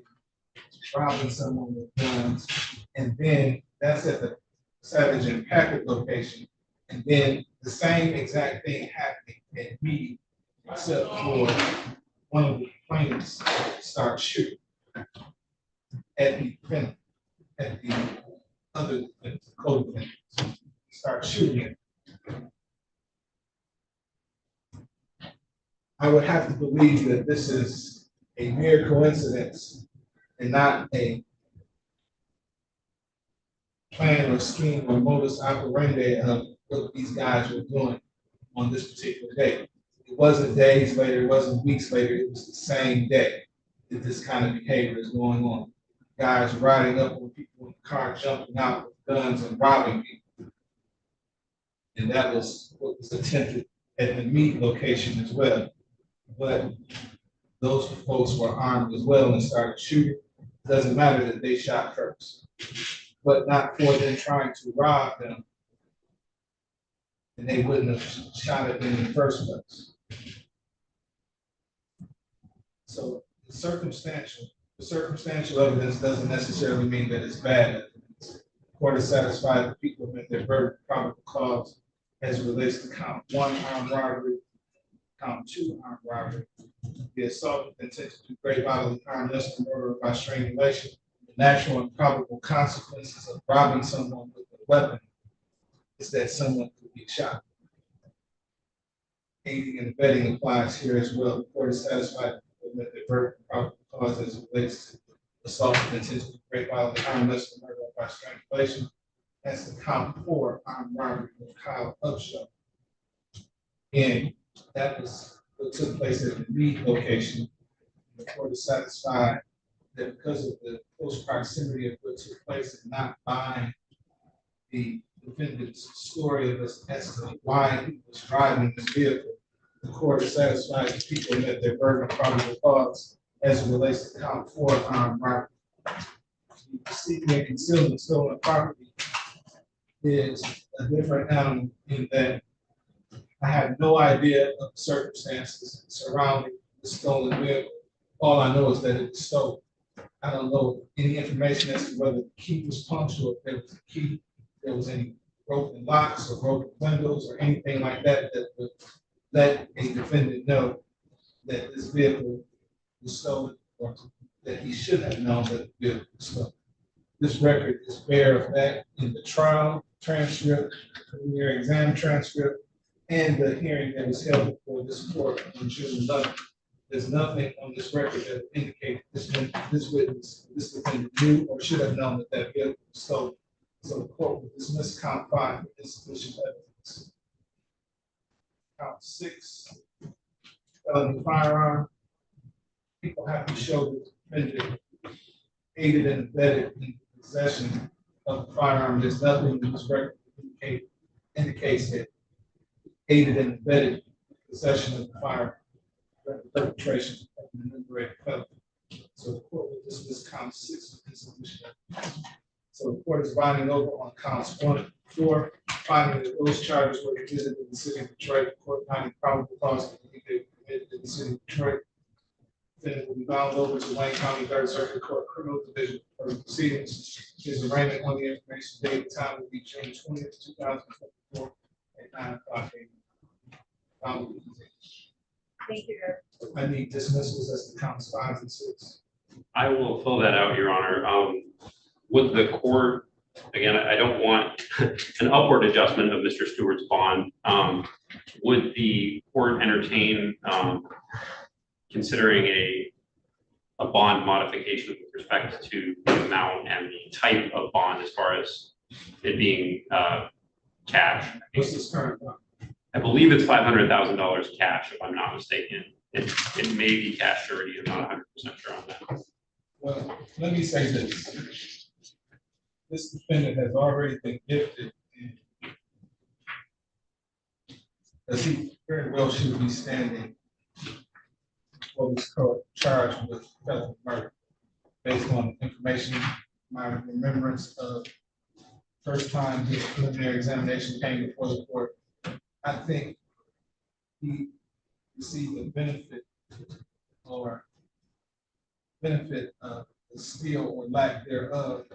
robbing someone with guns. And then that's at the Savage and Packard location. And then the same exact thing happening at me, except for one of the plaintiffs starts shooting at the defendant, at the other co-defendants, start shooting at. I would have to believe that this is a mere coincidence and not a plan or scheme or modus operandi of what these guys were doing on this particular day. It wasn't days later, it wasn't weeks later, it was the same day that this kind of behavior is going on. Guys riding up on people in the car, jumping out with guns and robbing people. And that was what was attempted at the meet location as well. But those folks were armed as well and started shooting. It doesn't matter that they shot first, but not for them trying to rob them. And they wouldn't have shot at them in the first place. So the circumstantial evidence doesn't necessarily mean that it's bad evidence. The court is satisfied that people have met their burden of probable cause as it relates to count 1 armed robbery, count 2 armed robbery, the assault with intent to do great bodily harm, less than murder by strangulation, the natural and probable consequences of robbing someone with a weapon is that someone could be shot. Aiding and abetting applies here as well. The court is satisfied that the burden of probable cause as it relates to assault with intent to do great bodily harm, less than murder by strangulation. That's the count 4 armed robbery of Kyle Upshaw. And that was what took place at the meet location. The court is satisfied that because of the close proximity of what took place and not buying the defendant's story as to why he was driving this vehicle, the court is satisfied that people met their burden of probable cause as it relates to count 4 armed robbery. Seeking and concealing stolen property is a different animal in that I have no idea of the circumstances surrounding the stolen vehicle. All I know is that it was stolen. I don't know any information as to whether the key was punctured or if there was a key, if there was any broken locks or broken windows or anything like that that would let a defendant know that this vehicle was stolen or that he should have known that the vehicle was stolen. This record is bare of that in the trial transcript, preliminary exam transcript, and the hearing that was held before this court on June 11th. There's nothing on this record that indicates this witness, this defendant knew or should have known that that vehicle was stolen. So the court will dismiss count 5 with insufficient evidence. Count 6, felony firearm. People have to show that the defendant aided and abetted in possession of the firearm. There's nothing in this record that indicates that aided and abetted possession of the firearm, perpetration of an enumerated felony. So the court will dismiss count 6 with insufficient evidence. So the court is binding over on counts 1 and 4, finding that those charges were committed in the city of Detroit. The court finding probable cause that they were committed in the city of Detroit. Then it will be bound over to Wayne County Third Circuit Court Criminal Division for the proceedings. His arraignment on the information date and time will be June 20th, 2024 at 9:00 a.m. Thank you. I need dismissals as the counts 5 and 6. I will fill that out, Your Honor. Would the court, again, I don't want an upward adjustment of Mr. Stewart's bond. Would the court entertain considering a bond modification with respect to the amount and the type of bond as far as it being cash? What's this current bond? I believe it's $500,000 cash, if I'm not mistaken. It may be cash surety. I'm not 100% sure on that. Well, let me say this. This defendant has already been gifted, as he very well should be standing for this court charged with felony murder, based on information, my remembrance of first time his preliminary examination came before the court. I think he received the benefit of the skill or lack thereof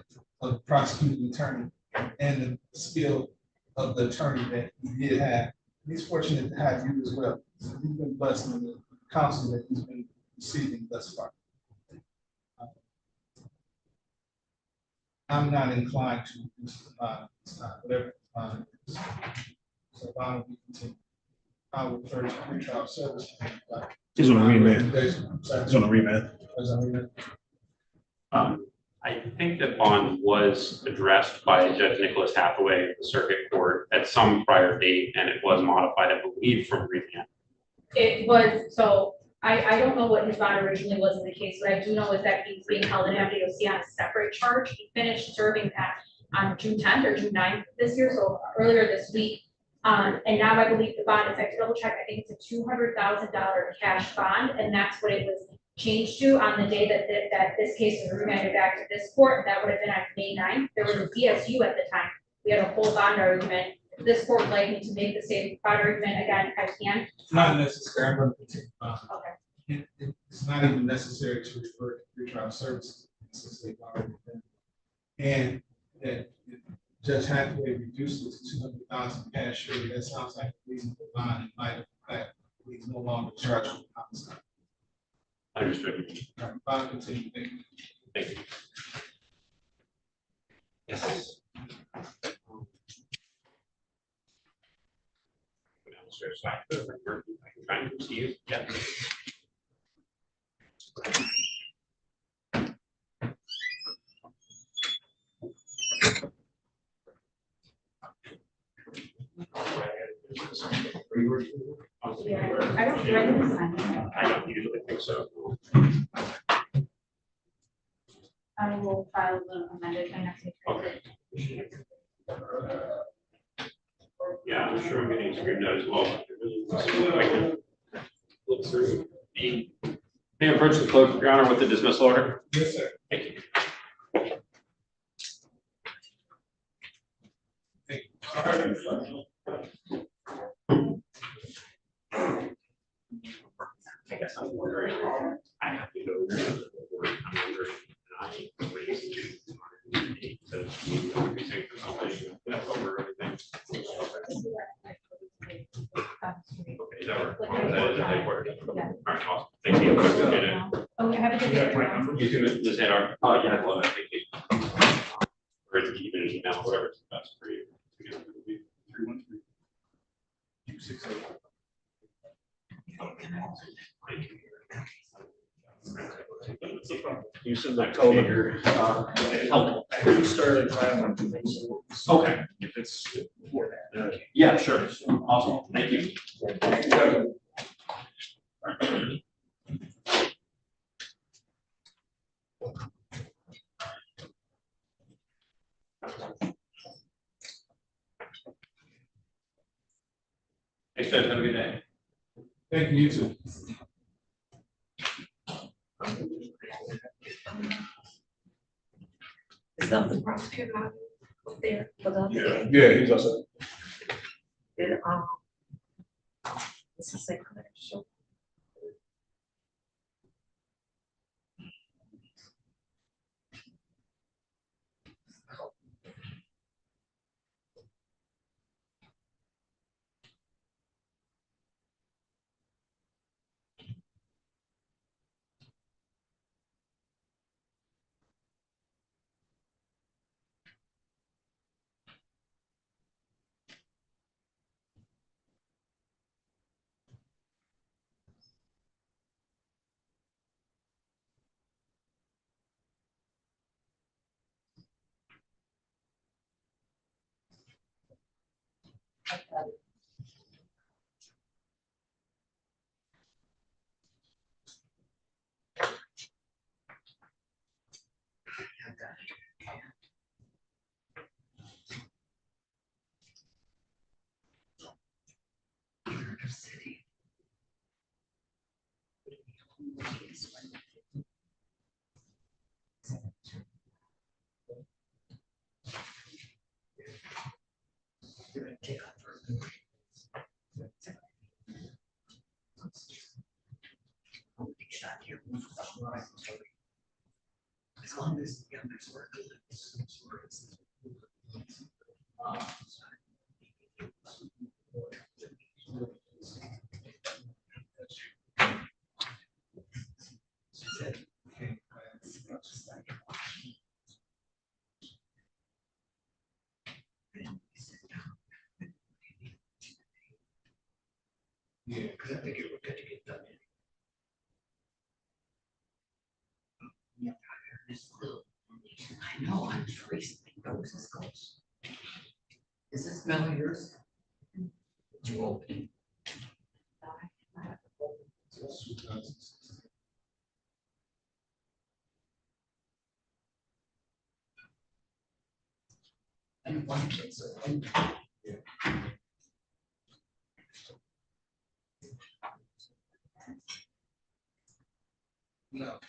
of the prosecuting attorney and the skill of the attorney that he did have. He's fortunate to have you as well. So he's been blessed in the counsel that he's been receiving thus far. I'm not inclined to reduce the bond this time, whatever the bond is. So bond will be continued. I will refer to pretrial service. He's on a remand. He's on a remand. I think that bond was addressed by Judge Nicholas Hathaway at the circuit court at some prior date, and it was modified, I believe, from remand. It was, so I don't know what his bond originally was in the case, but I do know is that he's being held in FDOC on a separate charge. He finished serving that on June 10th or June 9th this year, so earlier this week. And now I believe the bond is, I have to double check, I think it's a $200,000 cash bond, and that's what it was changed to on the day that this case was remanded back to this court. That would have been on May 9th. There was a DSU at the time. We had a full bond argument. If this court would like me to make the same bond argument again, I can. It's not necessary. I'm going to continue. Okay. It's not even necessary to refer to pretrial services since they've already been. And that Judge Hathaway reduced it to 200,000 cash surety. That sounds like a reasonable bond in light of the fact that he's no longer charged with homicide. Understood. Bond continue. Thank you. Yes. Trying to see you. Yeah. Yeah, I don't regularly sign it. I don't usually think so. I will file the amended by next week. Okay. Yeah, I'm sure I'm getting screwed out as well. Look through the. May I approach the clerk, Your Honor, with the dismissal order? Yes, sir. Thank you. I guess I'm wondering, I have to go there. I'm wondering, I raised it to that's over everything. Okay, is that right? That is a headquarters. All right, awesome. Thank you. Oh, have a good day. You can just hit our, oh, yeah, I love it. Thank you. Or even an email, whatever's best for you. 313 268. You said that told me helpful. you started filing. Okay. If it's before that. Yeah, sure. Awesome. Thank you. Thanks, guys. Have a good day. Thank you, you too. Is that the prosecutor out there for the other day? Yeah, he's also. Did, this is a commercial. As long as the others work. Yeah. Because I think it would get to get done. Yeah, this little, I know, I'm recently noticed this goes. Is this smell yours? Did you open it? And one kid, so. No.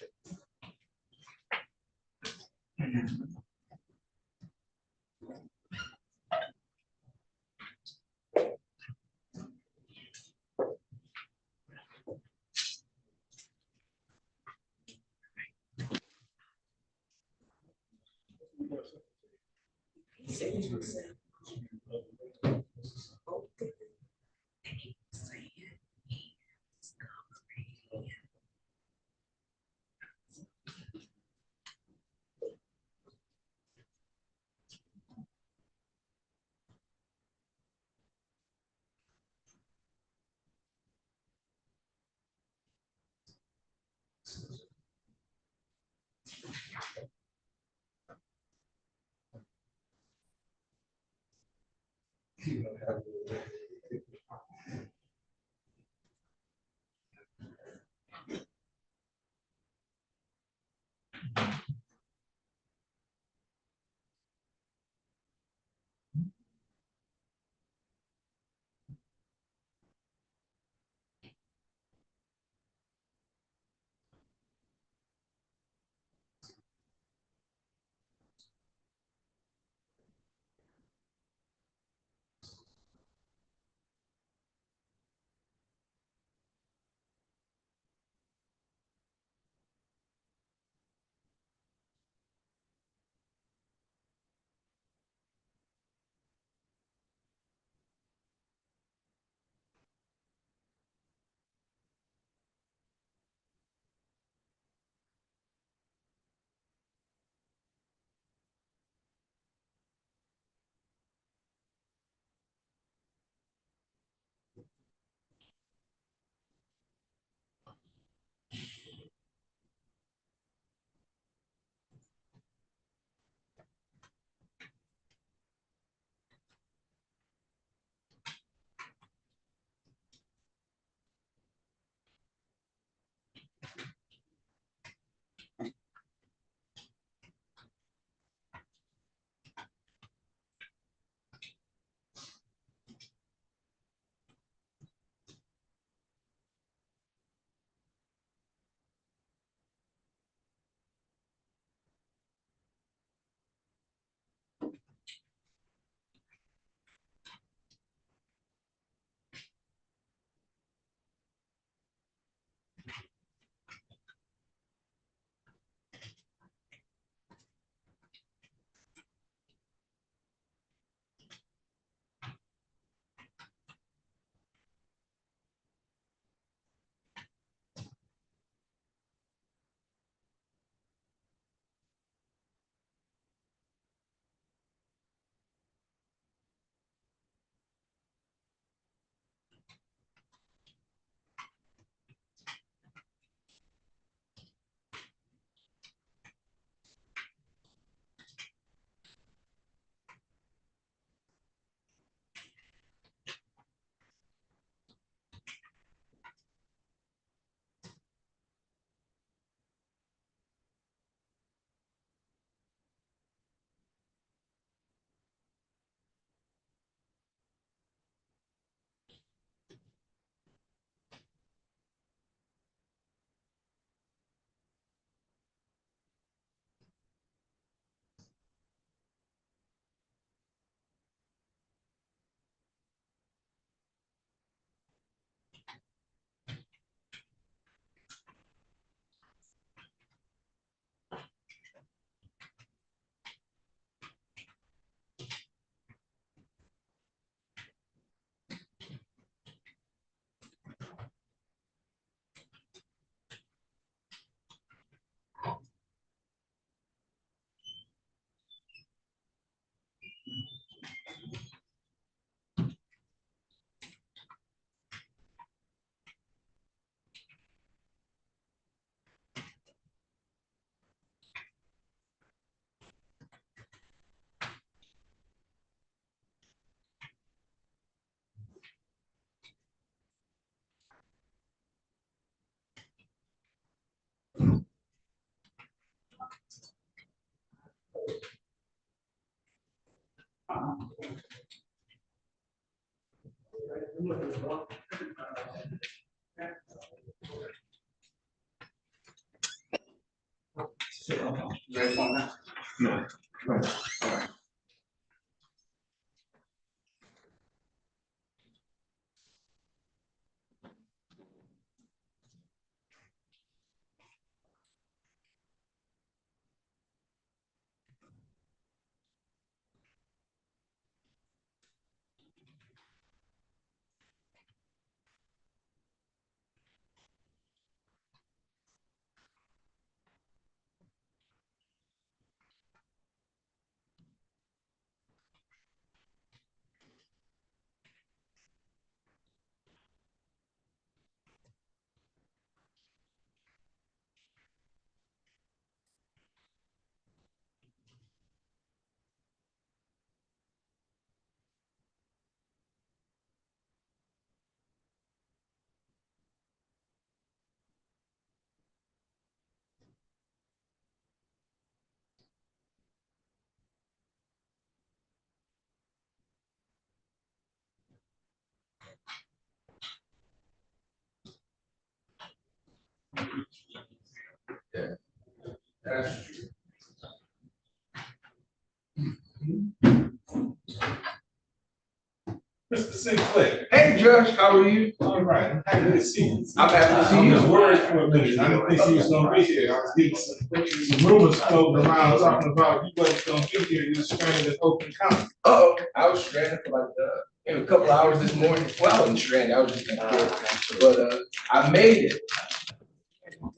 No. Yeah, that's true. Mr. Sinclair. Hey, Judge, how are you? All right, I'm happy to see you. I'm happy to see I you. was worried for a minute. I didn't think you was gonna be here. I was getting some rumors floating around talking about you wasn't gonna be here. You were stranded in Oakland County. Uh-oh, I was stranded for like, maybe a couple hours this morning. Well, I wasn't stranded, I was just in court. But, I made it.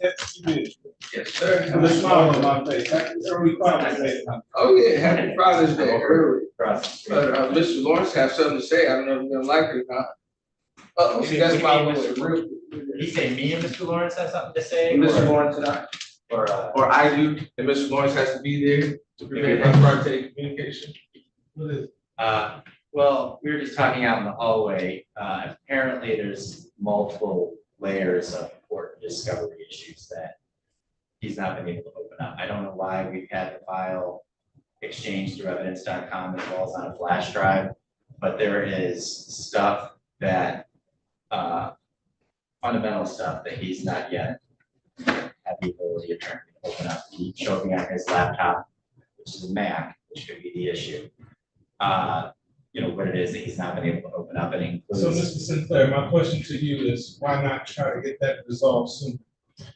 Yes, you did. Yes, sir. With a smile on my face. Happy early Father's Day. Oh, yeah, happy Father's Day, early. But, Mr. Lawrence has something to say. I don't know if you're gonna like it or not. Uh-oh, see, that's why I went real. Did he say me and Mr. Lawrence has something to say? Mr. Lawrence and I, or I do, and Mr. Lawrence has to be there to prevent ex parte communication. What is it? Well, we were just talking out in the hallway. Apparently there's multiple layers of important discovery issues that he's not been able to open up. I don't know why we've had the file exchanged through evidence.com as well as on a flash drive, but there is stuff that, fundamental stuff that he's not yet had the ability to open up. He showed me on his laptop, which is a Mac, which could be the issue. You know, what it is that he's not been able to open up, and it includes. So, Mr. Sinclair, my question to you is, why not try to get that resolved soon?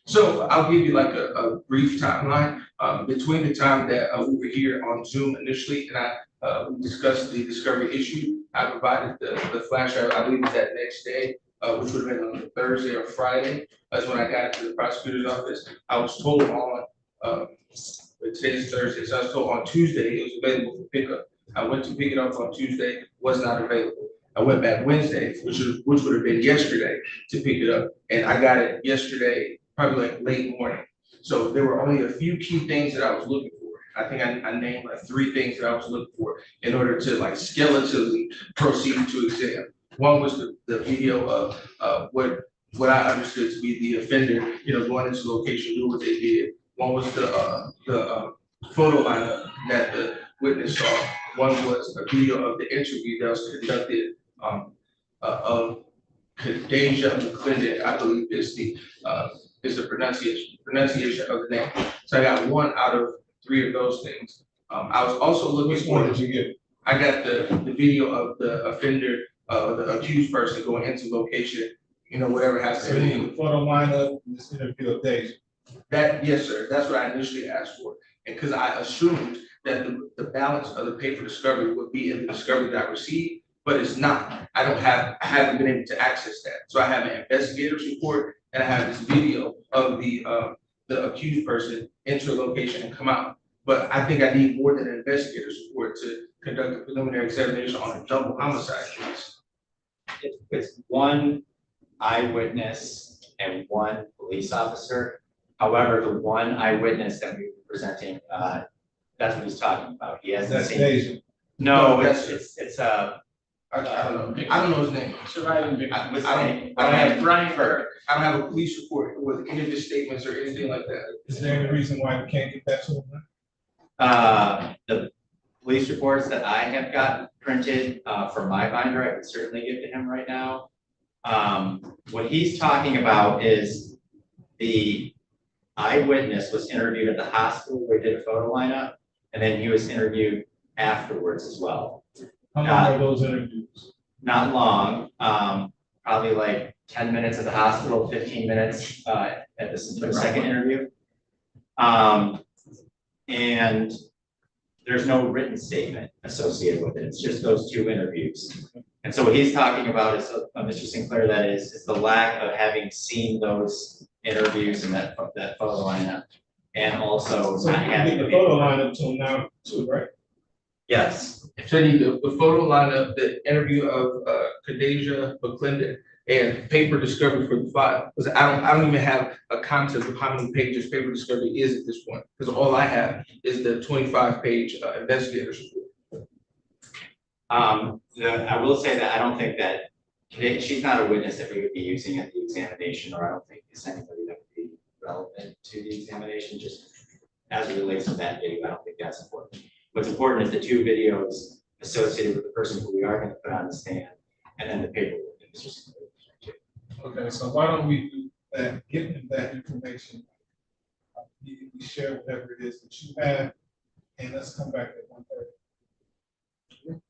So I'll give you like a brief timeline. Between the time that we were here on Zoom initially and we discussed the discovery issue, I provided the flash drive, I believe it was that next day, which would have been on Thursday or Friday. That's when I got to the prosecutor's office. I was told on, today's Thursday, so I was told on Tuesday it was available for pickup. I went to pick it up on Tuesday, was not available. I went back Wednesday, which would have been yesterday, to pick it up. And I got it yesterday, probably like late morning. So there were only a few key things that I was looking for. I think I named like 3 things that I was looking for in order to like skeletally proceed to exam. One was the video of what I understood to be the offender, you know, going into location, doing what they did. One was the photo lineup that the witness saw. One was a video of the interview that was conducted of Kadeja McGlothlin, I believe is the pronunciation of the name. So I got 1 out of 3 of those things. I was also looking. Which one did you get? I got the video of the offender, the accused person going into location, you know, whatever has to So you do. need the photo lineup, this interview of Deja. That, yes, sir, that's what I initially asked for. And because I assumed that the balance of the paper discovery would be in the discovery that I received, but it's not. I haven't been able to access that. So I have an investigator's report and I have this video of the accused person enter a location and come out. But I think I need more than an investigator's report to conduct a preliminary examination on a double homicide case. It's 1 eyewitness and 1 police officer. However, the 1 eyewitness that we were presenting, that's what he's talking about. He hasn't That's seen. Deja. No, No, it's I don't know. I don't know his name. Surviving victim. I don't have Brion Burke. I don't have a police report with any of his statements or anything like that. Is there any reason why we can't get that to him? The police reports that I have got printed from my binder, I could certainly give to him right now. What he's talking about is the eyewitness was interviewed at the hospital where he did a photo lineup, and then he was interviewed afterwards as well. How long are those interviews? Not long, probably like 10 minutes at the hospital, 15 minutes at the second interview. And there's no written statement associated with it. It's just those two interviews. And so what he's talking about is, Mr. Sinclair, that is the lack of having seen those interviews and that photo lineup, and also So not you having get the photo lineup till now too, right? Yes. So I need the photo lineup, the interview of Khadijah McClendon, and paper discovery for the file. Because I don't even have a concept of how many pages paper discovery is at this point. Because all I have is the 25-page investigator's report. I will say that I don't think that she's not a witness that we would be using at the examination, or I don't think it's anybody that would be relevant to the examination, just as it relates to that video. I don't think that's important. What's important is the two videos associated with the person who we are going to put on the stand, and then the paperwork. Okay, so why don't we do that, give him that information? We share whatever it is that you have, and let's come back at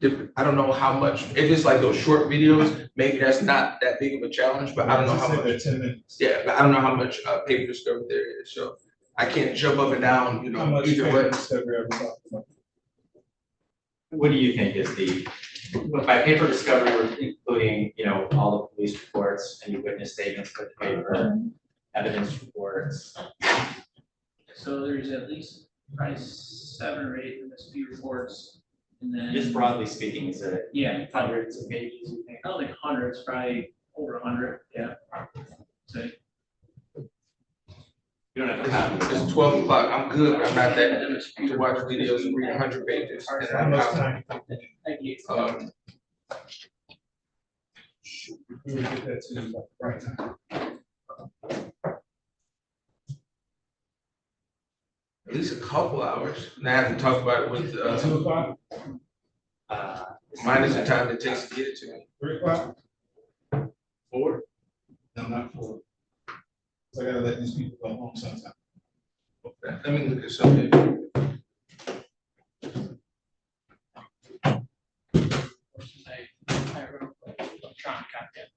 1:30. I don't know how much, if it's like those short videos, maybe that's not that big of a challenge, but I don't know how much. 10 minutes. Yeah, but I don't know how much paper discovery there is, so I can't jump up and down, How much either paper way. discovery are we talking about? What do you think is by paper discovery, we're including, all the police reports, any witness statements put the paper, evidence reports? So there's at least probably 7 or 8 MSP reports, and then. Just broadly speaking, is it? Yeah. Hundreds of pages, you think? I don't think hundreds, probably over 100, yeah. So. You don't have to have. It's 12 o'clock, I'm good, I'm not that to watch videos and read 100 pages. And Thank you. We will get that to you right now. At least a couple hours, and I have to talk about it with 2 o'clock? minus the time it takes to get it to me. 3 o'clock? 4? No, not 4. So I gotta let these people go home sometime. Okay, let me look at something. Electronic content.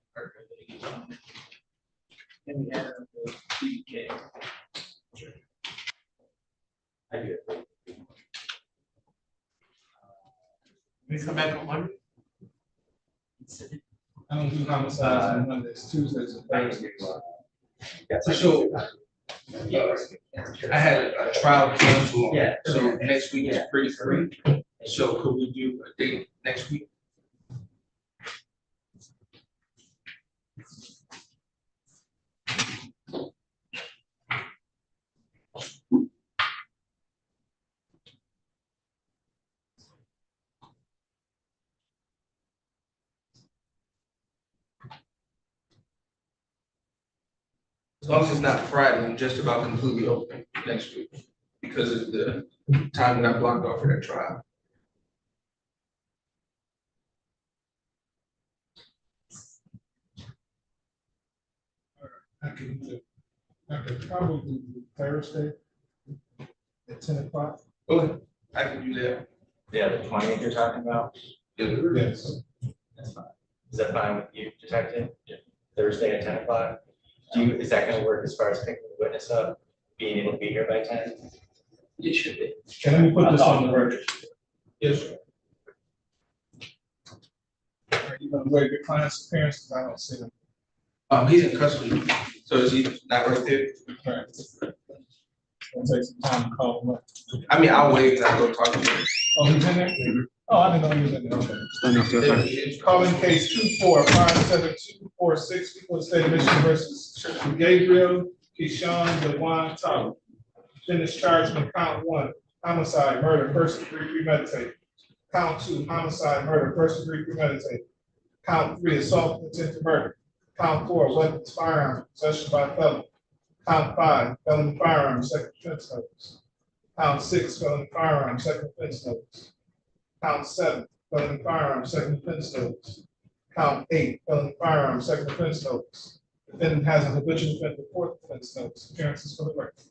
And we have the BK. I do. We come back on Monday? I don't do homicides on Mondays, Tuesdays, and Thursdays. So, I had a trial canceled, so next week is pretty free. So could we do a date next week? As long as it's not Friday, I'm just about completely open next week because of the time that I blocked off for that trial. I could probably do Thursday at 10 o'clock. Oh, I can do that. Yeah, the 20th you're talking about? Yes. That's fine. Is that fine with you, Detective? Thursday at 10 o'clock? Is that gonna work as far as picking the witness up, being able to be here by 10? It should be. Can we put this on the record? Yes, sir. Are you gonna waive your client's appearance? 'Cause I don't see him. He's in custody, so is he not right there? Right. It's gonna take some time to call him up. I mean, I'll wait and I'll go talk to him. Oh, he's in there? Oh, I didn't know he was in there. Okay. Calling case 24-57246, people of the state of Michigan versus Gabriel, Keyshawn, DeJuan, Tyler. Finished charged in count 1, homicide, murder, first degree premeditated. Count 2, homicide, murder, first degree premeditated. Count 3, assault with intent to murder. Count 4, weapons, firearms, possession by felon. Count 5, felony firearms, second offense notice. Count 6, felony firearms, second offense notice. Count 7, felony firearms, second offense notice. Count 8, felony firearms, second offense notice. Defendant has a habitual offender, fourth offense notice. Appearances for the record.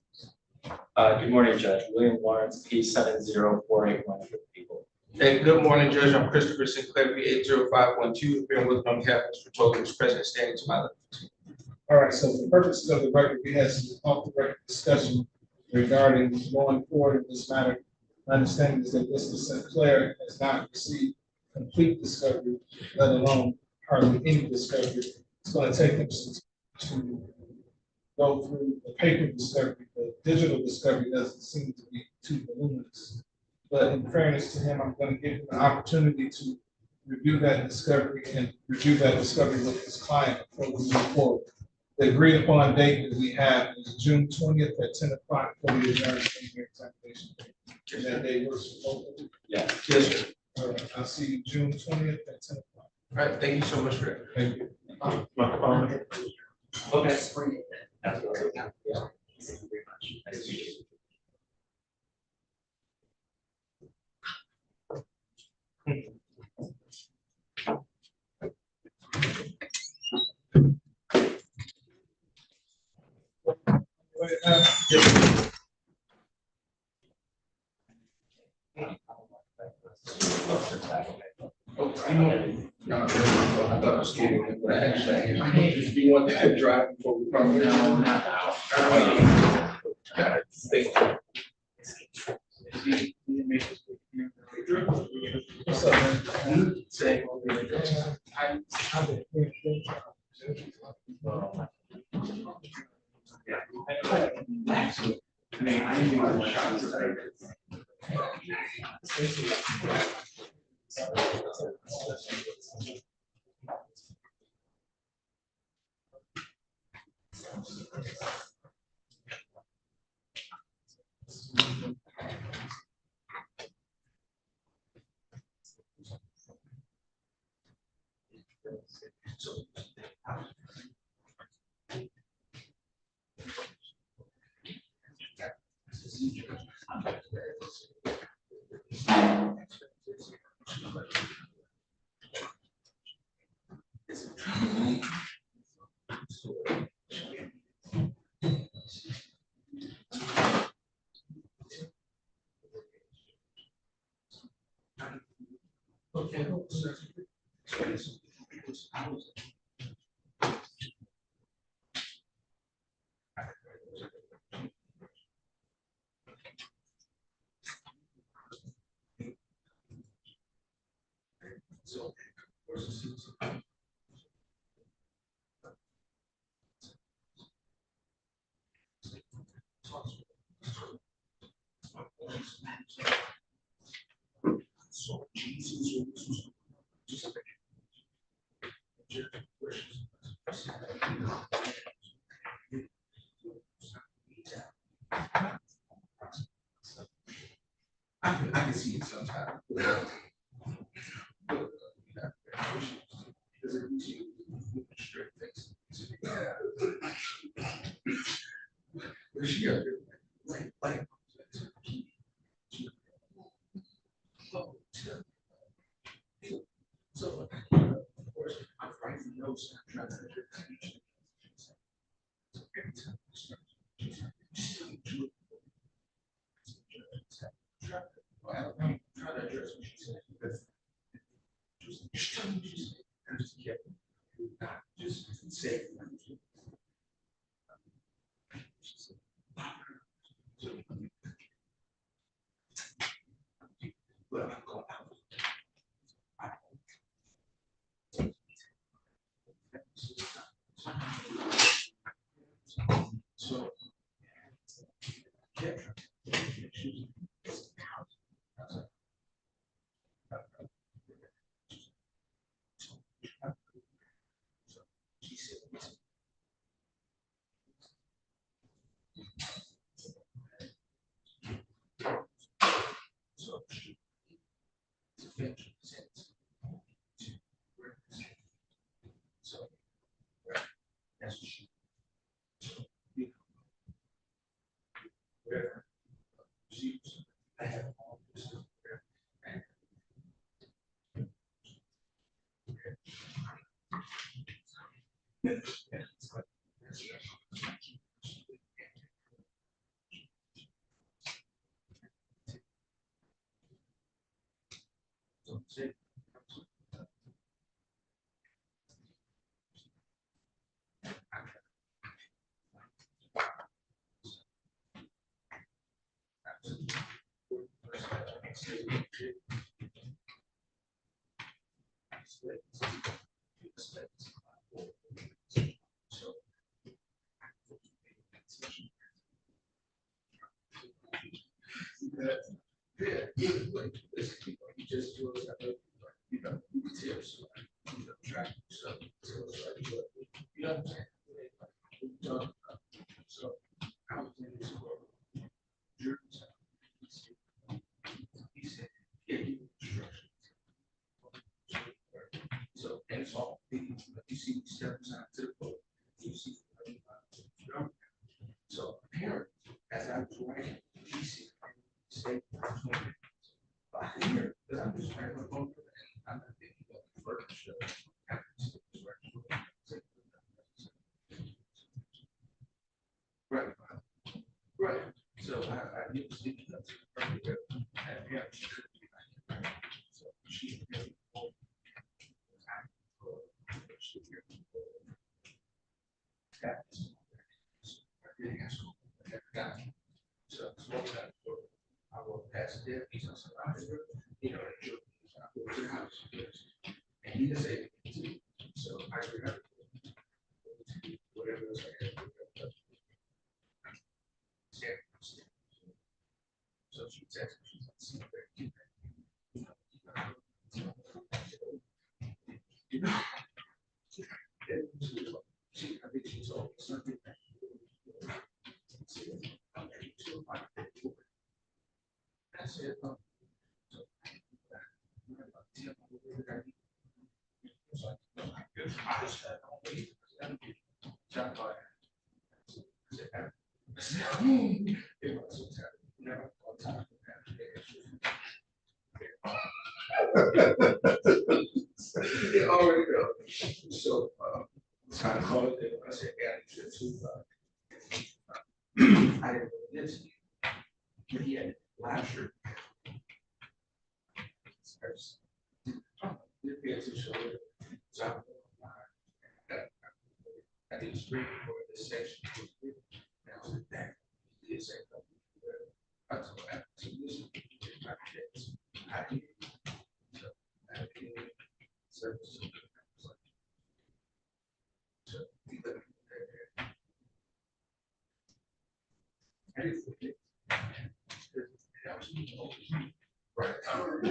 Good morning, Judge. William Lawrence, P70481 for the people. Hey, good morning, Judge. I'm Christopher Sinclair, P80512, appearing with on behalf of Mr. Toler, Mr. President, standing to my left. All right, so for the purposes of the record, we had some off the record discussion regarding going forward in this matter. My understanding is that Mr. Sinclair has not received complete discovery, let alone hardly any discovery. It's going to take him to go through the paper discovery. The digital discovery doesn't seem to be too voluminous. But in fairness to him, I'm going to give him an opportunity to review that discovery and review that discovery with his client before we move forward. The agreed upon date that we have is June 20th at 10 o'clock for the adjourned examination. And that day works for both of you? Yeah. Yes, sir. All right, I'll see you June 20th at 10 o'clock. All right, thank you so much for that. Thank you. Okay. Absolutely. Yeah. Thank you very much. Nice to meet you. I thought I was kidding, but actually, if you want to drive before we come. No, not now. Got it. Thank What's up, man? Say. I can see it sometimes. So, of course, I'm writing notes and I'm trying to just say. But I'm going out. So, So, and it's all, you see these steps out to the boat, you see. So, apparently, as I was writing, you see, state, I can hear, because I'm just trying to go, and I'm not thinking about the furniture. Right, right, so I knew speaking up to the furniture, and yeah, she could be like, so she. So, I will pass it, he's also, you know, I go to the house, and he just said, so I remember. Whatever it was like. So she texted me, she's like, see, you know, she, I think she told me something. I said, so I just had no way. It was so terrible. Never on time. It already go. So, so I called it. I said, yeah, I didn't know this, but he had last year. So I did screen for this section. Now that is a I told him to listen to my kids. I did. So I did service. So we live there. I didn't forget. Right.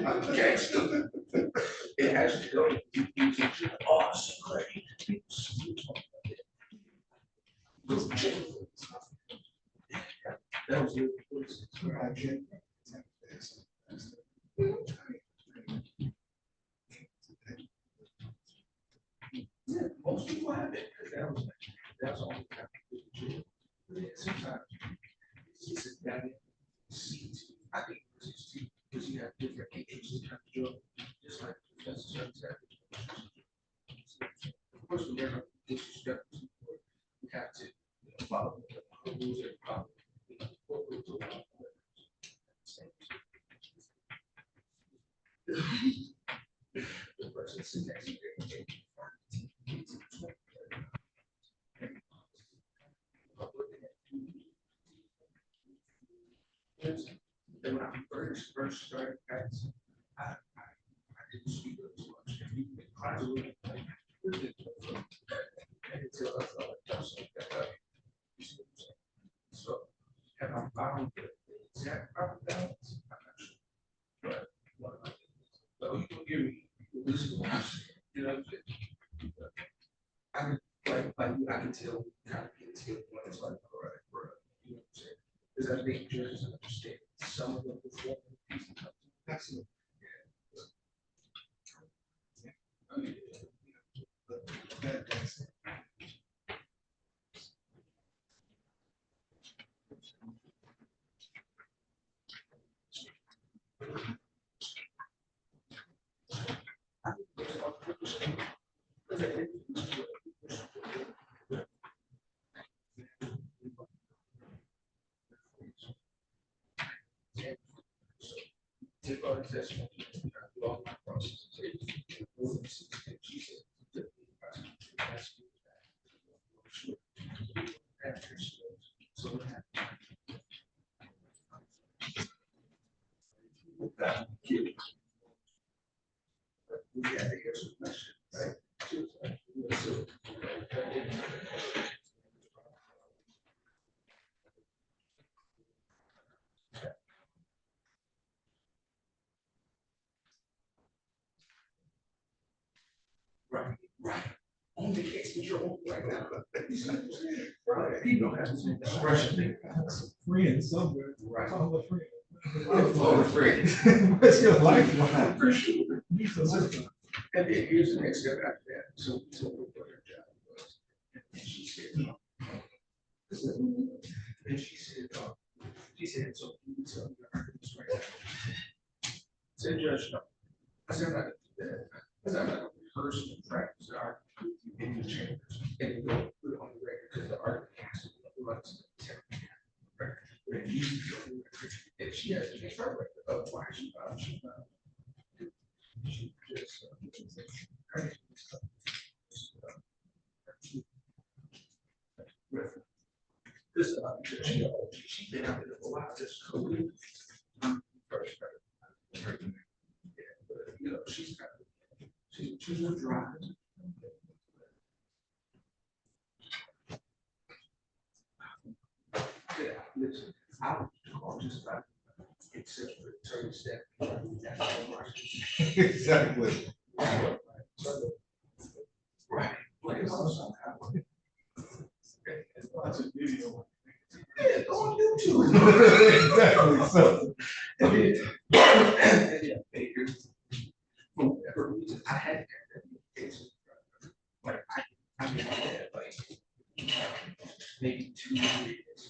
Okay. It has to go. Awesome. Great. That was it. Yeah, most people have it. That was all. Sometimes you sit down and see. I think because you have different ages of job, just like professors. Of course, we never disrespect people. We have to follow the rules and follow. The person sitting next to you. When I first started, I didn't speak up too much. Until I thought so, have I found the exact proper balance? I'm not sure. But you can hear me. Listen, you know, I can I can tell, kind of get to when it's like, all right, bro, you know what I'm saying? Because I think judges understand some of them before. Excellent. control right now. Right, he don't have some expression. Friend somewhere. Right. Call a friend. Oh, friend. What's your lifeline? For sure. And then here's the next step after that. So what her job was. And she said, no. And she said, so you can tell me your arguments right now. Said Judge, no. I said, I'm not gonna do that. I said, I'm not gonna rehearse and practice the argument with you in the chambers and go put it on the record because the argument has to be run to the record. But you go on the record, and she has to make her record. Otherwise, she just this she's been out there for a while, just coding. First, you know, she's got she's a drive. Yeah, listen, I would call just about except for attorney staff. Exactly. Right. Like it's also That's a video. yeah, go on YouTube. Exactly. So. For whatever reason, I had that case. Like I mean, I had like maybe 2 years.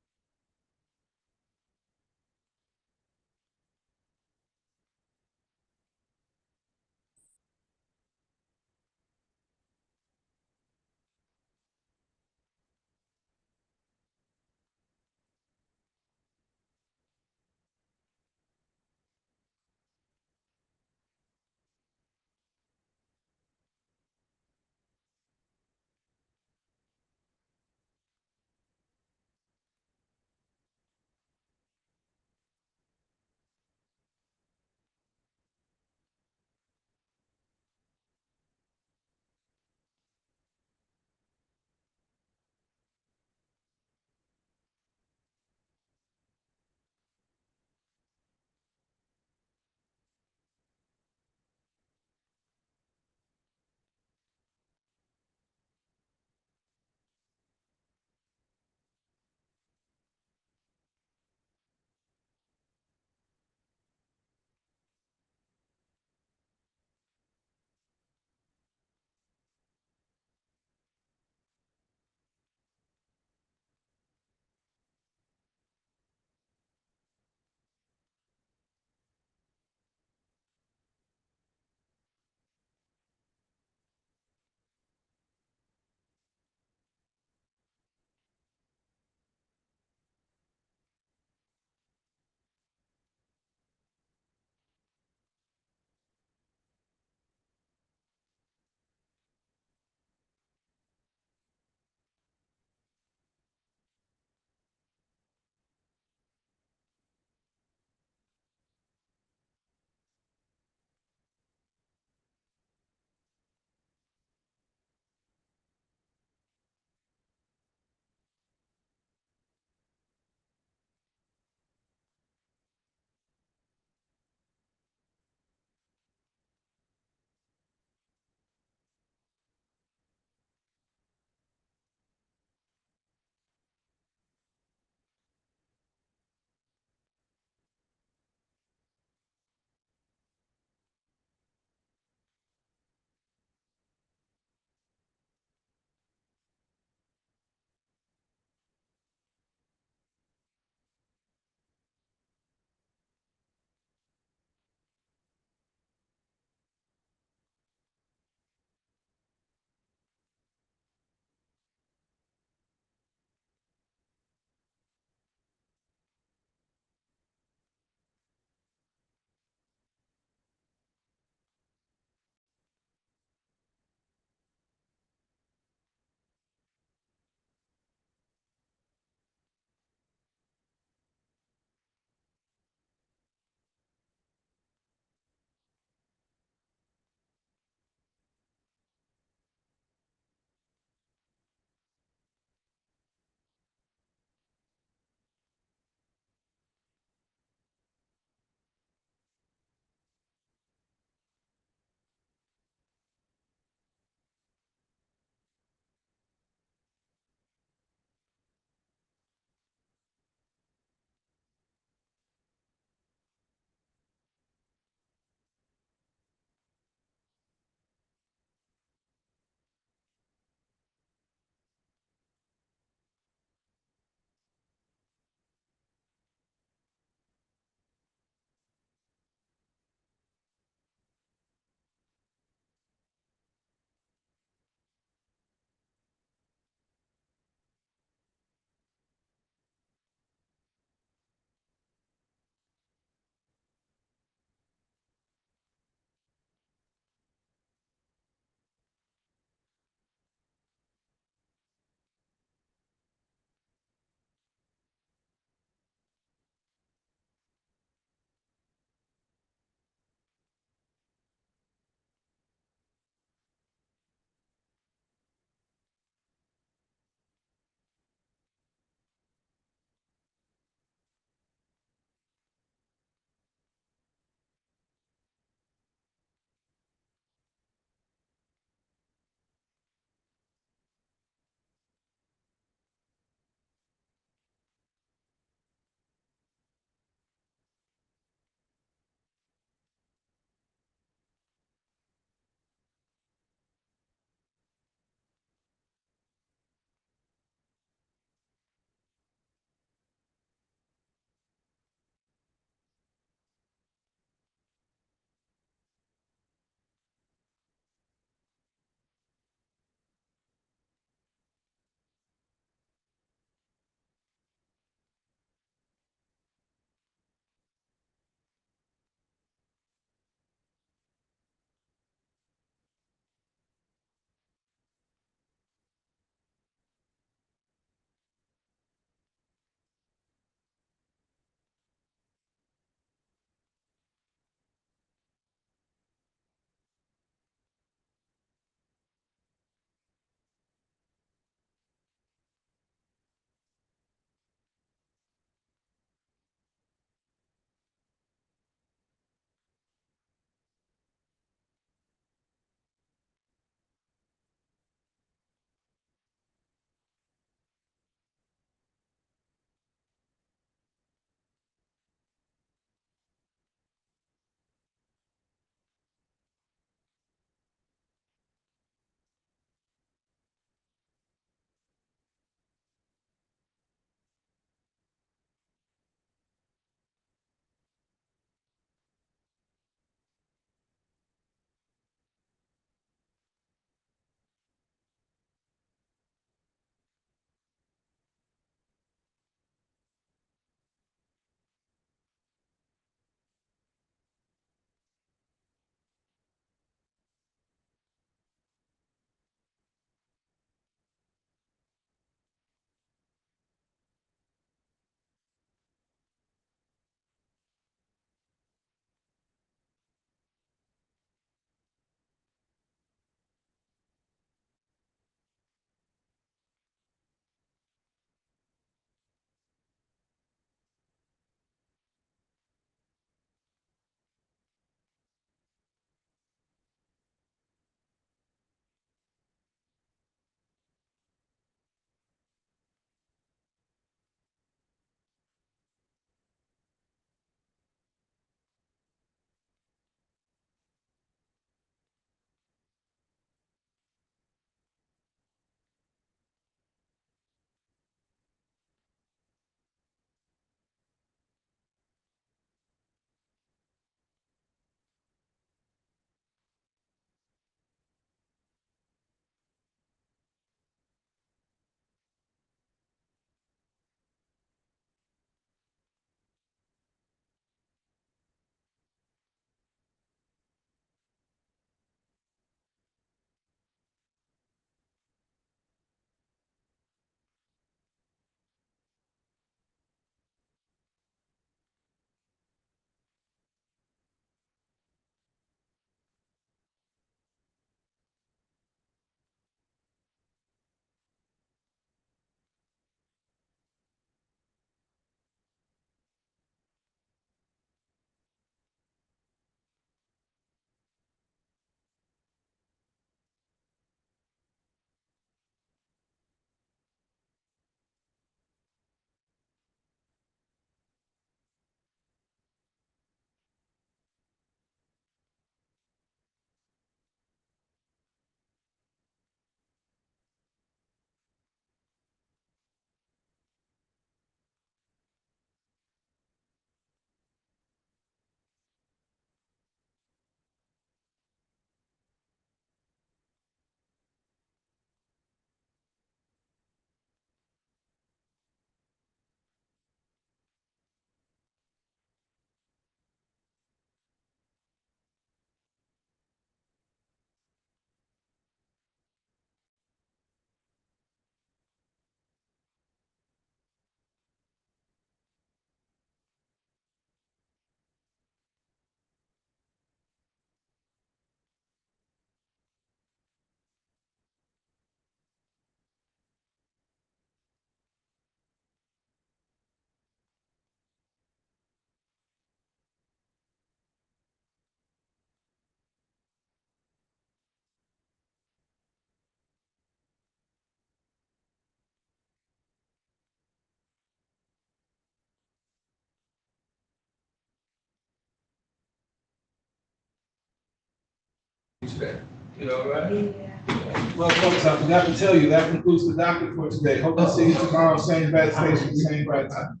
respect. You all right? Yeah. Well, folks, I forgot to tell you, that concludes the docket for today. Hope to see you tomorrow, same bad station, same bad time.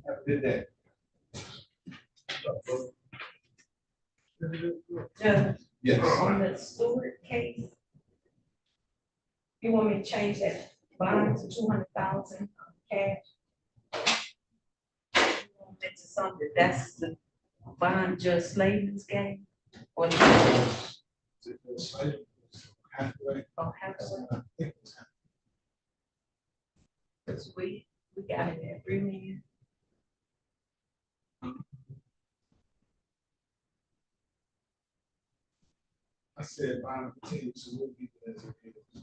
Have a good day. Judge, Yes. on the Stewart case, you want me to change that bond to 200,000 cash? You want it to something that's the bond Judge Slavin's game? Or Halfway. Oh, halfway. Cause we got it at 3 million. I said, bond continues to will be as it is.